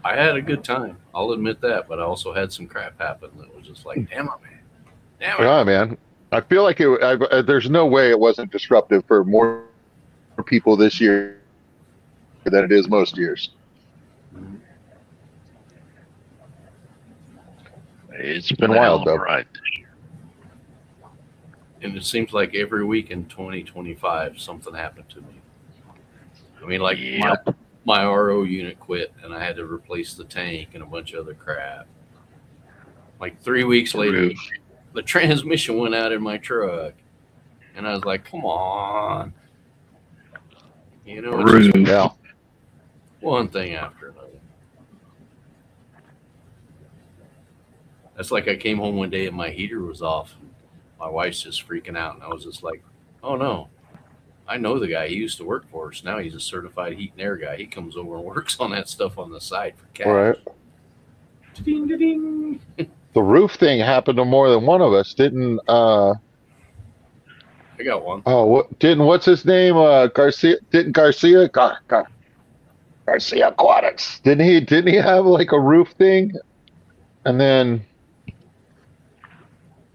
I had a good time. I'll admit that, but I also had some crap happen that was just like, damn it, man. Damn it. Yeah, man. I feel like there's no way it wasn't disruptive for more people this year than it is most years. It's been been a hell wild, of a though. ride. And it seems like every week in 2025, something happened to me. I mean, like Yep. my RO unit quit and I had to replace the tank and a bunch of other crap. Like 3 weeks later, Roof. the transmission went out in my truck. And I was like, come on. You know, it's just Roof. Yeah. one thing after another. That's like I came home one day and my heater was off. My wife's just freaking out. And I was just like, oh no, I know the guy. He used to work for us. Now he's a certified heat and air guy. He comes over and works on that stuff on the side for cash. Right. Ding, ding. The roof thing happened to more than one of us, didn't? I got one. What's his name? Garcia? Didn't Garcia? Garcia Aquatics. Didn't he have like a roof thing? And then,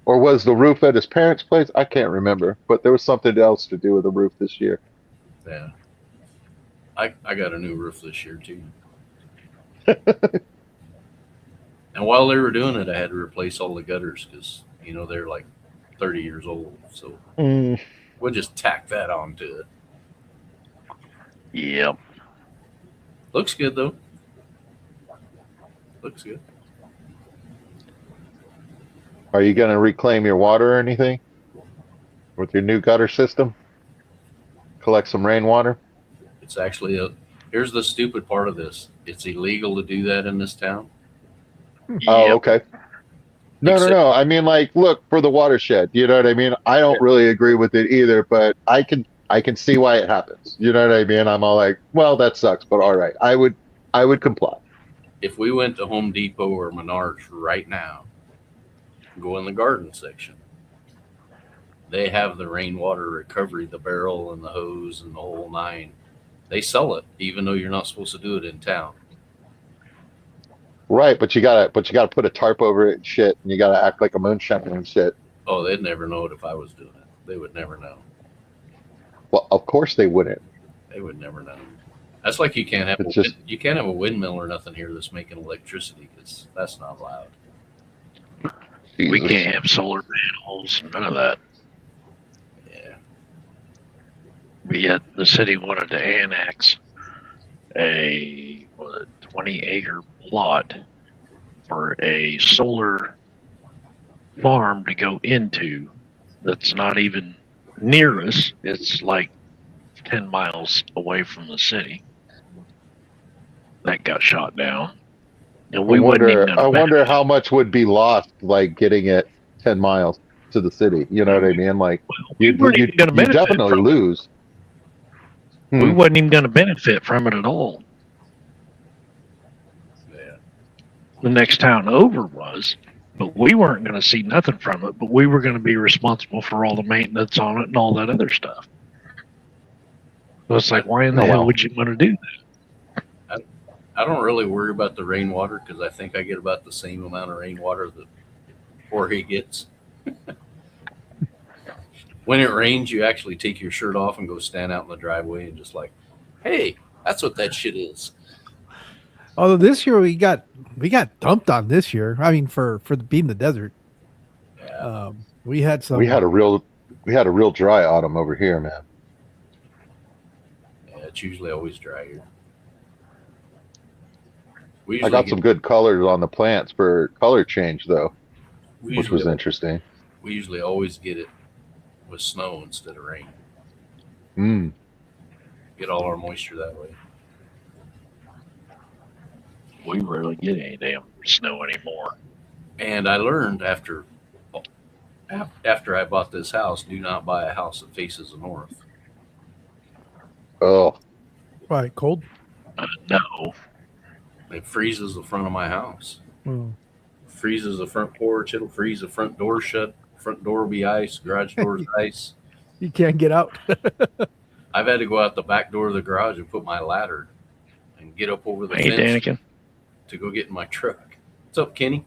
or was the roof at his parents' place? I can't remember, but there was something else to do with the roof this year. Yeah. I got a new roof this year too. And while they were doing it, I had to replace all the gutters because, you know, they're like 30 years old. So we'll just tack that onto it. Yep. Looks good though. Looks good. Are you going to reclaim your water or anything with your new gutter system? Collect some rainwater? It's actually here's the stupid part of this. It's illegal to do that in this town. Oh, Yep. okay. No. I mean, like, look for the watershed. You know what I mean? I don't really agree with it either, but I can see why it happens. You know what I mean? I'm all like, well, that sucks, but all right. I would comply. If we went to Home Depot or Menards right now, go in the garden section. They have the rainwater recovery, the barrel and the hose and the whole nine. They sell it, even though you're not supposed to do it in town. Right, but you gotta put a tarp over it and shit, and you gotta act like a moonshiner and shit. Oh, they'd never know it if I was doing it. They would never know. Well, of course they wouldn't. They would never know. That's like you can't have It's just- you can't have a windmill or nothing here that's making electricity because that's not allowed. We Jesus. can't have solar panels, none of that. Yeah. Yet the city wanted to annex a 20-acre plot for a solar farm to go into that's not even near us. It's like 10 miles away from the city. That got shot down. And we I wonder how much would be lost, like getting it 10 miles to the city. You know what I mean? Like, you definitely lose. We wasn't even going to benefit from it at all. Yeah. The next town over was, but we weren't going to see nothing from it, but we were going to be responsible for all the maintenance on it and all that other stuff. So it's like, why in the hell would you want to do that? I don't really worry about the rainwater because I think I get about the same amount of rainwater that Jorge gets. When it rains, you actually take your shirt off and go stand out in the driveway and just like, hey, that's what that shit is. Although this year we got dumped on this year. I mean, for being the desert, Yeah. we had some. We had a real dry autumn over here, man. Yeah, it's usually always dry here. I got some good colors on the plants for color change though, which was interesting. We usually always get it with snow instead of rain. Get all our moisture that way. We rarely get any damn snow anymore. And I learned after I bought this house, do not buy a house that faces the north. Oh, Why, cold? No. It freezes the front of my house. Hmm. Freezes the front porch. It'll freeze the front door shut. Front door will be ice. Garage door's ice. You can't get out. I've had to go out the back door of the garage and put my ladder and get up over the Hey, fence Daniken. to go get in my truck. What's up, Kenny?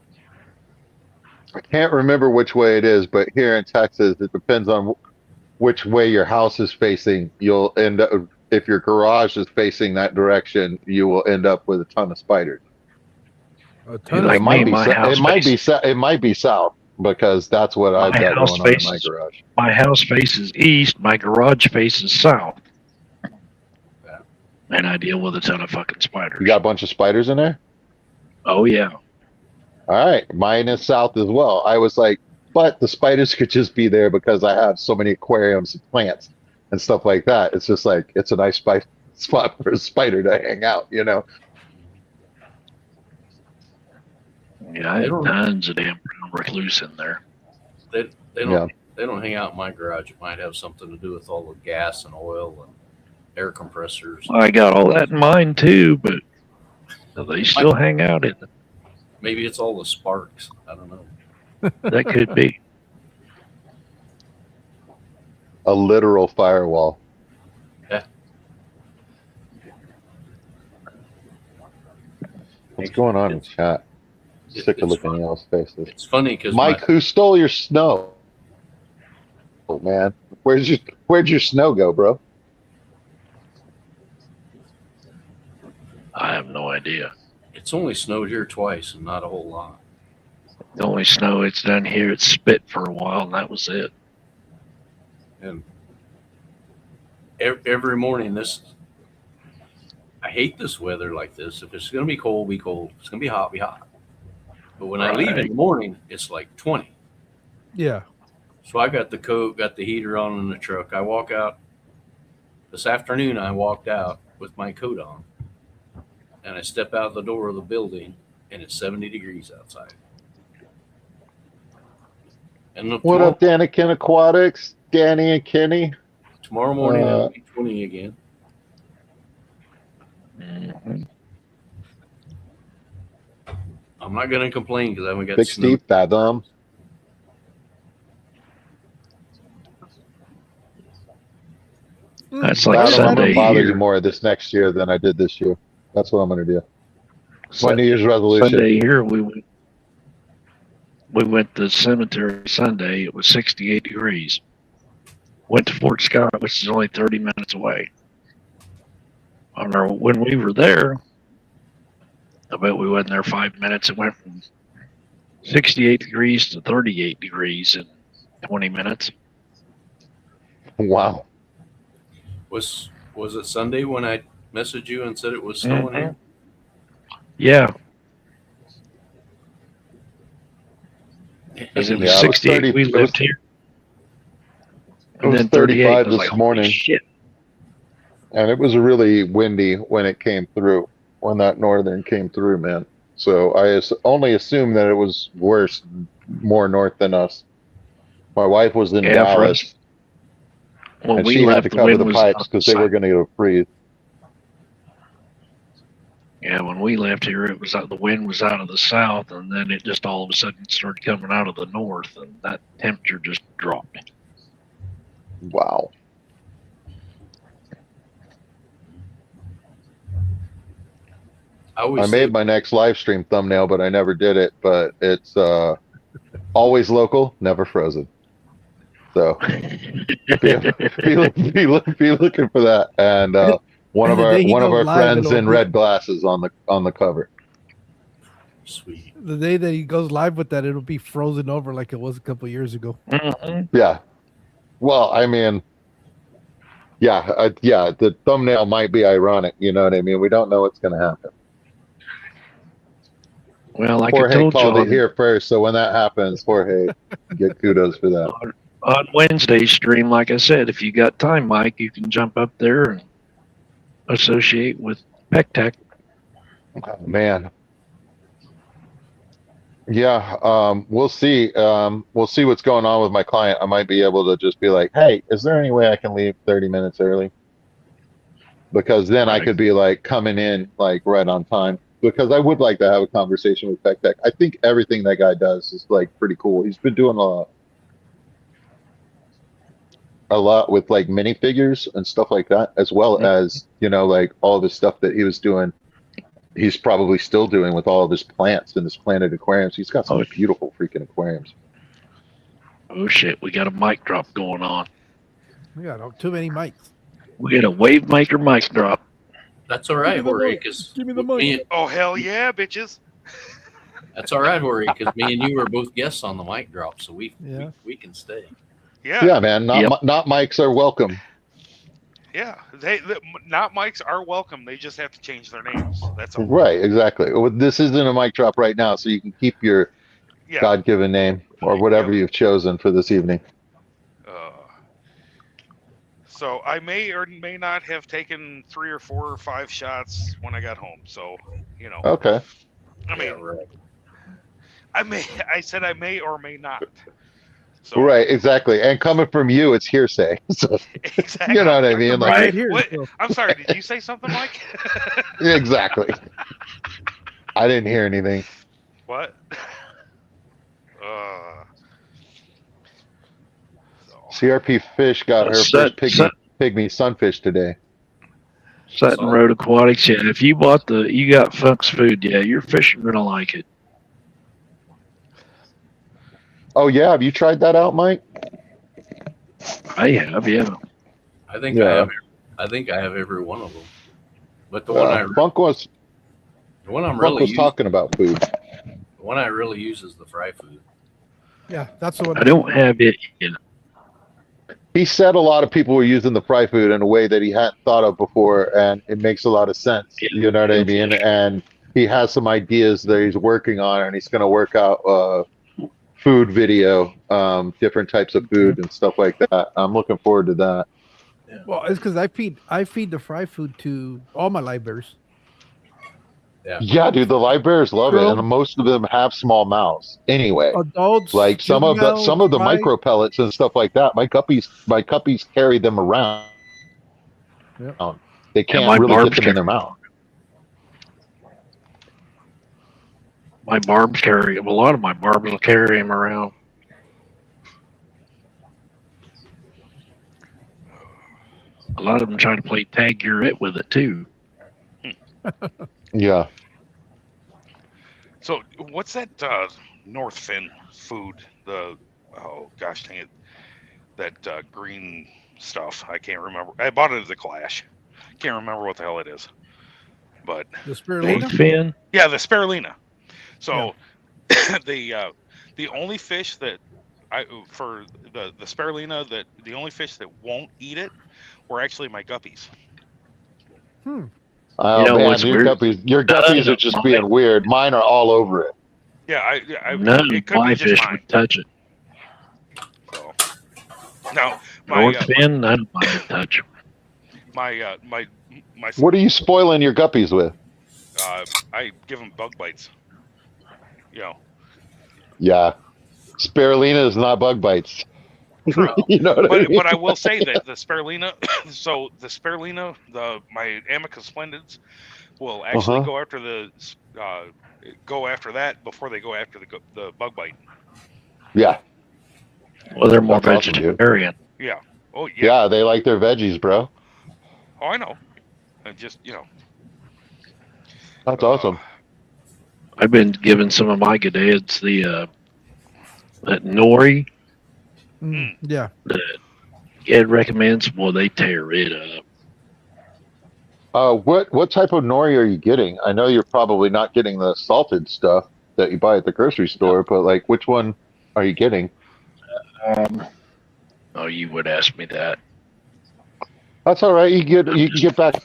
I can't remember which way it is, but here in Texas, it depends on which way your house is facing. You'll end up, if your garage is facing that direction, you will end up with a ton of spiders. A ton Like of It might me, be, my it house might be, face- it might be south because that's what I've My got house going on in my faces- garage. My house faces east, my garage faces south. Yeah. And I deal with a ton of fucking spiders. You got a bunch of spiders in there? Oh, yeah. All right, mine is south as well. I was like, but the spiders could just be there because I have so many aquariums and plants and stuff like that. It's just like it's a nice spot for a spider to hang out, you know. Yeah, I have tons of damn brown recluse in there. They don't. Yeah. They don't hang out in my garage. It might have something to do with all the gas and oil and air compressors. I got all that in mind too, but they still hang out in it. Maybe it's all the sparks. I don't know. That could be. A literal firewall. What's going on in chat? Sick of looking at y'all's faces. It's funny because Mike, who stole your snow? Oh man, where'd your snow go, bro? I have no idea. it's only snowed here twice and not a whole lot. The only snow it's done here, it's spit for a while, and that was it. And every morning, I hate this weather like this. If it's going to be cold, be cold. If it's going to be hot, be hot. But when I leave in the morning, it's like 20. Yeah. So I got the coat, got the heater on in the truck. I walk out. This afternoon, I walked out with my coat on. And I step out the door of the building, and it's 70 degrees outside. And What up, Danikin Aquatics? Danny and Kenny? Tomorrow morning, it'll be 20 again. Mm-hmm. I'm not going to complain because I haven't got Big snow. Steve Fathom. That's like I'm going Sunday to bother you here. more this next year than I did this year. That's what I'm going to do. My New Year's resolution. Sunday here, we went to the cemetery Sunday. It was 68 degrees. Went to Fort Scott, which is only 30 minutes away. I remember when we were there, I bet we wasn't there 5 minutes. It went from 68 degrees to 38 degrees in 20 minutes. Wow. Was it Sunday when I messaged you and said it was snowing here? Yeah. Because it was Yeah, it was 68 30 we it was- lived here. It was 35 this morning. Shit. And it was really windy when it came through, when that northern came through, man. So I only assumed that it was worse, more north than us. My wife was in Yeah, for Dallas, us. When and we she had left, to the cover wind the was pipes out because the they were side. going to go freeze. Yeah, when we left here, it was out, the wind was out of the south, and then it just all of a sudden started coming out of the north, and that temperature just dropped. Wow. I made my next live stream thumbnail, but I never did it. But it's always local, never frozen. So be looking for that. And one of The our day he one of goes our live, friends it'll in be- red glasses on the cover. Sweet. The day that he goes live with that, it'll be frozen over like it was a couple years ago. Mhm. Yeah. Well, I mean, yeah, the thumbnail might be ironic. You know what I mean? We don't know what's going to happen. Well, like I Jorge told called you it here first, so when that happens, Jorge, get kudos for that. on Wednesday's stream, like I said, if you got time, Mike, you can jump up there and associate with PECTEC. Oh, man. Yeah, we'll see. We'll see what's going on with my client. I might be able to just be like, "Hey, is there any way I can leave 30 minutes early?" Because then I Right. could be like coming in like right on time. Because I would like to have a conversation with PECTEC. I think everything that guy does is like pretty cool. He's been doing a lot with like minifigures and stuff like that, as well as, you know, like all the stuff that he was doing. He's probably still doing with all of his plants and his planted aquariums. He's got some Oh. beautiful freaking aquariums. Oh shit, we got a mic drop going on. We got too many mics. We got a wave maker mic drop. That's all right, Give me the Jorge, mic. because Give me the mic. Oh hell yeah, bitches! that's all right, Jorge, because me and you were both guests on the mic drop, so we can stay. Yeah, Yeah, man. Not Yep. not mics are welcome. yeah. They not mics are welcome. They just have to change their names. That's all. Right, exactly. Well, this isn't a mic drop right now, so you can keep your Yeah. God-given name or whatever you've chosen for this evening. So I may or may not have taken 3 or 4 or 5 shots when I got home. So you know, Okay. I mean, Yeah, right. I said I may or may not. So Right, exactly. And coming from you, it's hearsay. So, exactly. you know what I mean? Like, Right here. What? So, I'm sorry. Did you say something, Mike? exactly. I didn't hear anything. What? So, CRP Fish got her first pygmy sunfish today. Sutton Road Aquatics. Yeah, if you you got Funk's food, yeah, your fish are gonna like it. Oh yeah, have you tried that out, Mike? I have, yeah. I think Yeah. I think I have every one of them. But the one Funk was the one I'm Funk really was using, talking about food. the one I really use is the fry food. yeah, that's the one. I don't have it yet. He said a lot of people were using the fry food in a way that he hadn't thought of before, and it makes a lot of sense. Yeah. You know what I mean? And he has some ideas that he's working on, and he's going to work out food video, different types of food and stuff like that. I'm looking forward to that. Well, it's because I feed the fry food to all my live bears. Yeah, dude, the live bears love it, and most of them have small mouths. Anyway, Adults, like some of the juveniles, fry. micro pellets and stuff like that. My guppies carry them around. Yep. They can't my really barbs get them in their mouth. My barbs carry him. A lot of my barbs will carry him around. A lot of them try to play tag your it with it too. Yeah. so what's that North Fin food? Oh gosh, dang it, that green stuff. I can't remember. I bought it at the Clash. Can't remember what the hell it is. But The North spirulina. fin. yeah, the spirulina. So the only fish that for the spirulina, that the only fish that won't eat it were actually my guppies. Oh You know man, what's your weird? guppies are just being weird. Mine are all over it. Yeah, None it of could my be just fish mine. would touch it. So, now my North fin, I don't mind to touch. my What are you spoiling your guppies with? I give them bug bites. You know, Yeah, spirulina is not bug bites. true. You know what I mean? But I will say that the spirulina, so the spirulina, my Amicus splendids will actually Uh-huh. go after that before they go after the bug bite. Yeah, Well, they're more That's awesome, dude. vegetarian. Yeah. Oh yeah. yeah, they like their veggies, bro. Oh, I know. And just That's awesome. I've been giving some of my gadads that nori Yeah. that Ed recommends. Boy, they tear it up. What type of nori are you getting? I know you're probably not getting the salted stuff that you buy at the grocery store, but like, which one are you getting? Oh, you would ask me that. That's all right. You can get back.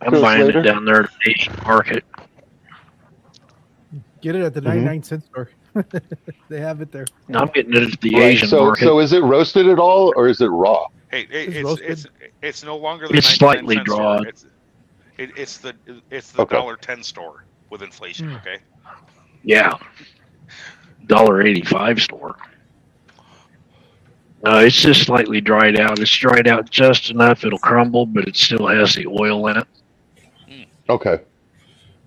I'm To us buying later. it down there at the Asian market. Get it at the Mhm. 99-cent store. They have it there. No, I'm getting it at the Right, Asian market. so is it roasted at all, or is it raw? hey, It's it's no longer the It's 99 slightly cent store. drawn. It's the Okay. $1.10 store with inflation. Okay. Yeah, $1.85 store. No, it's just slightly dried out. It's dried out just enough; it'll crumble, but it still has the oil in it. Okay.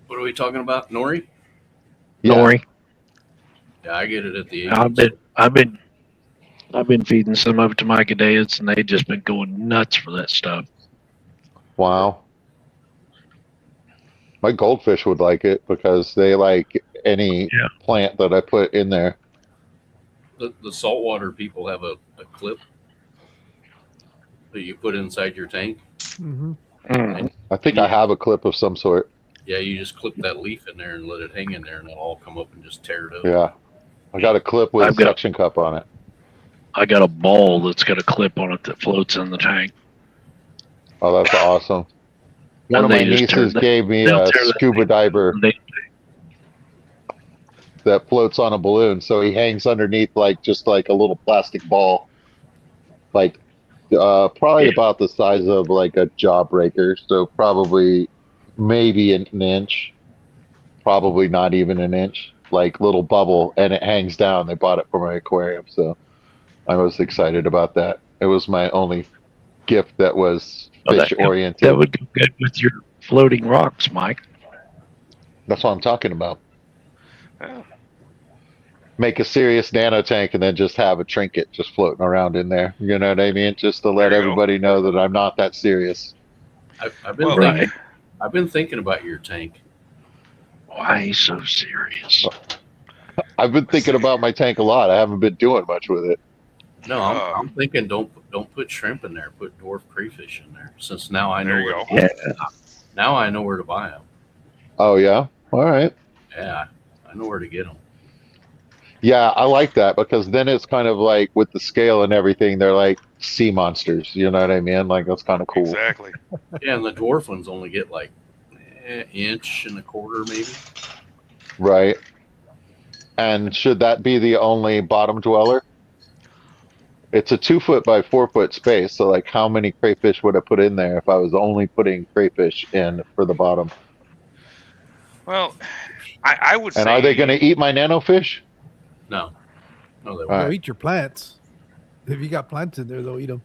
What are we talking about? Nori? Yeah. Nori. Yeah, I get it at the I've been feeding some of it to my gadads, and they've just been going nuts for that stuff. Wow. My goldfish would like it because they like any Yeah. plant that I put in there. The saltwater people have a clip that you put inside your tank. Mm-hmm. Mm. I think I have a clip of some sort. Yeah, you just clip that leaf in there and let it hang in there, and it'll all come up and just tear it up. Yeah. I got a clip with a I've got- suction cup on it. I got a ball that's got a clip on it that floats in the tank. Oh, that's awesome. One And of my they just tear nieces that- gave me they'll a tear that scuba diver They, that floats on a balloon. So he hangs underneath just like a little plastic ball, like probably Yeah. about the size of like a jawbreaker. So probably maybe an inch, probably not even an inch. like little bubble, and it hangs down. They bought it for my aquarium, so I was excited about that. It was my only gift that was Well, fish that oriented. would go good with your floating rocks, Mike. That's what I'm talking about. Yeah. Make a serious nano tank and then just have a trinket just floating around in there. You know what I mean? Just to let There you go. everybody know that I'm not that serious. I've been Well, thinking. Right. I've been thinking about your tank. Why so serious? I've been thinking about my tank a lot. I haven't been doing much with it. No, I'm thinking don't put shrimp in there. Put dwarf crayfish in there. Since now I know There you where go. Yeah. now I know where to buy them. Oh yeah? All right. Yeah, I know where to get them. Yeah, I like that because then it's kind of like with the scale and everything, they're like sea monsters. You know what I mean? Like that's kind of cool. Exactly. Yeah, and the dwarf ones only get like inch and a quarter, maybe. Right. And should that be the only bottom dweller? It's a 2 foot by 4 foot space. So like how many crayfish would I put in there if I was only putting crayfish in for the bottom? Well, I would say. And are they going to eat my nanofish? No, they All won't. right. They'll eat your plants. If you got plants in there, they'll eat them.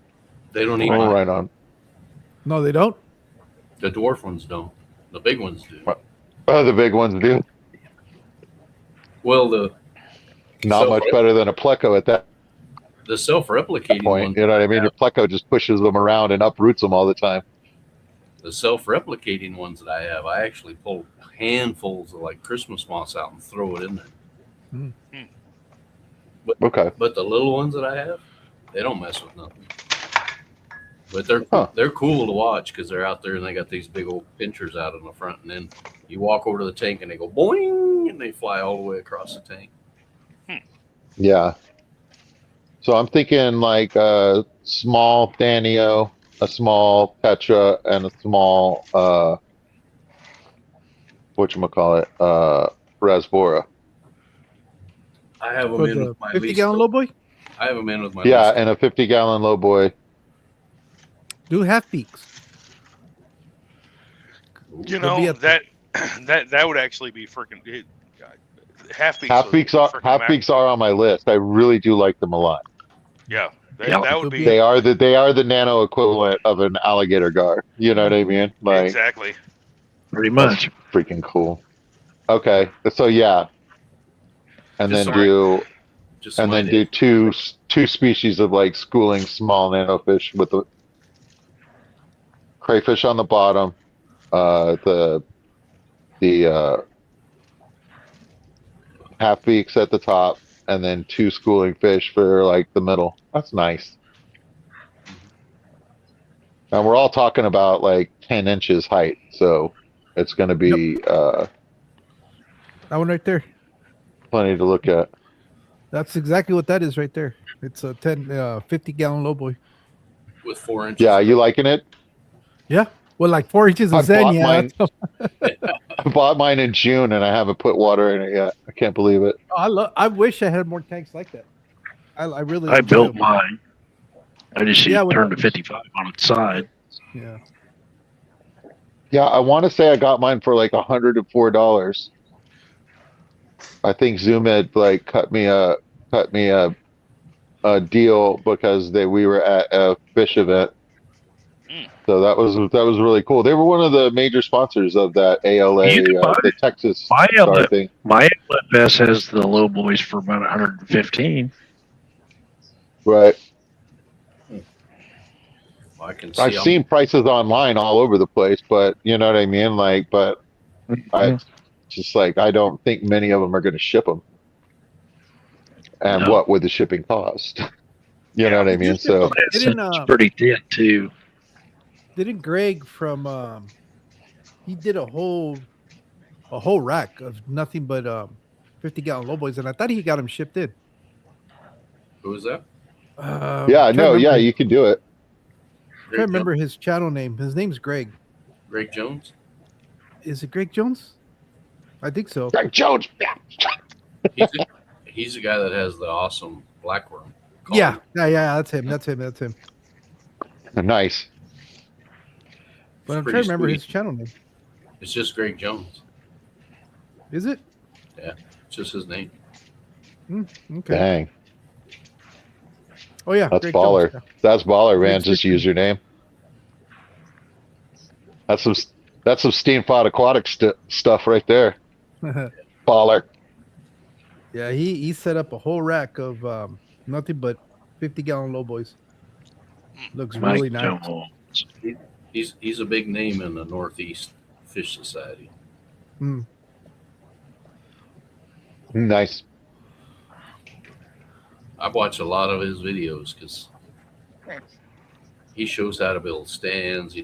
They don't eat Oh, mine. right on. No, they don't. The dwarf ones don't. The big ones do. What? Oh, the big ones do. Well, the Not much better than a pleco at that self-replicating point. ones. You know what I mean? Your pleco just pushes them around and uproots them all the time. The self-replicating ones that I have, I actually pull handfuls of like Christmas moss out and throw it in there. Okay. But the little ones that I have, they don't mess with nothing. But Huh. they're cool to watch because they're out there and they got these big old pinchers out in the front, and then you walk over to the tank and they go boing and they fly all the way across the tank. Yeah. So I'm thinking like a small Danio, a small Petra, and a small whatchamacallit, Rasbora. I have them For in the with my 50 least. gallon low boy? I have them in with my Yeah, least. and a 50-gallon low boy. Do half peaks. You They'll be know at the- that would actually be freaking half peaks. Half peaks are on my list. I really do like them a lot. Yeah, that, Yeah. that would be They are the nano equivalent of an alligator gar. You know what I mean? Like exactly. Pretty much. freaking cool. Okay, so yeah, and Just then so I- do Just and my then do day. two species of like schooling small nanofish with the crayfish on the bottom, the half beaks at the top, and then 2 schooling fish for like the middle. That's nice. And we're all talking about like 10 inches height, so it's going to be That one right there. plenty to look at. That's exactly what that is right there. It's a 50 gallon low boy. with 4 inches. Yeah, you liking it? Well, like 4 inches I of sand. bought Yeah. mine. that's- I bought mine in June and I haven't put water in it yet. I can't believe it. I wish I had more tanks like that. I really. I enjoy built them. mine. I just see Yeah, it when- turn to 55 on its side. Yeah. Yeah, I want to say I got mine for like $104. I think Zoom had like cut me a deal because we were at a fish event. Mm. So that was really cool. They were one of the major sponsors of that ALA, You can buy the Texas My Star outlet, thing. my outlet best has the low boys for about 115. Right. I can see I've 'em. seen prices online all over the place, but you know what I mean? Like, but I just like, I don't think many of them are going to ship them. And No. what would the shipping cost? You know what I mean? So It's Didn't, pretty thin too. Didn't Greg from he did a whole rack of nothing but 50 gallon low boys, and I thought he got them shipped in. Who is that? yeah, I'm trying no, to yeah, remember- you can do it. I can't remember his channel name. His name's Greg. Greg Jones. Is it Greg Jones? I think so. Greg Jones. He's the guy that has the awesome blackworm. Yeah, that's him. That's him. Nice. But I'm pretty trying to remember sweet. his channel name. It's just Greg Jones. Is it? It's just his name. Okay. Dang, Oh yeah, that's Greg baller. Jones, That's baller, Great man. Just description. username. That's some Steamfod Aquatic stuff right there. yeah. Baller. Yeah, he set up a whole rack of nothing but 50-gallon low boys. Looks Mike really nice. Jones. He's a big name in the Northeast Fish Society. Mm. Nice. I've watched a lot of his videos because he shows how to build stands.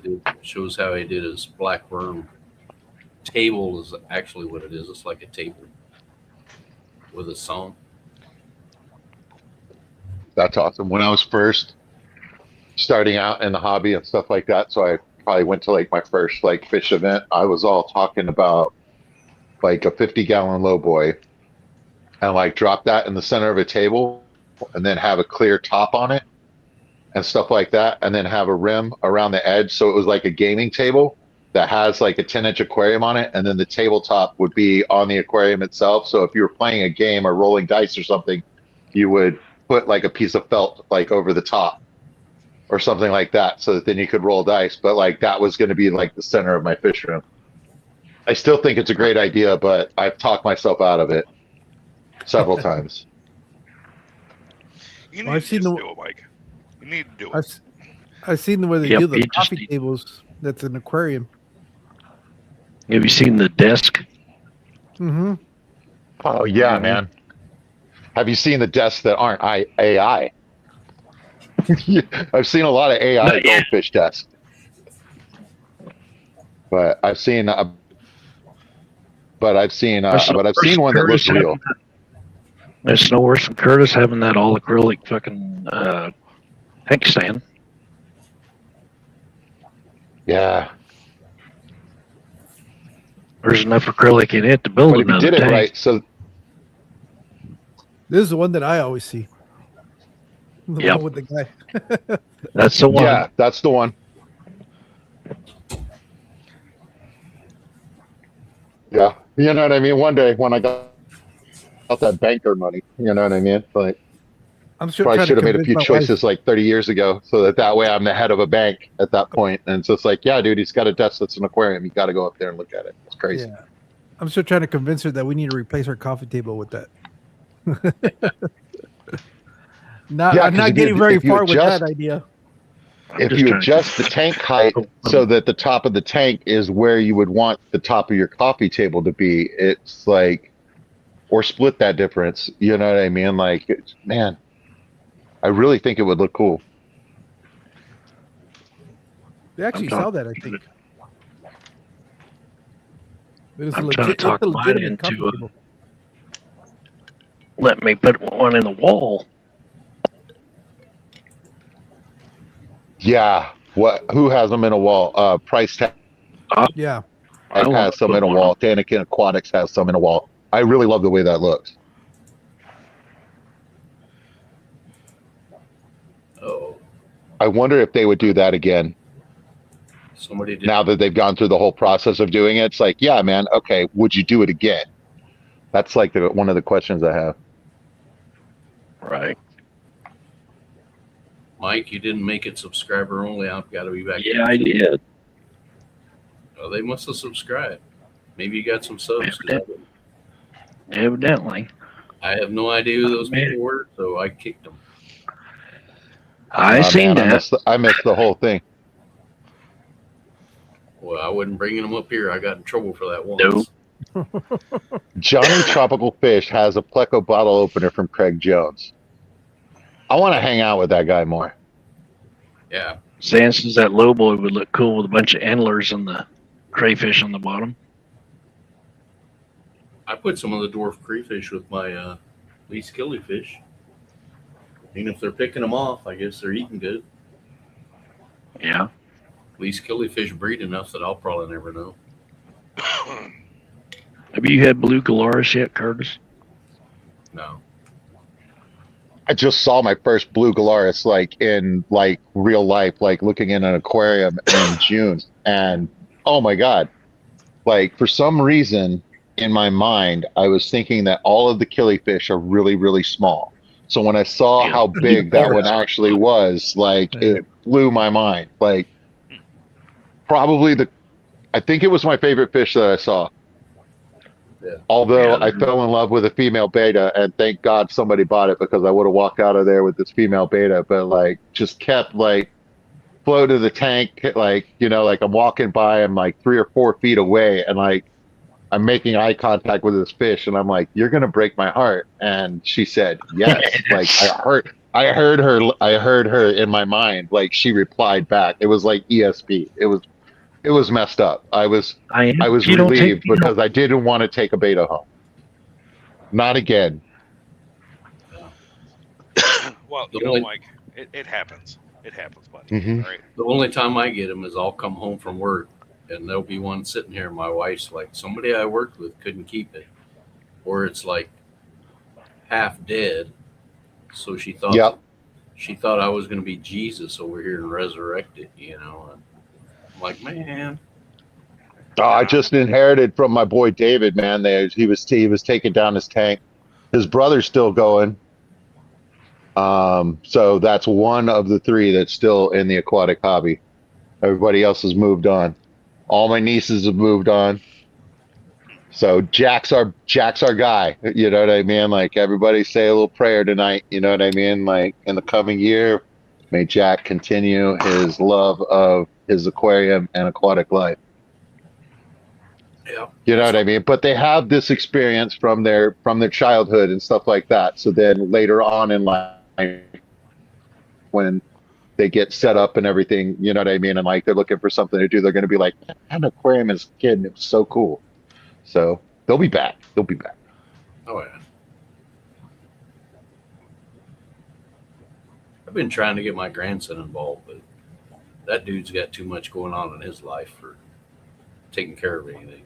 Shows how he did his blackburn table is actually what it is. It's like a table with a song. That's awesome. When I was first starting out in the hobby and stuff like that, so I probably went to like my first like fish event. I was all talking about like a 50-gallon low boy and like drop that in the center of a table and then have a clear top on it and stuff like that, and then have a rim around the edge, so it was like a gaming table that has like a 10-inch aquarium on it, and then the tabletop would be on the aquarium itself. So if you were playing a game or rolling dice or something, you would put like a piece of felt like over the top or something like that, so that then you could roll dice. But like that was going to be like the center of my fish room. I still think it's a great idea, but I've talked myself out of it several times. You need Well, I've to seen just the- do it, Mike. You need to do it. I've seen the way they Yep, do the you just coffee need- tables. That's an aquarium. Have you seen the desk? Mm-hmm. Oh yeah, man. Have you seen the desks that aren't AI? I've seen a lot of AI Not yet. goldfish desks, but I've seen one that looks real. It's no worse than Curtis having that all acrylic fucking tank stand. Yeah, There's enough acrylic in it to build but if you another did it tank. right, so This is the one that I always see. The Yep. one with the guy. That's the one. yeah, that's the one. Yeah, you know what I mean. One day when I got that banker money, you know what I mean. Like, I'm sure probably trying should to have made a few convince my wife. choices like 30 years ago, so that way I'm the head of a bank at that point. And so it's like, yeah, dude, he's got a desk that's an aquarium. You got to go up there and look at it. It's crazy. Yeah. I'm still trying to convince her that we need to replace our coffee table with that. Yeah, I'm 'cause not if getting you- very if you far with adjust- that idea. I'm If just you trying to- adjust the tank height so that the top of the tank is where you would want the top of your coffee table to be, it's like, or split that difference. You know what I mean? Like, man, I really think it would look cool. They actually I'm sell that, I think. But it's I'm a trying to legit, talk it's a mine legitimate coffee into a- table. Let me put one in the wall. Yeah. Who has them in a wall? Price Tag Yeah. I want has to some put in a one wall. Daniken Aquatics has some in a wall. I really love the way that looks. Oh, I wonder if they would do that again somebody did. now that they've gone through the whole process of doing it. It's like, yeah, man, okay, would you do it again? That's like one of the questions I have. Right. Mike, you didn't make it subscriber only. I've got to be back. Yeah, I did. Oh, they must have subscribed. Maybe you got some subs. 'cause Evidently. I have no idea who those Man. people were, so I kicked them. I Oh, seen man, that. I missed the whole thing. Well, I wasn't bringing them up here. I got in trouble for that once. Nope. Johnny Tropical Fish has a Pleco bottle opener from Craig Jones. I want to hang out with that guy more. Yeah, Stan says that low boy would look cool with a bunch of antlers and the crayfish on the bottom. I put some of the dwarf crayfish with my least killifish. And if they're picking them off, I guess they're eating good. Yeah. Least killifish breed enough that I'll probably never know. Have you had blue Galaris yet, Curtis? No. I just saw my first blue Galaris like in like real life, like looking in an aquarium in June, and oh my god! Like for some reason, in my mind, I was thinking that all of the killifish are really, really small. So when I saw Yeah. how big that one actually was, like it blew my mind. Like probably I think it was my favorite fish that I saw. Yeah. Although Yeah. I fell in love with a female beta, and thank God somebody bought it because I would have walked out of there with this female beta. But like, just kept like flow to the tank, like like I'm walking by, I'm like 3 or 4 feet away, and like I'm making eye contact with this fish, and I'm like, "You're gonna break my heart." And she said, "Yes." Like I heard her in my mind. Like she replied back. It was like ESP. It was messed up. I was You don't relieved take, you because I didn't want to take a beta home. Not again. Well, The you know, only- Mike, it happens. It happens, buddy. Mhm. All right. The only time I get them is I'll come home from work and there'll be one sitting here. My wife's like, somebody I worked with couldn't keep it, or it's like half dead. So she thought Yep. I was going to be Jesus over here and resurrect it. And I'm like, man, Oh, I just inherited from my boy David, man. He was taking down his tank. His brother's still going. So that's one of the 3 that's still in the aquatic hobby. Everybody else has moved on. All my nieces have moved on. So Jack's our guy. You know what I mean? Like everybody say a little prayer tonight. You know what I mean? Like in the coming year, may Jack continue his love of his aquarium and aquatic life. yeah, You know what I mean? But they have this experience from their childhood and stuff like that. So then later on in life, when they get set up and everything, you know what I mean? And like they're looking for something to do, they're going to be like, "I had an aquarium as a kid and it was so cool." So they'll be back. They'll be back. oh yeah. I've been trying to get my grandson involved, but that dude's got too much going on in his life for taking care of anything.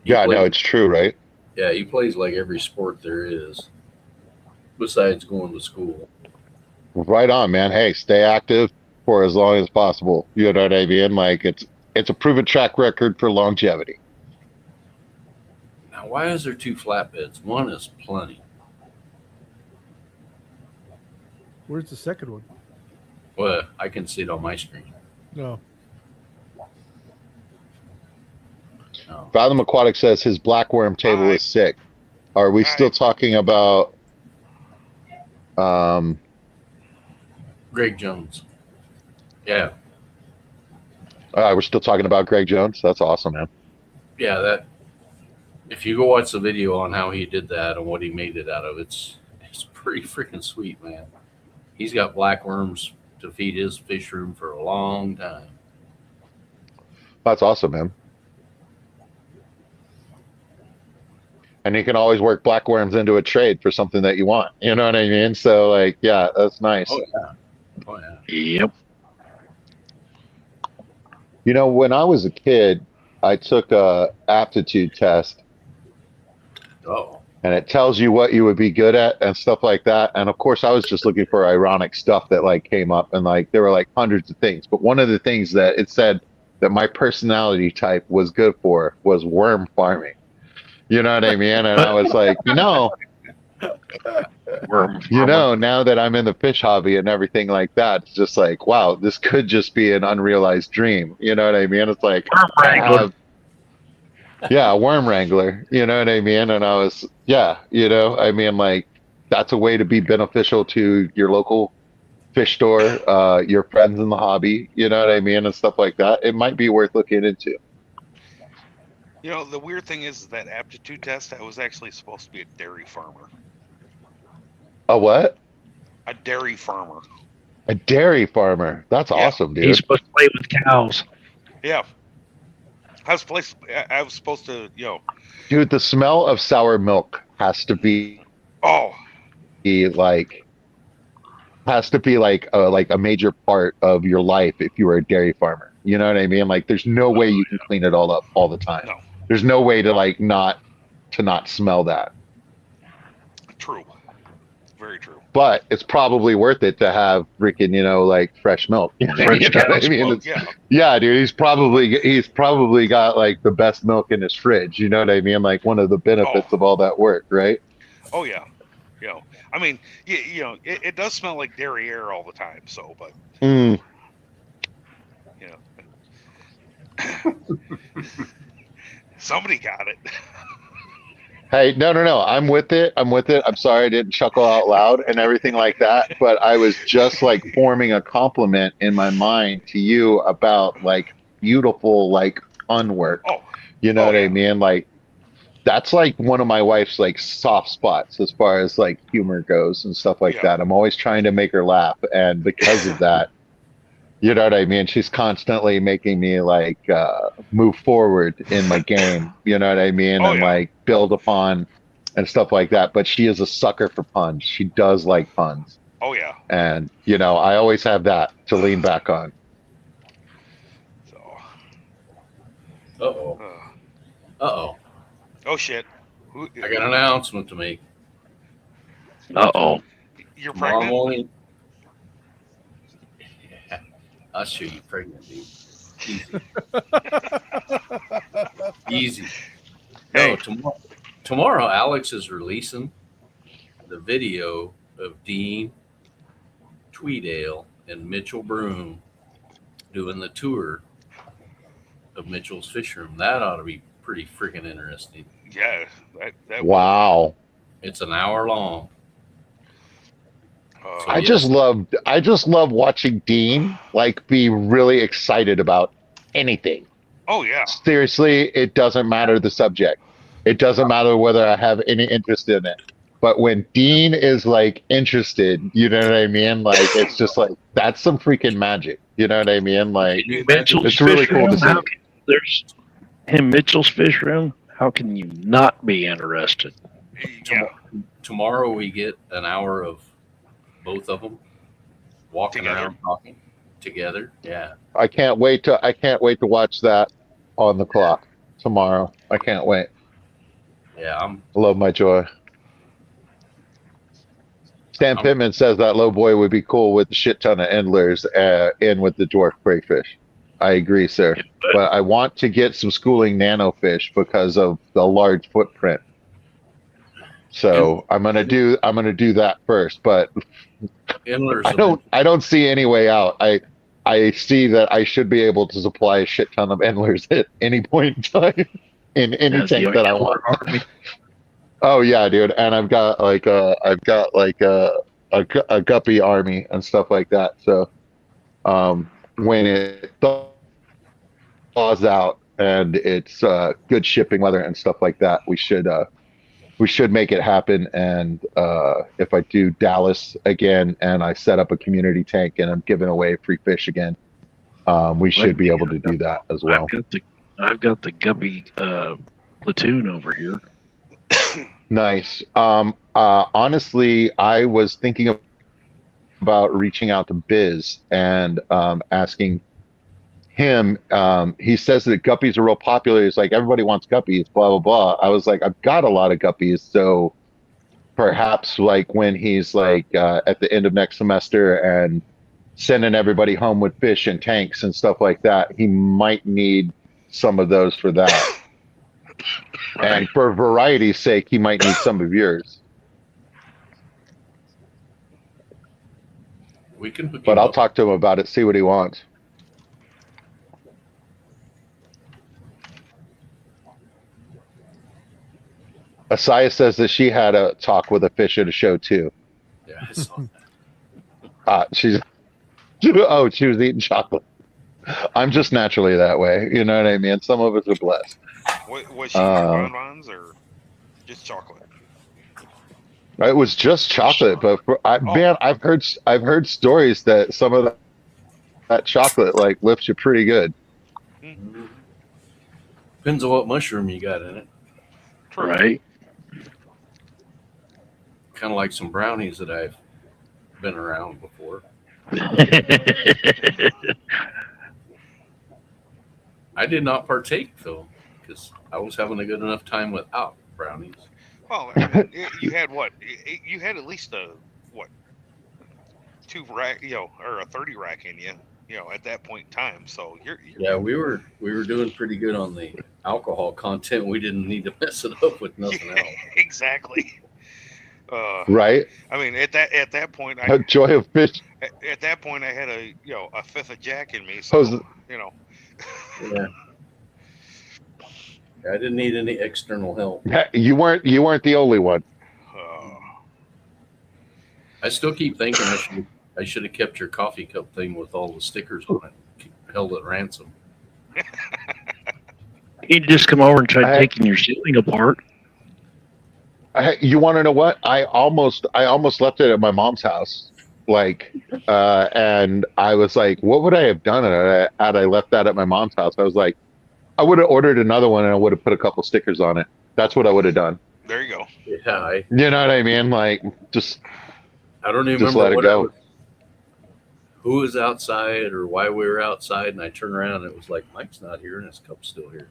He Yeah, plays- no, it's true, right? Yeah, he plays like every sport there is, besides going to school. Right on, man. Hey, stay active for as long as possible. You know what I mean? Like it's a proven track record for longevity. Now, why is there 2 flatbeds? One is plenty. Where's the second one? Well, I can see it on my screen. No. No. Fathom Aquatic says his blackworm table is sick. Are we still talking about Greg Jones. Yeah, we're still talking about Greg Jones? That's awesome, man. yeah. That if you go watch the video on how he did that and what he made it out of, it's pretty freaking sweet, man. He's got blackworms to feed his fish room for a long time. That's awesome, man. And you can always work blackworms into a trade for something that you want. You know what I mean? So like, yeah, that's nice. Oh yeah, oh yeah. Yep. You know, when I was a kid, I took a aptitude test Oh, and it tells you what you would be good at and stuff like that. And of course, I was just looking for ironic stuff that like came up, and like there were like hundreds of things. But one of the things that it said that my personality type was good for was worm farming. You know what I mean? And I was like, now that I'm in the fish hobby and everything like that, it's just like, wow, this could just be an unrealized dream. You know what I mean? It's like, Worm wrangler. yeah, a worm wrangler. You know what I mean? And I was, I mean, like, that's a way to be beneficial to your local fish store, your friends in the hobby, you know what I mean? And stuff like that. It might be worth looking into. You know, the weird thing is that aptitude test, I was actually supposed to be a dairy farmer. A what? A dairy farmer. A dairy farmer. That's Yeah. awesome, dude. He's supposed to play with cows. Yeah. I was supposed to, Dude, the smell of sour milk has to be oh, like a major part of your life if you were a dairy farmer. You know what I mean? Like there's no way you can clean it all up all the time. No. There's no way to not smell that. true. Very true. but it's probably worth it to have freaking, like fresh milk. Fresh You know what I cow's mean? Well, It's- yeah. yeah, dude, he's probably got like the best milk in his fridge. You know what I mean? Like one of the benefits of all that work, right? Oh yeah. I mean, it does smell like dairy air all the time. So, but Mm. somebody got it. Hey, no. I'm with it. I'm sorry I didn't chuckle out loud and everything like that, but I was just like forming a compliment in my mind to you about like beautiful, like fun work. Oh, You know Oh, what I yeah. mean? Like that's like one of my wife's like soft spots as far as like humor goes and stuff like Yeah. that. I'm always trying to make her laugh, and because of that, you know what I mean? She's constantly making me like move forward in my game. You know what I mean? Oh, And yeah. like build upon and stuff like that. But she is a sucker for puns. She does like puns. oh yeah. And I always have that to lean back on. So, Uh-oh. uh, Uh-oh. oh shit. I got an announcement to make. Uh-oh. You're Tomorrow pregnant? morning. Yeah, I'll show you pregnant, dude. Easy. Easy. Hey. No, tomorrow Alex is releasing the video of Dean Tweedale and Mitchell Broom doing the tour of Mitchell's Fish Room. That ought to be pretty freaking interesting. Yeah. That Wow. It's an hour long. Uh, I just love watching Dean like be really excited about anything. oh yeah. Seriously, it doesn't matter the subject. It doesn't matter whether I have any interest in it. But when Dean is like interested, you know what I mean? Like it's just like that's some freaking magic. You know what I mean? Like Mitchell's it's really Fish cool to Room. see. There's him, Mitchell's Fish Room. How can you not be interested? Yeah. Tomorrow we get an hour of both of them walking Together? around talking together. Yeah. I can't wait to watch that on the clock tomorrow. I can't wait. Yeah. I love my joy. Stan Pittman says that low boy would be cool with a shit ton of endlers in with the dwarf crayfish. I agree, sir. But I want to get some schooling nanofish because of the large footprint. So I'm gonna do that first, but Endlers. I don't see any way out. I see that I should be able to supply a shit ton of endlers at any point in time in any That's the tank that I want. army. Oh yeah, dude, and I've got like a guppy army and stuff like that. So when it thaws out and it's good shipping weather and stuff like that, we should make it happen. And if I do Dallas again and I set up a community tank and I'm giving away free fish again, we should be able to do that as well. I've got the guppy platoon over here. Nice. Honestly, I was thinking about reaching out to Biz and asking him. He says that guppies are real popular. He's like, everybody wants guppies, blah, blah, blah. I was like, I've got a lot of guppies. So perhaps like when he's like at the end of next semester and sending everybody home with fish and tanks and stuff like that, he might need some of those for that. And for variety's sake, he might need some of yours. We can hook But him I'll up. talk to him about it, see what he wants. Asaya says that she had a talk with a fish at a show too. Yeah, I saw that. She was eating chocolate. I'm just naturally that way. You know what I mean? Some of us are blessed. Was she bonbons or just chocolate? It was just chocolate, but man, I've heard stories that some of that chocolate like lifts you pretty good. Depends on what mushroom you got in it. Right? Kind of like some brownies that I've been around before. I did not partake though, because I was having a good enough time without brownies. Well, I mean, you had what? You had at least what 2 rack, or a 30 rack in you, at that point in time. So you're Yeah, we were doing pretty good on the alcohol content. We didn't need to mess it up with nothing else. exactly. Right? I mean, at that point, A joy of fish. at that point, I had a 5th of Jack in me. So Jose- Yeah. I didn't need any external help. You weren't the only one. I still keep thinking I should have kept your coffee cup thing with all the stickers on it, held at ransom. He'd just come over and try I- taking your ceiling apart. You want to know what? I almost left it at my mom's house. And I was like, what would I have done had I left that at my mom's house? I was like, I would have ordered another one and I would have put a couple stickers on it. That's what I would have done. There you go. Yeah, You know what I mean? Like, just I don't even Just remember let it go. who was outside or why we were outside, and I turned around and it was like Mike's not here and his cup's still here.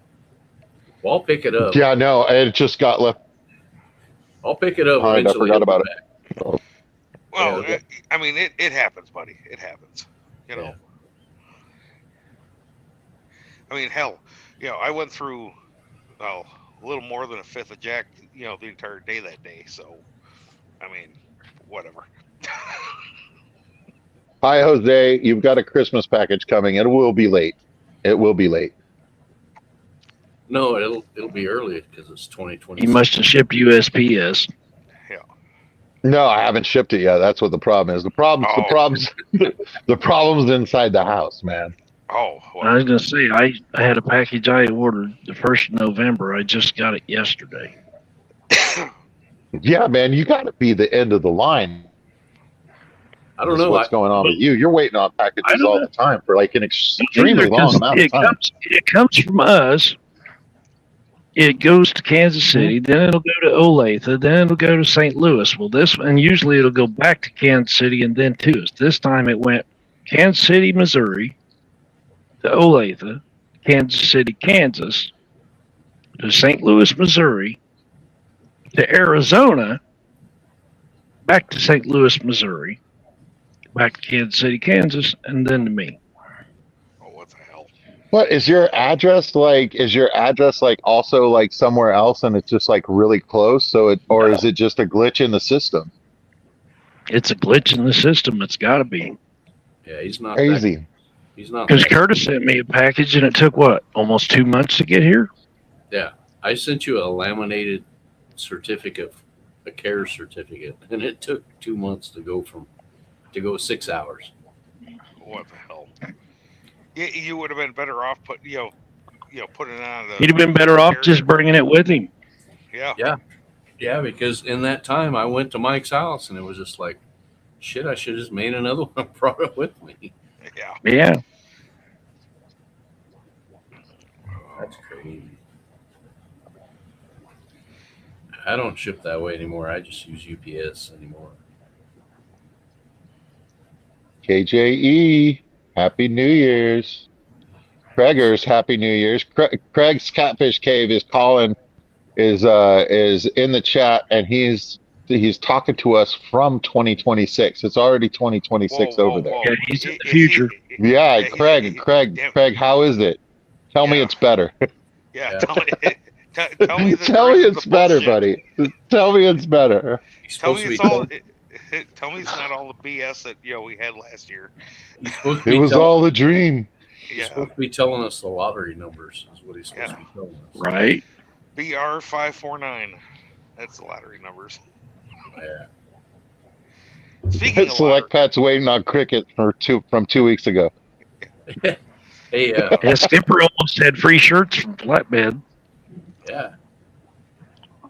Well, I'll pick it up. yeah, no, it just got left. I'll pick it up. All right, I eventually. forgot about it. Well, Yeah. I mean, it happens, buddy. It happens. Yeah. I mean, hell, I went through, a little more than a 5th of Jack, the entire day that day. So, I mean, whatever. Hi, Jose. You've got a Christmas package coming. It will be late. It will be late. No, it'll be early because it's 2020. He must have shipped USPS. No, I haven't shipped it yet. That's what the problem is. The problem's inside the house, man. Oh, I well, was gonna say I had a package I ordered the 1st of November. I just got it yesterday. Yeah, man, you got to be the end of the line. I don't Is know. what's going on with you. You're waiting on I packages don't all know. the time for like an extremely Either, long 'cause amount of time. it comes from us. It goes to Kansas City, then it'll go to Olathe, then it'll go to St. Louis. Well, and usually it'll go back to Kansas City and then to us. This time it went Kansas City, Missouri, to Olathe, Kansas City, Kansas, to St. Louis, Missouri, to Arizona, back to St. Louis, Missouri, back to Kansas City, Kansas, and then to me. oh, what the hell? What is your address like? Is your address like also like somewhere else and it's just like really close? Or is it just a glitch in the system? It's a glitch in the system. It's got to be. Yeah, he's not Crazy. He's not. Because Curtis sent me a package and it took what, almost 2 months to get here? Yeah, I sent you a laminated certificate, a care certificate, and it took 2 months to go 6 hours. What the hell? You would have been better off putting it on the. He'd have been better off just bringing it with him. Yeah. Yeah, because in that time I went to Mike's house and it was just like, shit, I should have just made another one and brought it with me. Yeah. Yeah. That's crazy. I don't ship that way anymore. I just use UPS anymore. KJE, Happy New Year's. Craigers, Happy New Year's. Craig's Catfish Cave is in the chat, and he's talking to us from 2026. It's already 2026 over there. Yeah, he's in the future. Yeah, Yeah, Craig, how is it? Tell me Yeah. it's better. Yeah. Tell me the Tell me rest of it's the better, bullshit. buddy. Tell me it's better. He's Tell supposed me to it's be all. Tell me it's not all the BS that we had last year. he's supposed to It be was all a dream. he's Yeah. supposed to be telling us the lottery numbers is what he's supposed to be telling us. Right? BR549. That's the lottery numbers. Yeah. Speaking of Select lottery, Pat's waiting on cricket from 2 weeks ago. Hey, Yeah, Skipper almost had free shirts from Flatbed. yeah.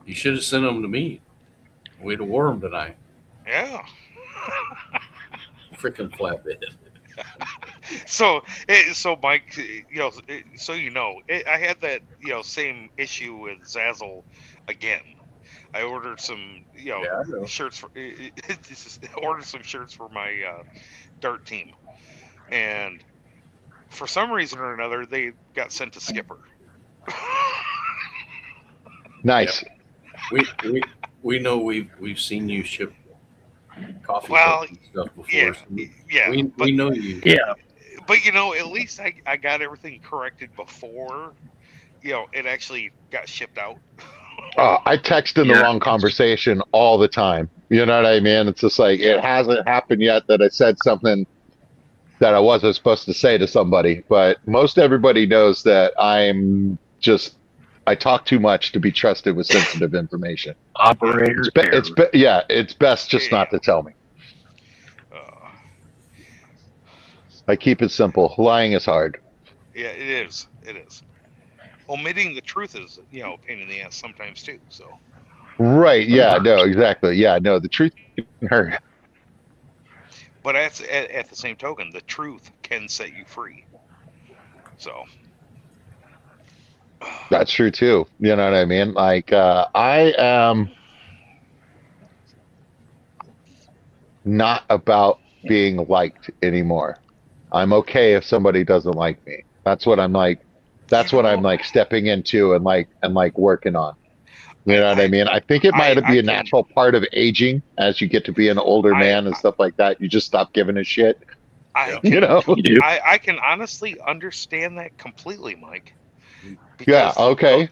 You should have sent them to me. We'd have wore them tonight. yeah. Freaking flatbed. So Mike, I had that same issue with Zazzle again. I ordered some Yeah, I know. shirts for ordered some shirts for my dart team, and for some reason or another they got sent to Skipper. Nice. We know we've seen you ship coffee Well, cups and stuff before. yeah, so yeah, we but know you. Yeah. but you know, at least I got everything corrected before, you know, it actually got shipped out. I text in the Yeah. wrong conversation all the time. You know what I mean? It's just like it hasn't happened yet that I said something that I wasn't supposed to say to somebody, but most everybody knows that I talk too much to be trusted with sensitive information. Operator It's best just not to tell me. Uh, I keep it simple. Lying is hard. yeah, it is. It is. Omitting the truth is, you know, a pain in the ass sometimes too. So, Right. Yeah, no, exactly. Yeah, no, the truth can hurt. but at the same token, the truth can set you free. So, That's true too. You know what I mean? Like, I am not about being liked anymore. I'm okay if somebody doesn't like me. That's what I'm like. That's what I'm like stepping into and like working on. You know what I mean? I think it might be a natural part of aging as you get to be an older man and stuff like that. You just stop giving a shit. You know? You do. I can honestly understand that completely, Mike. Yeah. Because Okay.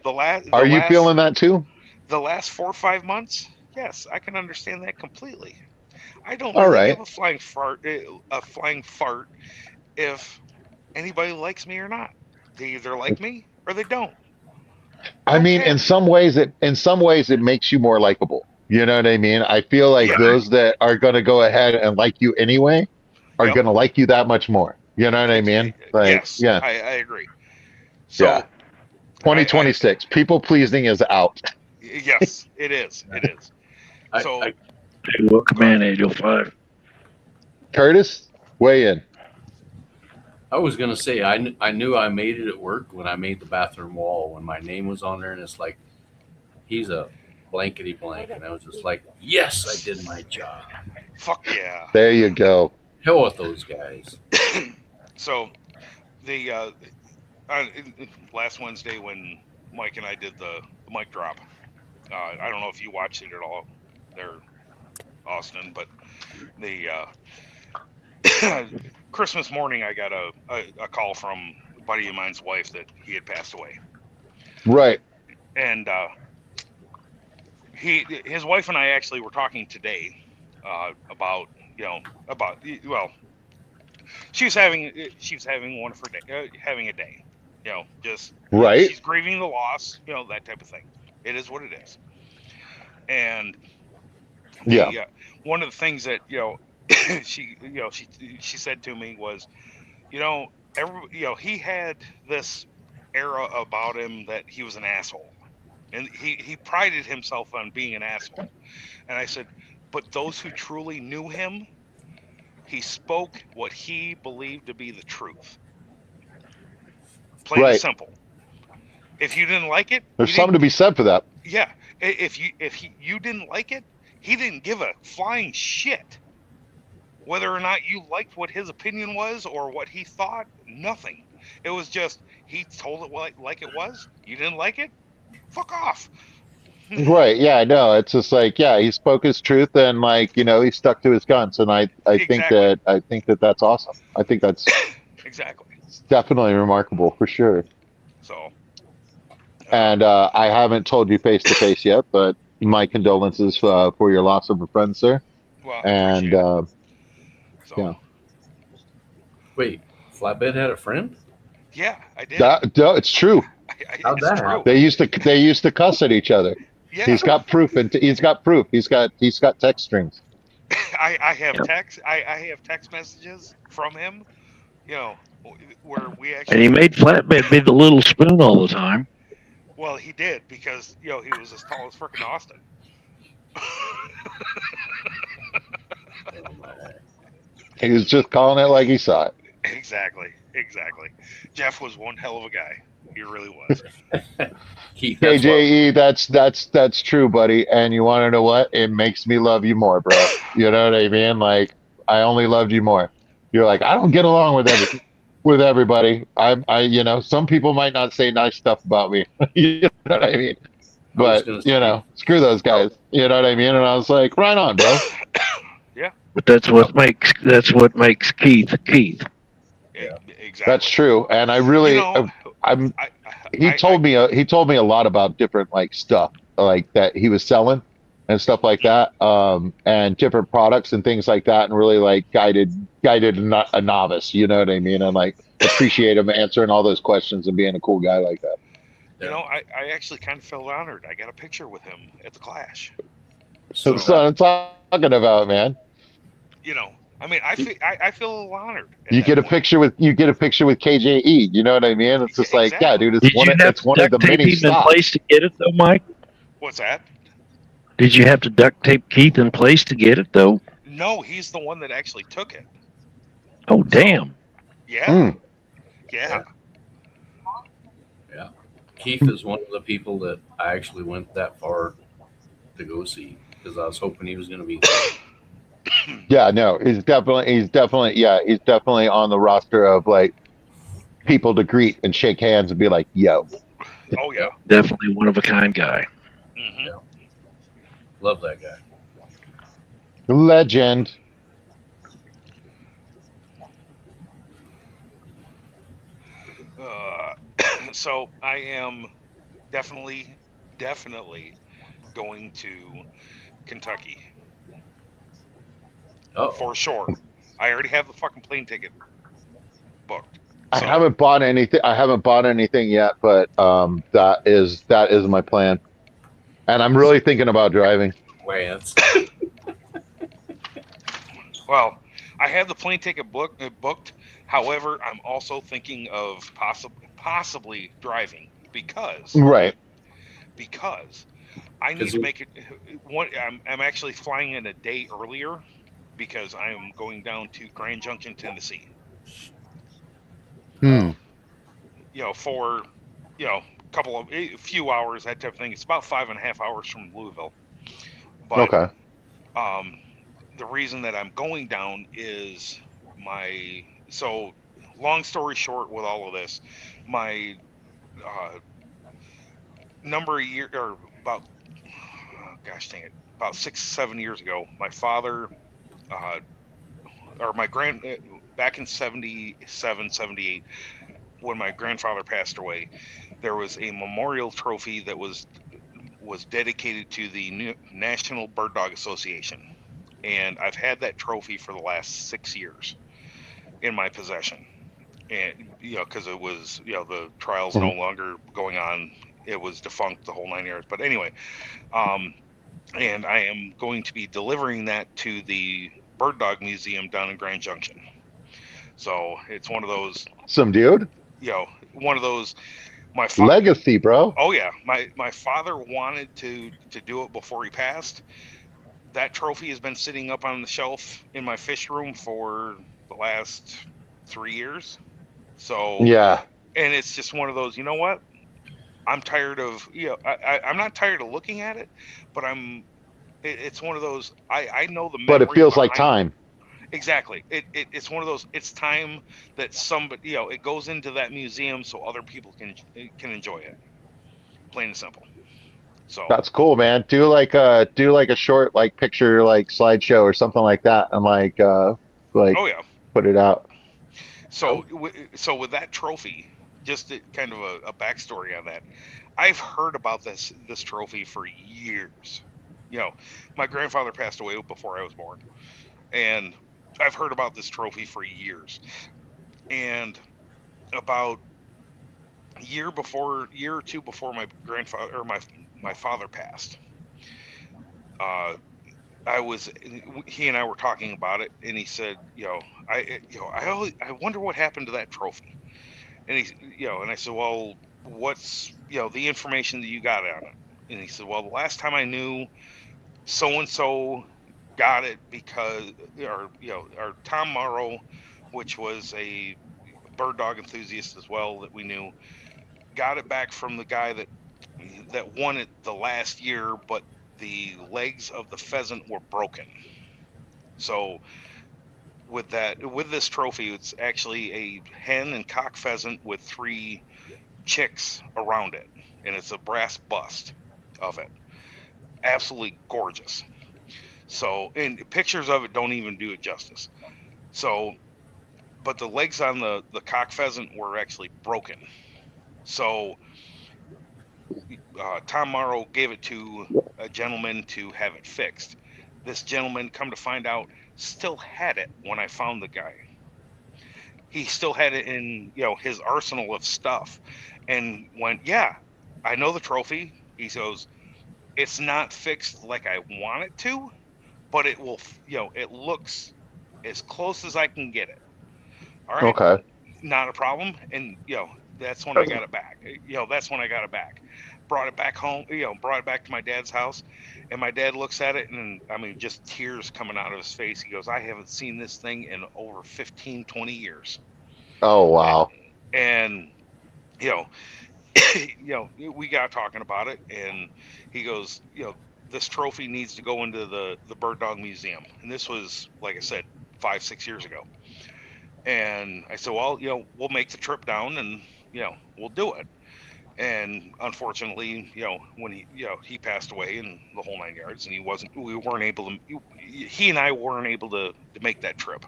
Are you feeling that too? The last 4 or 5 months, yes, I can understand that completely. I don't All really right. give a flying fart if anybody likes me or not. They either like me or they don't. I mean, Okay. in some ways it makes you more likable. You know what I mean? I feel like Yeah. those that are going to go ahead and like you anyway are Yep. going to like you that much more. You know what I mean? Like, Yes, yeah, I agree. So, yeah. 2026, people pleasing is out. yes, it is. It is. So, I Welcome in, 805. Curtis, weigh in. I was gonna say I knew I made it at work when I made the bathroom wall when my name was on there, and it's like he's a blankety blank, and I was just like, yes, I did my job. fuck yeah. There you go. Hell with those guys. So, the last Wednesday when Mike and I did the mic drop, I don't know if you watched it at all there, Austin, but the Christmas morning I got a call from a buddy of mine's wife that he had passed away. Right. And his wife and I actually were talking today about she was having one of her having a day, just Right. she's grieving the loss, that type of thing. It is what it is. And one of the things that she said to me was, he had this era about him that he was an asshole, and he prided himself on being an asshole. And I said, but those who truly knew him, he spoke what he believed to be the truth. Plain and simple. If you didn't like it, there's something to be said for that. Yeah. If you didn't like it, he didn't give a flying shit. Whether or not you liked what his opinion was or what he thought, nothing. It was just he told it like it was. You didn't like it? Fuck off. Right. Yeah, no, it's just like, yeah, he spoke his truth and he stuck to his guns. And I think that that's awesome. I think that's exactly definitely remarkable for sure. So, and I haven't told you face to face yet, but my condolences for your loss of a friend, sir. Well, and yeah. Wait, Flatbed had a friend? Yeah, I did. It's true. How'd that happen? They used to cuss at each other. Yeah. He's got proof, and he's got text strings. I have text. I have text messages from him. Where we actually. And he made Flatbed be the little spoon all the time. Well, he did because he was as tall as frickin' Austin. He was just calling it like he saw it. Exactly. Jeff was one hell of a guy. He really was. KJE, that's true, buddy. And you want to know what? It makes me love you more, bro. You know what I mean? Like, I only loved you more. You're like, I don't get along with everybody. I some people might not say nice stuff about me. You know what I mean? But screw those guys. You know what I mean? And I was like, right on, bro. Yeah. But that's what makes Keith Keith. Yeah. Exactly. That's true. And I really, You know, I'm. I, He told me. He told me a lot about different like stuff like that he was selling and stuff like that. And different products and things like that, and really like guided a novice. You know what I mean? And like appreciate him answering all those questions and being a cool guy like that. you know, I actually kind of felt honored. I got a picture with him at the Clash. So That's what I'm talking about, man. You know, I mean, I feel a little honored. At You that get a point. picture with KJE. You know what I mean? It's just Yeah, like, yeah, exactly. dude. Did you have It's to one of duct the tape many him in stops. place to get it though, Mike? What's that? Did you have to duct tape Keith in place to get it though? No, he's the one that actually took it. Oh damn! Yeah, Mm. yeah. Yeah. Keith is one of the people that I actually went that far to go see because I was hoping he was going to be there. Yeah, no, he's definitely on the roster of like people to greet and shake hands and be like, yo. Oh yeah. Definitely one of a kind guy. hmm Love that guy. Legend. Uh, so I am definitely going to Kentucky Oh, for sure. I already have the fucking plane ticket booked. I So, haven't bought anything yet, but that is my plan. And I'm really thinking about driving. Lance. well, I have the plane ticket booked. However, I'm also thinking of possibly driving because Right. I need Is to it- make it one. I'm actually flying in a day earlier because I am going down to Grand Junction, Tennessee. Hmm. You know, for a few hours, that type of thing. It's about 5.5 hours from Louisville. But Okay. the reason that I'm going down is so long story short with all of this, my number of year or about gosh dang it, about 6-7 years ago, my father or my back in 77, 78, when my grandfather passed away, there was a memorial trophy that was dedicated to the National Bird Dog Association. And I've had that trophy for the last 6 years in my possession. And, because it was, the trial's no longer going on. It was defunct, the whole 9 years. But anyway, and I am going to be delivering that to the Bird Dog Museum down in Grand Junction. So it's one of those, Some dude. one of those, my father. Legacy, bro. Oh yeah, my father wanted to do it before he passed. That trophy has been sitting up on the shelf in my fish room for the last 3 years. So Yeah. and it's just one of those. You know what? I'm tired of I'm not tired of looking at it, but it's one of those. I know the. But it memory feels like behind it. time. Exactly. It's one of those. It's time that somebody it goes into that museum so other people can enjoy it. Plain and simple. So That's cool, man. Do like a short like picture like slideshow or something like that, and like oh yeah. put it out. So with that trophy, just kind of a backstory on that, I've heard about this trophy for years. My grandfather passed away before I was born, and I've heard about this trophy for years. And about a year or two before my grandfather or my father passed, he and I were talking about it, and he said, I wonder what happened to that trophy. And and I said, well, what's the information that you got on it? And he said, well, the last time I knew, so and so got it because, or Tom Morrow, which was a bird dog enthusiast as well that we knew, got it back from the guy that won it the last year, but the legs of the pheasant were broken. So with this trophy, it's actually a hen and cock pheasant with 3 chicks around it, and it's a brass bust of it. Absolutely gorgeous. So, and pictures of it don't even do it justice. So, but the legs on the cock pheasant were actually broken. So, Tom Morrow gave it to a gentleman to have it fixed. This gentleman, come to find out, still had it when I found the guy. He still had it in, his arsenal of stuff, and went, yeah, I know the trophy. He goes, it's not fixed like I want it to, but it will, it looks as close as I can get it. All right. Okay. Not a problem. And, that's when I got it back. That's when I got it back. Brought it back home, brought it back to my dad's house. And my dad looks at it and, I mean, just tears coming out of his face. He goes, I haven't seen this thing in over 15, 20 years. Oh, wow. And, we got talking about it. And he goes, this trophy needs to go into the Bird Dog Museum. And this was, like I said, 5-6 years ago. And I said, well, we'll make the trip down and, we'll do it. And unfortunately, when he passed away in the whole 9 yards, and we weren't able to, he and I weren't able to make that trip.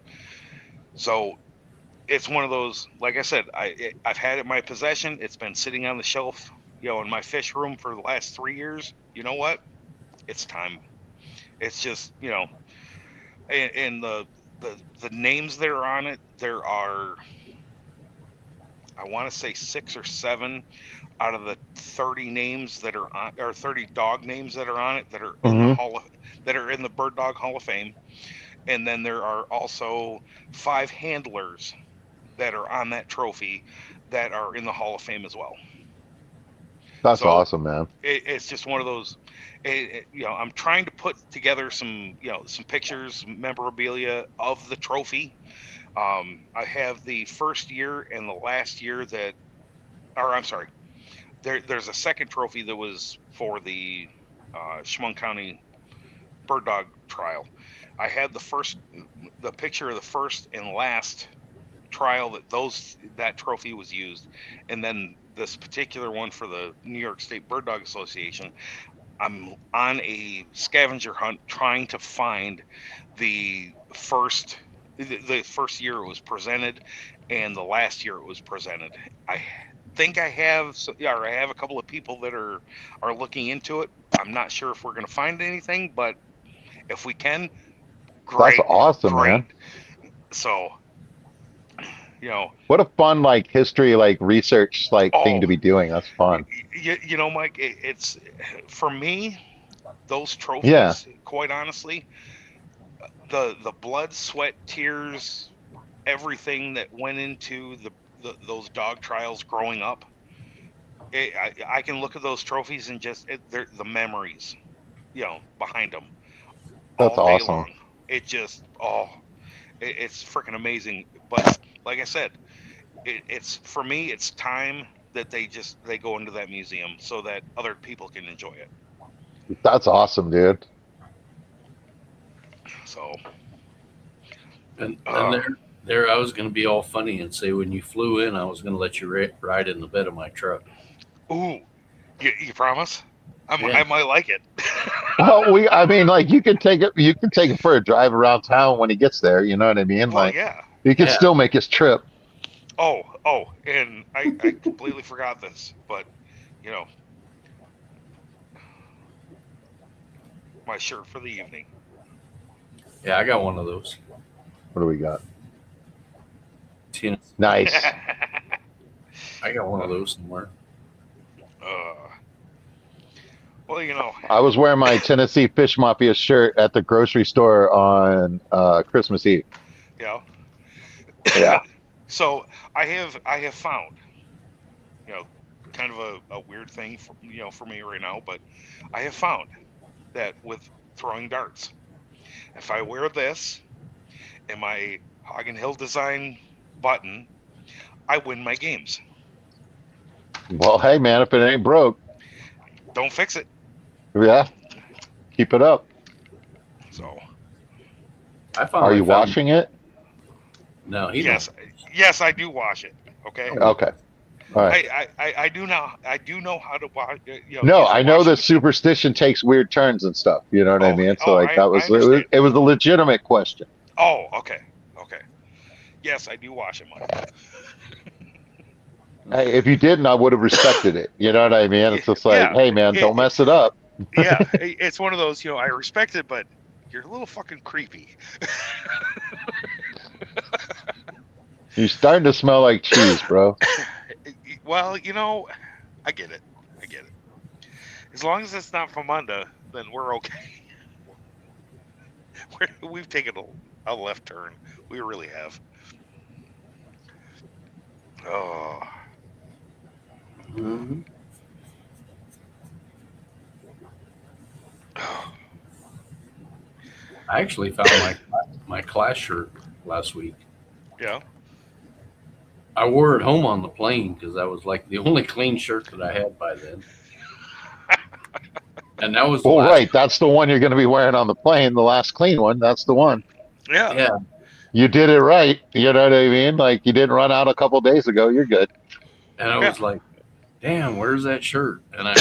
So it's one of those, like I said, I've had it in my possession. It's been sitting on the shelf, in my fish room for the last 3 years. You know what? It's time. It's just, and the names that are on it, there are, I want to say 6 or 7 out of the 30 names that are on, or 30 dog names that are on it, that are in the that are in the Bird Dog Hall of Fame. And then there are also 5 handlers that are on that trophy that are in the Hall of Fame as well. That's awesome, man. It's just one of those. I'm trying to put together some pictures, memorabilia of the trophy. I have the first year and the last year that, or I'm sorry, there's a second trophy that was for the Chemung County Bird Dog Trial. I had the picture of the first and last trial that trophy was used, and then this particular one for the New York State Bird Dog Association. I'm on a scavenger hunt trying to find the first year it was presented and the last year it was presented. I think I have a couple of people that are looking into it. I'm not sure if we're going to find anything, but if we can, great. That's awesome, man. So, what a fun history research thing to be doing. That's fun. Mike, it's for me, those trophies, quite honestly, the blood, sweat, tears, everything that went into those dog trials growing up, I can look at those trophies and just the memories, behind them. That's all day awesome. long. It just it's freaking amazing. But like I said, it's for me, it's time that they go into that museum so that other people can enjoy it. That's awesome, dude. So, And there, I was going to be all funny and say, when you flew in, I was going to let you ride in the bed of my truck. ooh, you promise? Yeah. I might like it. Well, you can take it for a drive around town when he gets there. You know what I mean? Well, yeah. He can Yeah. still make his trip. Oh, and I completely forgot this, but my shirt for the evening. Yeah, I got one of those. What do we got? Tennessee. Nice. I got one of those somewhere. Well, I was wearing my Tennessee Fish Mafia shirt at the grocery store on Christmas Eve. yeah. Yeah. So I have found, kind of a weird thing for me right now, but I have found that with throwing darts, if I wear this and my Hagen Hill design button, I win my games. Well, hey, man, if it ain't broke, Don't fix it. yeah, keep it up. So Are you washing it? No, he yes, I do wash it. Okay. Okay. All right. I do know how to watch. No, use a I know washing that superstition takes weird turns and stuff. You know what I Oh, mean? So oh, like I- that was I it, was understand. it was a legitimate question. Oh, okay. Yes, I do wash them. Hey, if you didn't, I would have respected it. You know what I mean? It's just like, Yeah. hey man, don't mess it up. Yeah, it's one of those. I respect it, but you're a little fucking creepy. You're starting to smell like cheese, bro. Well, I get it. As long as it's not from under, then we're okay. We've taken a left turn. We really have. Oh, Mhm. I actually found my class shirt last week. yeah. I wore it home on the plane because that was like the only clean shirt that I had by then. And that was the Well, last- right, that's the one you're going to be wearing on the plane. The last clean one. That's the one. Yeah. Yeah, You did it right. You know what I mean? Like you didn't run out a couple days ago. You're good. and I Yeah. was like, "Damn, where's that shirt?" And I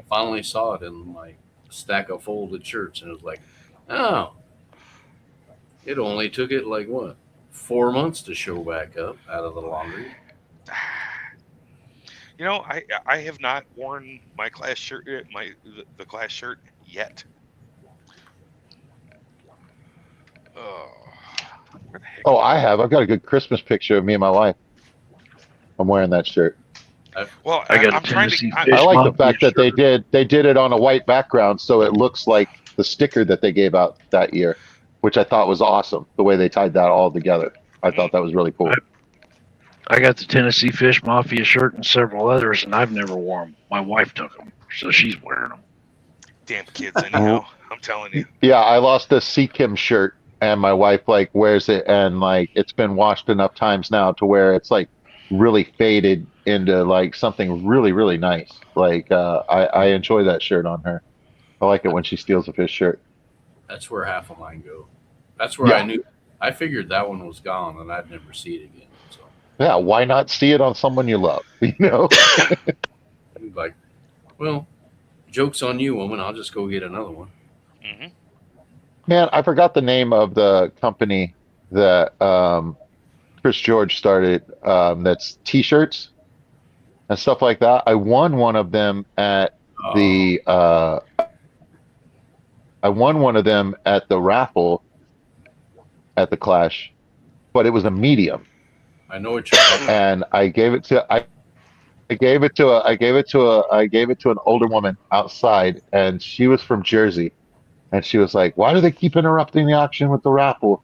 finally saw it in my stack of folded shirts, and it was like, "Oh, it only took it like what 4 months to show back up out of the laundry." I have not worn my class shirt, the class shirt yet. Oh, where the heck? Oh, I have. I've got a good Christmas picture of me and my wife. I'm wearing that shirt. Well, I got a I'm trying to. Tennessee I, fish I like the mafia fact that shirt. they did it on a white background, so it looks like the sticker that they gave out that year, which I thought was awesome. The way they tied that all together, I thought that was really cool. I got the Tennessee Fish Mafia shirt and several others, and I've never worn them. My wife took them, so she's wearing them. damn kids, anyhow. I'm telling you. Yeah, I lost a Sea Kim shirt, and my wife like wears it, and like it's been washed enough times now to where it's like really faded into like something really really nice. Like I enjoy that shirt on her. I like it when she steals a fish shirt. That's where half of mine go. That's where Yeah. I knew. I figured that one was gone, and I'd never see it again. So Yeah, why not see it on someone you love? You know. I'm like, well, joke's on you, woman. I'll just go get another one. Hmm. Man, I forgot the name of the company that Chris George started. That's T-shirts and stuff like that. I won one of them at the. I won one of them at the raffle at the Clash, but it was a medium, I know what you're talking about. and I gave it to an older woman outside, and she was from Jersey. And she was like, "Why do they keep interrupting the auction with the raffle?"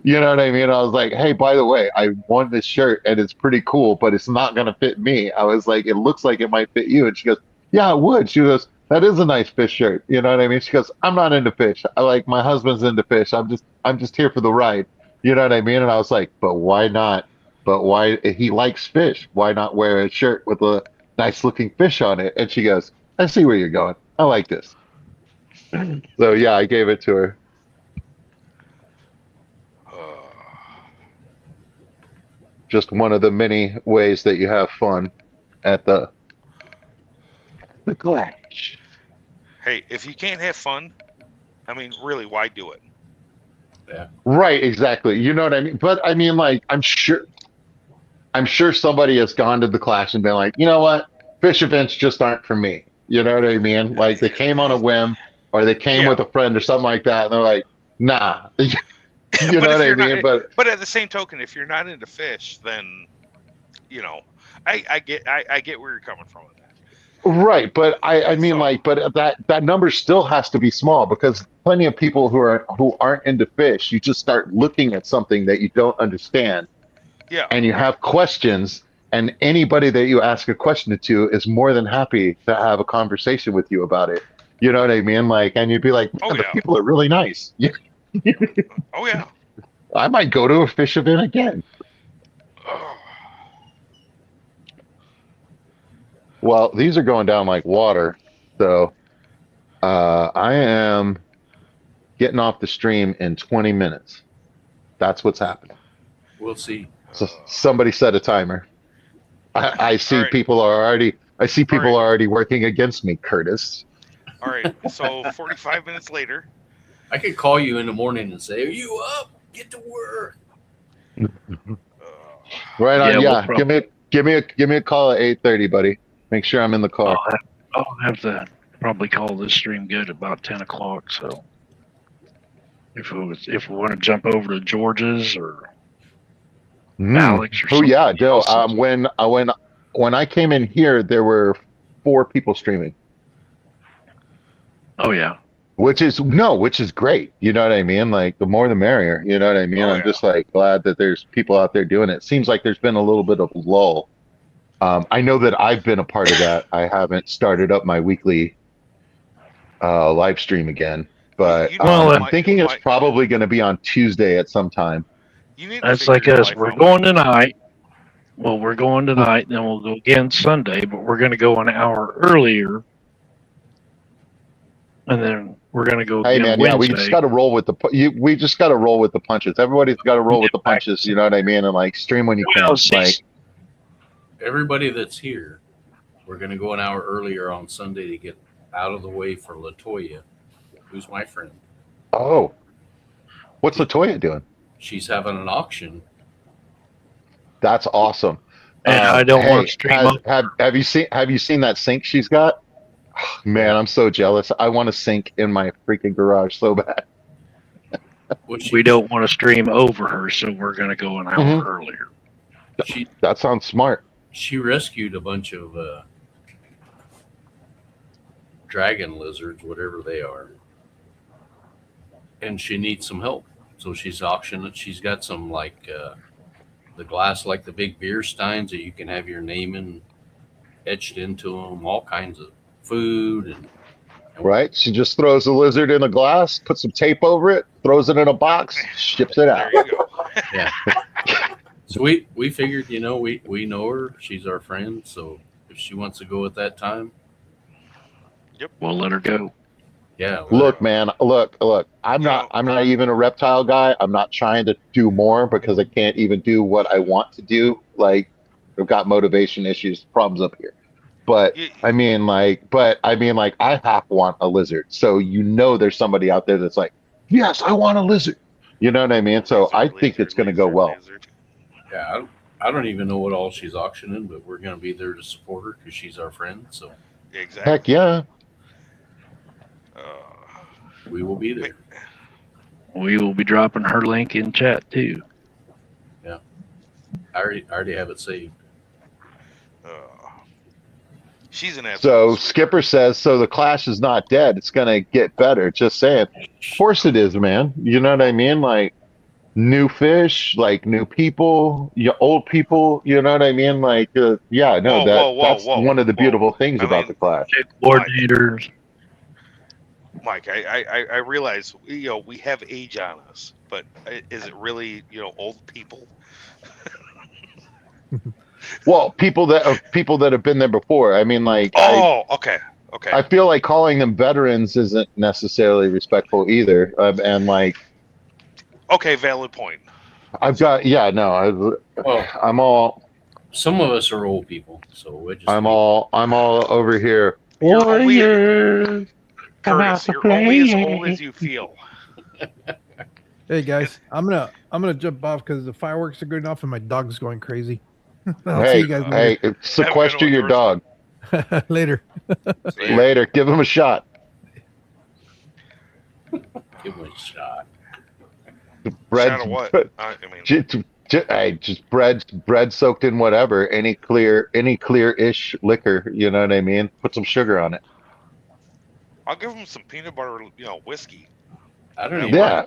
You know what I mean? I was like, "Hey, by the way, I won this shirt and it's pretty cool, but it's not gonna fit me." I was like, "It looks like it might fit you." And she goes, "Yeah, it would." She goes, "That is a nice fish shirt." You know what I mean? She goes, "I'm not into fish. I like my husband's into fish. I'm just here for the ride." You know what I mean? And I was like, "But why not? But why he likes fish? Why not wear a shirt with a nice looking fish on it?" And she goes, "I see where you're going. I like this." So yeah, I gave it to her. Just one of the many ways that you have fun at the Clash. Hey, if you can't have fun, I mean, really, why do it? Right, exactly. You know what I mean? But I mean, like, I'm sure somebody has gone to the Clash and been like, you know what, fish events just aren't for me. You know what I mean? Like they came on a whim, or they came Yeah. with a friend or something like that, and they're like, nah. You But know if what I you're not- mean? But at the same token, if you're not into fish, then I get where you're coming from with that. right, but I mean, So- like, but that number still has to be small because plenty of people who aren't into fish, you just start looking at something that you don't understand, Yeah. and you have questions, and anybody that you ask a question to is more than happy to have a conversation with you about it. You know what I mean? Like, and you'd be like, Oh, man, the yeah. people are really nice. Oh yeah. I might go to a fish event again. Well, these are going down like water, so I am getting off the stream in 20 minutes. That's what's happening. We'll see. So somebody set a timer. I see All right. people are already. I see people All right. are already working against me, Curtis. All right. So 45 minutes later, I could call you in the morning and say, "Are you up? Get to work." uh, Right Yeah, on. we'll Yeah, prob- give me a call at 8:30, buddy. Make sure I'm in the car. I'll have to probably call this stream good about 10 o'clock. So if we want to jump over to George's or Alex or Oh yeah, somebody no. else's. When I came in here, there were 4 people streaming, Oh yeah. which is great. You know what I mean? Like the more the merrier. You know what I mean? Oh, I'm yeah. just like glad that there's people out there doing it. Seems like there's been a little bit of lull. I know that I've been a part of that. I haven't started up my weekly live stream again, but You know, Well, I'm thinking it's Mike, probably going to be on Tuesday at some time. you need to That's figure like your us. life We're out. going tonight. Well, we're going tonight, then we'll go again Sunday, but we're going to go an hour earlier. And then we're going to go Hey again man, Wednesday. yeah, we just got to roll with we just got to roll with the punches. Everybody's got to roll with the punches. You know what I mean? And like stream when you Well, can. see, Like, Everybody that's here, we're going to go an hour earlier on Sunday to get out of the way for Latoya, who's my friend. oh, what's Latoya doing? She's having an auction. That's awesome. and I don't want to stream up. Have you seen that sink she's got? Man, I'm so jealous. I want a sink in my freaking garage so bad. Which We don't want to stream over her, so we're going to go an hour Mhm. earlier. she That sounds smart. she rescued a bunch of dragon lizards, whatever they are, and she needs some help. So she's auctioning it. She's got some like the glass, like the big beer steins that you can have your name in etched into them, all kinds of food and Right? She just throws a lizard in a glass, puts some tape over it, throws it in a box, ships it out. There you go. So we figured, we know her. She's our friend. So if she wants to go at that time, We'll let her go. yeah. Look, man, look. I'm not even a reptile guy. I'm not trying to do more because I can't even do what I want to do. Like, I've got motivation issues, problems up here. But You- I mean, like, I half want a lizard. So there's somebody out there that's like, yes, I want a lizard. You know what I mean? So I think it's going to go well. Lizard. Yeah, I don't even know what all she's auctioning, but we're going to be there to support her because she's our friend. So Exactly. Heck yeah. we will be there. We will be dropping her link in chat too. I already have it saved. She's an So absolute Skipper says, so the Clash is not dead. It's going to get better. Just saying. Of course it is, man. You know what I mean? Like new fish, like new people, old people. You know what I mean? Like, yeah, no, that's one of the beautiful things I about mean- the Clash. Coordinators. Mike, I realize we have age on us, but is it really old people? Well, people that have been there before. I mean, like, Oh, okay. I feel like calling them veterans isn't necessarily respectful either. And like, Okay, valid point. I've got, Well, I'm all some of us are old people, so we just I'm all over here. You're only- Warriors, come out Curtis, to you're only as play. old as you feel. Hey guys, I'm gonna jump off because the fireworks are going off and my dog's going crazy. I'll see Hey, you guys hey, sequester your dog. later. Later, give him a shot. give them a shot. Bread, Shot of what? I mean, just bread soaked in whatever, any clear-ish liquor. You know what I mean? Put some sugar on it. I'll give him some peanut butter, whiskey. I don't even. Yeah.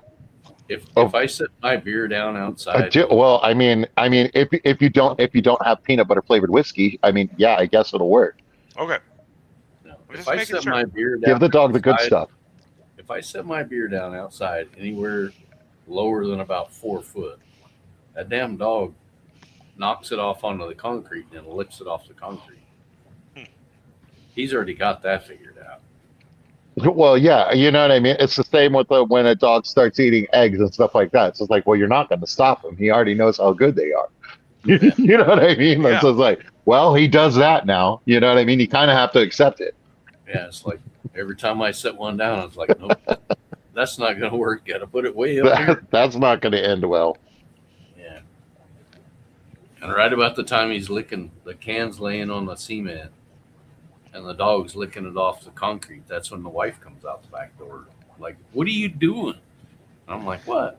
If Oh. I set my beer down outside, Well, I mean, if you don't have peanut butter flavored whiskey, I mean, yeah, I guess it'll work. Okay. no, Just if I making set sure. my beer down, Give the dog the good outside- stuff. If I set my beer down outside anywhere lower than about 4 foot, that damn dog knocks it off onto the concrete and licks it off the concrete. He's already got that figured out. Well, yeah, you know what I mean. It's the same with when a dog starts eating eggs and stuff like that. It's just like, well, you're not going to stop him. He already knows how good they are. You know what I mean? Yeah. So it's like, well, he does that now. You know what I mean? You kind of have to accept it. Yeah, it's like every time I set one down, I was like, nope, that's not going to work. Got to put it way up here. That's not going to end well. Yeah. And right about the time he's licking, the can's laying on the cement and the dog's licking it off the concrete, that's when the wife comes out the back door. Like, what are you doing? I'm like, what?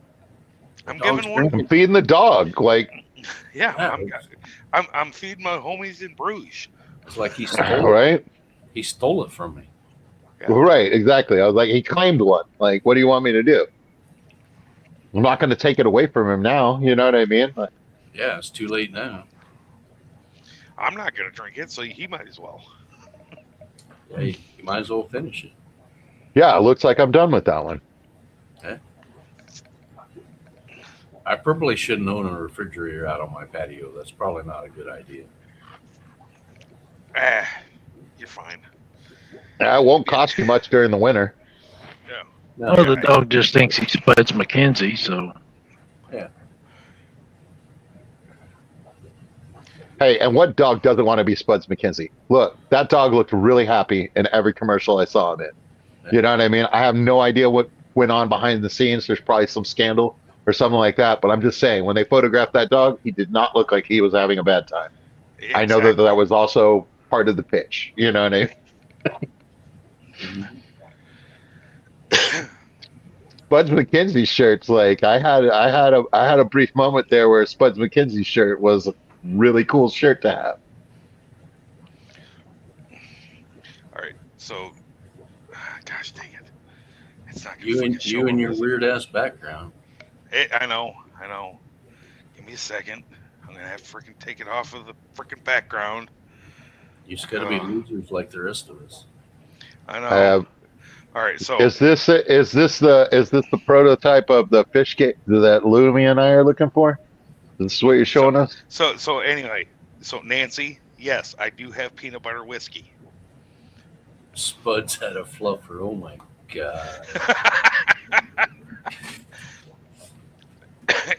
I'm Dog's giving one. I'm feeding the dog. Like, Yeah, I'm feeding my homies in Bruges. It's like he stole it. right? He stole it from me. Yeah. Right, exactly. I was like, he claimed one. Like, what do you want me to do? I'm not going to take it away from him now. You know what I mean? Like, Yeah, it's too late now. I'm not gonna drink it, so he might as well. Yeah, you might as well finish it. yeah, it looks like I'm done with that one. I probably shouldn't own a refrigerator out on my patio. That's probably not a good idea. You're fine. It won't cost you much during the winter. No, Well, the dog just thinks he's Spuds McKenzie, so Hey, and what dog doesn't want to be Spuds McKenzie? Look, that dog looked really happy in every commercial I saw him in. You know what I mean? I have no idea what went on behind the scenes. There's probably some scandal or something like that. But I'm just saying, when they photographed that dog, he did not look like he was having a bad time. I know that that was also part of the pitch. You know what I mean? Spuds McKenzie's shirts, like I had a brief moment there where Spuds McKenzie's shirt was a really cool shirt to have. All right, so, gosh dang it, it's not gonna You freaking and show you and up, your is it? weird ass background. I know. Give me a second. I'm gonna have to freaking take it off of the freaking background. You just got to be losers like the rest of us. I know. All right, so Is this the prototype of the fish cake that Lumi and I are looking for? Is this what you're showing us? so anyway, so Nancy, yes, I do have peanut butter whiskey. Spuds had a fluffer. Oh my god.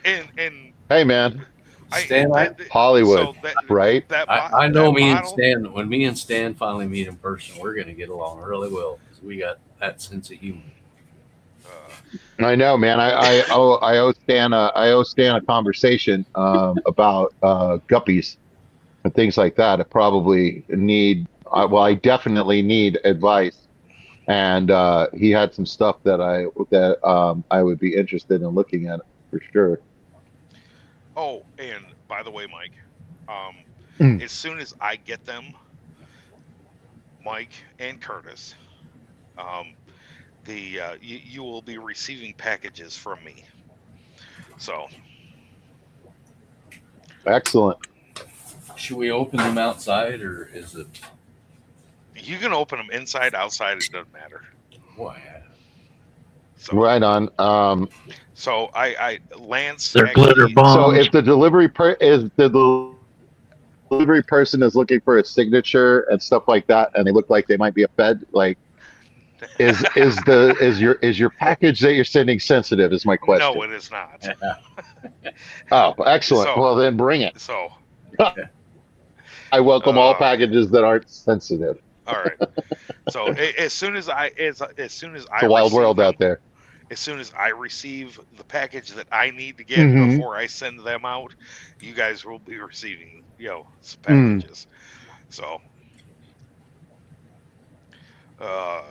and Hey man, Stan, Hollywood, right? I know me and Stan. When me and Stan finally meet in person, we're gonna get along really well because we got that sense of humor. I know, man. I owe Stan a conversation about guppies and things like that. I probably need. I definitely need advice, and he had some stuff that I would be interested in looking at for sure. Oh, and by the way, Mike, as soon as I get them, Mike and Curtis, you will be receiving packages from me. So Excellent. Should we open them outside or is it? you can open them inside, outside. It doesn't matter. Why? So, Right on. so I Lance. they're glitter actually- bombs. So if the delivery delivery person is looking for a signature and stuff like that, and they look like they might be a Fed, like is your package that you're sending sensitive? Is my question. No, it is not. Oh, excellent. So- Well, then bring it. So, I welcome all packages that aren't sensitive. all right. So as soon as I It's a wild world out there. As soon as I receive the package that I need to get Mhm. before I send them out, you guys will be receiving, some packages. So,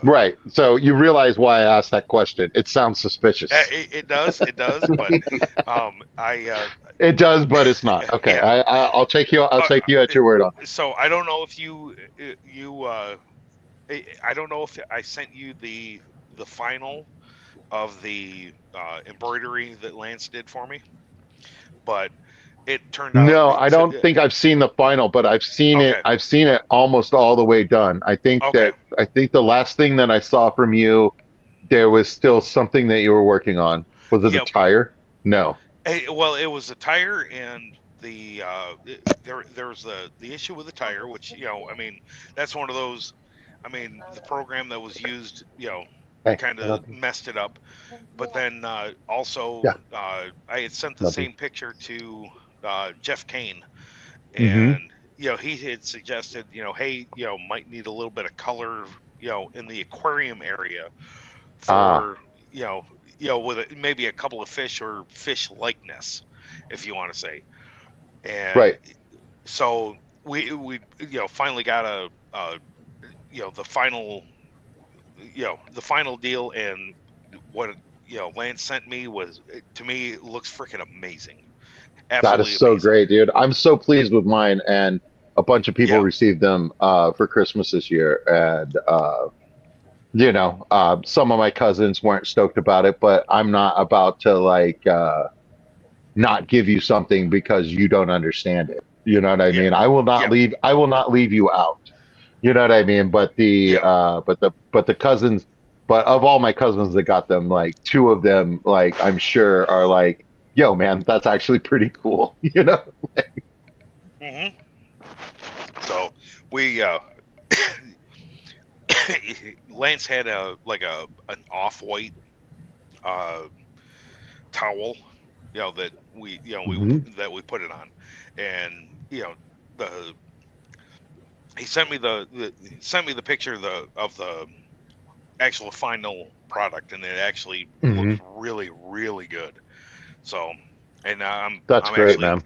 Right. So you realize why I asked that question. It sounds suspicious. it does, but It does, but it's not. Okay. Yeah. I'll take you at your word on it. so I don't know if I don't know if I sent you the final of the embroidery that Lance did for me, but it turned out. No, I don't think I've seen the final, but I've seen it. Okay. I've seen it almost all the way done. I think Okay. the last thing that I saw from you, there was still something that you were working on. Was it Yep. a tire? No. Well, it was a tire, and there's the issue with the tire, which that's one of those. The program that was used, Hey, kind I of don't- messed it up. But then also, Yeah. I had sent the Nothing. same picture to Jeff Kane, Mhm. and he had suggested, hey, might need a little bit of color, in the aquarium area Ah, for with maybe a couple of fish or fish likeness, if you want to say. And right. so we finally got the final the final deal, and what Lance sent me was, to me, it looks freaking amazing, That is absolutely so amazing. great, dude. I'm so pleased with mine, and a bunch of people Yeah, received them for Christmas this year, and some of my cousins weren't stoked about it, but I'm not about to like not give you something because you don't understand it. You know what I yeah, mean? I will not yeah, leave. I will not leave you out. You know what I mean? But yeah. the cousins, but of all my cousins that got them, like two of them, like I'm sure are like, yo, man, that's actually pretty cool. You know? hmm So we Lance had an off-white uh towel, that Hmm. we put it on, and the he sent me the picture of the actual final product, and it actually looks Hmm. really, really good. So, and That's great, man.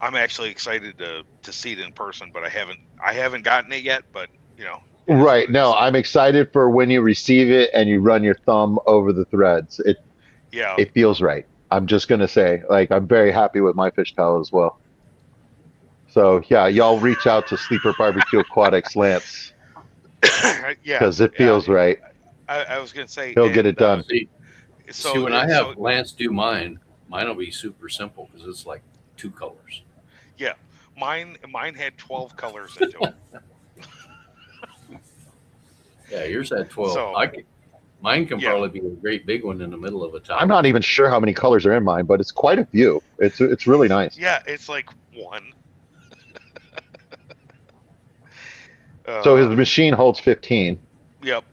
I'm actually excited to see it in person, but I haven't gotten it yet. But it is what Right. it No, is. I'm excited for when you receive it and you run your thumb over the threads. Yeah, It feels right. I'm just gonna say, like, I'm very happy with my fish towel as well. So yeah, y'all reach out to Sleeper Barbecue Aquatics, Lance, yeah. because it feels right. I was gonna say, He'll get and it done. See, so when I so have Lance do mine will be super simple because it's like two colors. yeah, mine had 12 colors into it. Yeah, yours had 12. So Mine can yeah, probably be a great big one in the middle of a I'm tower. not even sure how many colors are in mine, but it's quite a few. It's really nice. yeah, it's like one. So his Uh, machine holds 15. yep.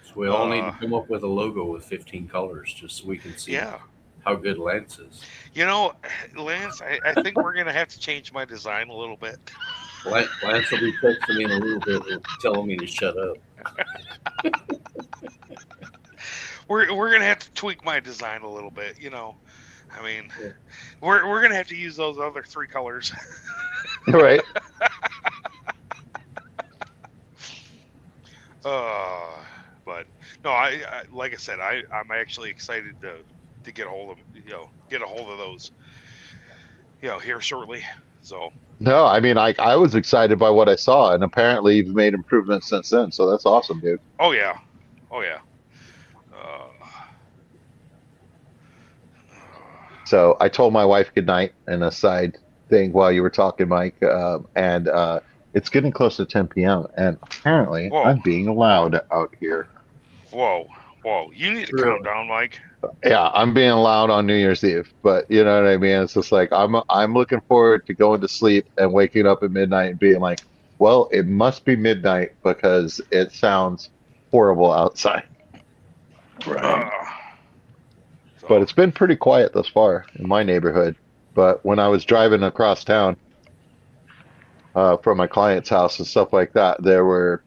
So we all need to come up with a logo with 15 colors just so we can see Yeah. how good Lance is. Lance, I think we're gonna have to change my design a little bit. Lance will be texting me in a little bit and telling me to shut up. We're gonna have to tweak my design a little bit. I mean, we're gonna have to use those other three colors. Right. Uh, but no, I like I said, I'm actually excited to get a hold of those here shortly. So No, I mean, I was excited by what I saw, and apparently you've made improvements since then. So that's awesome, dude. oh yeah, oh yeah. Uh, So I told my wife goodnight in a side thing while you were talking, Mike, and it's getting close to 10 p.m. and apparently whoa, I'm being loud out here. whoa, whoa! You need to calm Really? down, Mike. Yeah, I'm being loud on New Year's Eve, but you know what I mean? It's just like I'm looking forward to going to sleep and waking up at midnight and being like, well, it must be midnight because it sounds horrible outside. Right. But So it's been pretty quiet thus far in my neighborhood. But when I was driving across town from my client's house and stuff like that, there were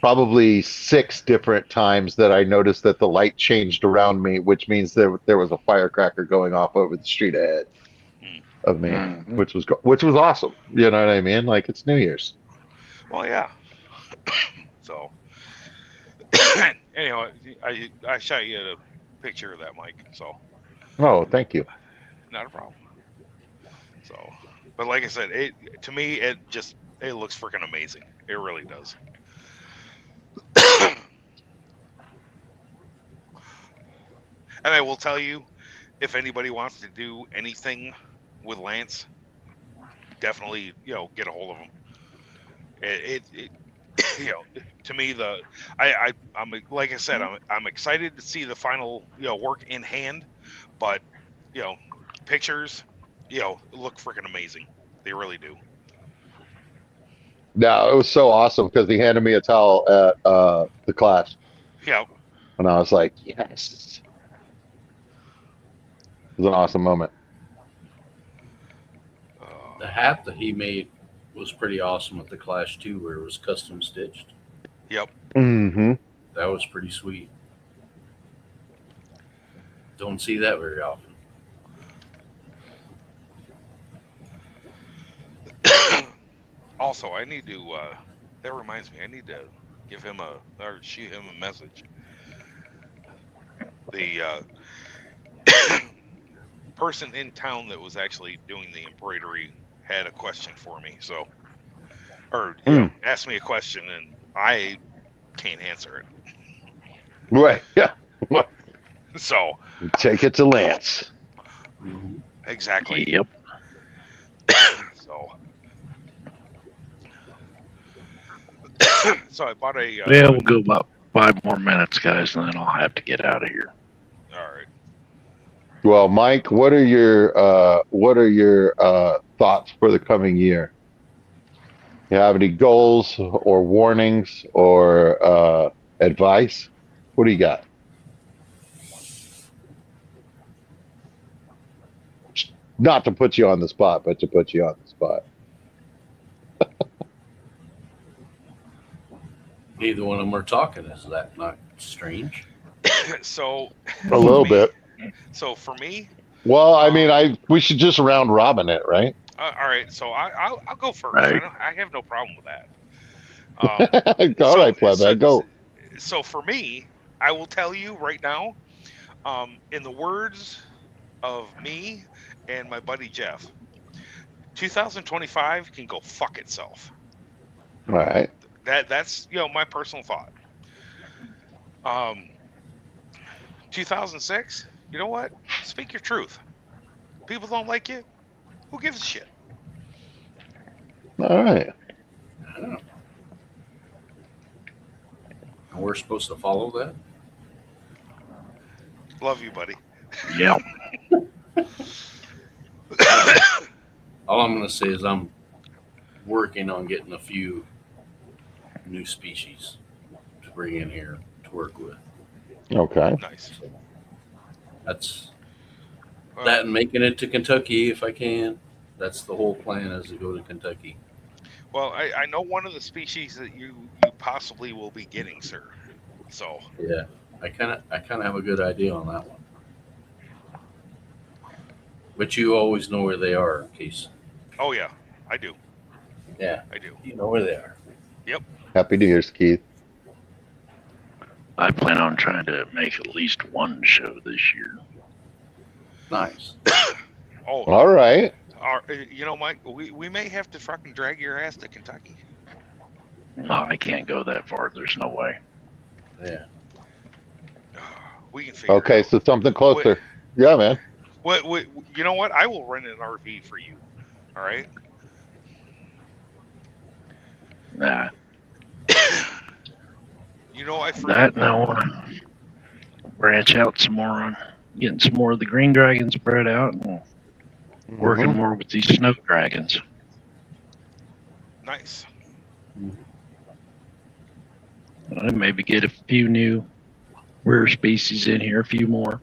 probably 6 different times that I noticed that the light changed around me, which means there was a firecracker going off over the street ahead hmm. of me, Mhm. which was awesome. You know what I mean? Like it's New Year's. Well, yeah. So anyhow, I shot you a picture of that, Mike. So Oh, thank you. not a problem. So, but like I said, to me it looks freaking amazing. It really does. And I will tell you, if anybody wants to do anything with Lance, definitely get a hold of him. It to me I'm like I said, I'm excited to see the final work in hand, but you know pictures look freaking amazing. They really do. No, it was so awesome because he handed me a towel at the class, Yeah. and I was like, yes. was an awesome moment. The hat that he made was pretty awesome at the Clash too, where it was custom stitched. Yep. Mm-hmm. That was pretty sweet. Don't see that very often. Also, I need to. That reminds me, I need to give him or shoot him a message. The person in town that was actually doing the embroidery had a question for me, so, or asked me a question, and I can't answer it. Right. Yeah. So Take it to Lance. exactly. Yep. So. So I bought a. Yeah, we'll go about 5 more minutes, guys, and then I'll have to get out of here. All right. Well, Mike, what are your thoughts for the coming year? You have any goals or warnings or advice? What do you got? Not to put you on the spot, but to put you on the spot. Neither one of them are talking. Is that not strange? So. A little bit. So for me. Well, I mean, we should just round robin it, right? All right. So I'll go first. Right. I have no problem with that. All right, plebba, go. So for me, I will tell you right now, in the words of me and my buddy Jeff, 2025 can go fuck itself. All right. That's my personal thought. 2006, you know what? Speak your truth. People don't like you. Who gives a shit? All right. And we're supposed to follow that? Love you, buddy. Yep. All I'm going to say is I'm working on getting a few new species to bring in here to work with. Okay. Nice. That's that, and making it to Kentucky if I can. That's the whole plan, is to go to Kentucky. Well, I know one of the species that you possibly will be getting, sir. So Yeah, I kind of have a good idea on that one. But you always know where they are, in case. oh yeah, I do. Yeah, I do. you know where they are. Happy New Year's, Keith. I plan on trying to make at least one show this year. Nice. Oh, All right. Mike, we may have to fucking drag your ass to Kentucky. No, I can't go that far. There's no way. Yeah. We can figure. Okay, it out. so something closer. Yeah, man. What? You know what? I will rent an RV for you. All right. Nah, I forgot. that and I want to branch out some more on getting some more of the green dragons spread out and working more with these snow dragons. Nice. Maybe get a few new rare species in here, a few more.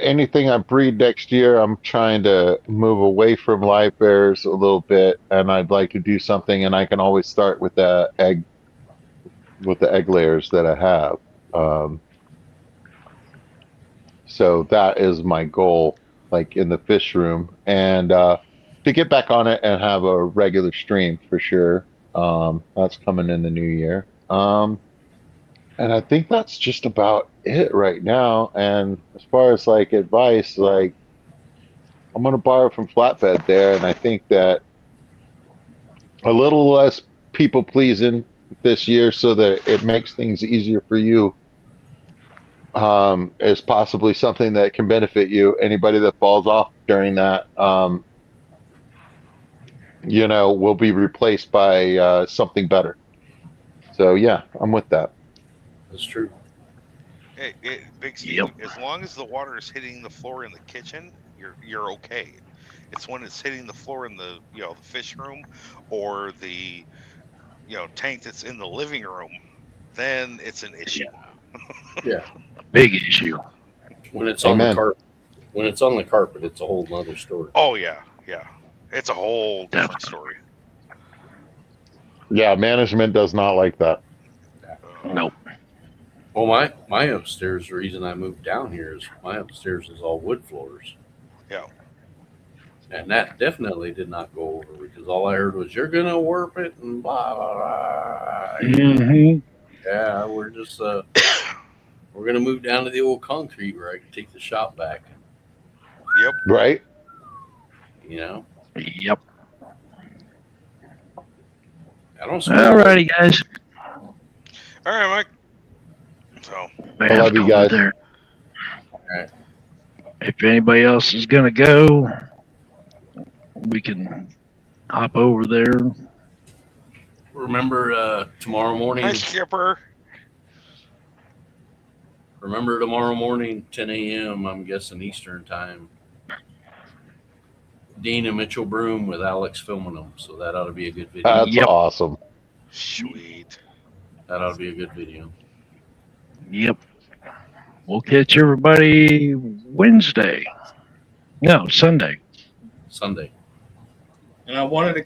Anything I breed next year, I'm trying to move away from live bears a little bit, and I'd like to do something, and I can always start with the egg layers that I have. So that is my goal, like in the fish room, and to get back on it and have a regular stream for sure. That's coming in the new year. And I think that's just about it right now. And as far as like advice, like I'm going to borrow from Flatbed there. And I think that a little less people pleasing this year so that it makes things easier for you is possibly something that can benefit you. Anybody that falls off during that, will be replaced by something better. So yeah, I'm with that. That's true. Big Steve, Yep. as long as the water is hitting the floor in the kitchen, you're okay. It's when it's hitting the floor in the the fish room or the tank that's in the living room, then it's an issue. Big issue. When it's on the Amen. carpet, it's a whole nother story. Oh yeah, yeah. It's a whole different story. Yeah, management does not like that. Nope. Well, my upstairs, the reason I moved down here is my upstairs is all wood floors. Yeah. And that definitely did not go over because all I heard was, "You're going to warp it," and blah, blah, blah. Mm-hmm. Yeah, we're just, we're going to move down to the old concrete where I can take the shop back, Yep. Right? you know? Yep. I don't Alrighty, guys. All right, Mike. So Man, love you over guys. there. Alright. If anybody else is gonna go, we can hop over there. Remember tomorrow morning, hi, Skipper. remember tomorrow morning, 10 a.m., I'm guessing Eastern time. Dean and Mitchell Broom with Alex filming them, so that ought to be a good video. That's Yep. awesome. Sweet. That ought to be a good video. Yep. We'll catch everybody Wednesday. No, Sunday. Sunday. And I wanted to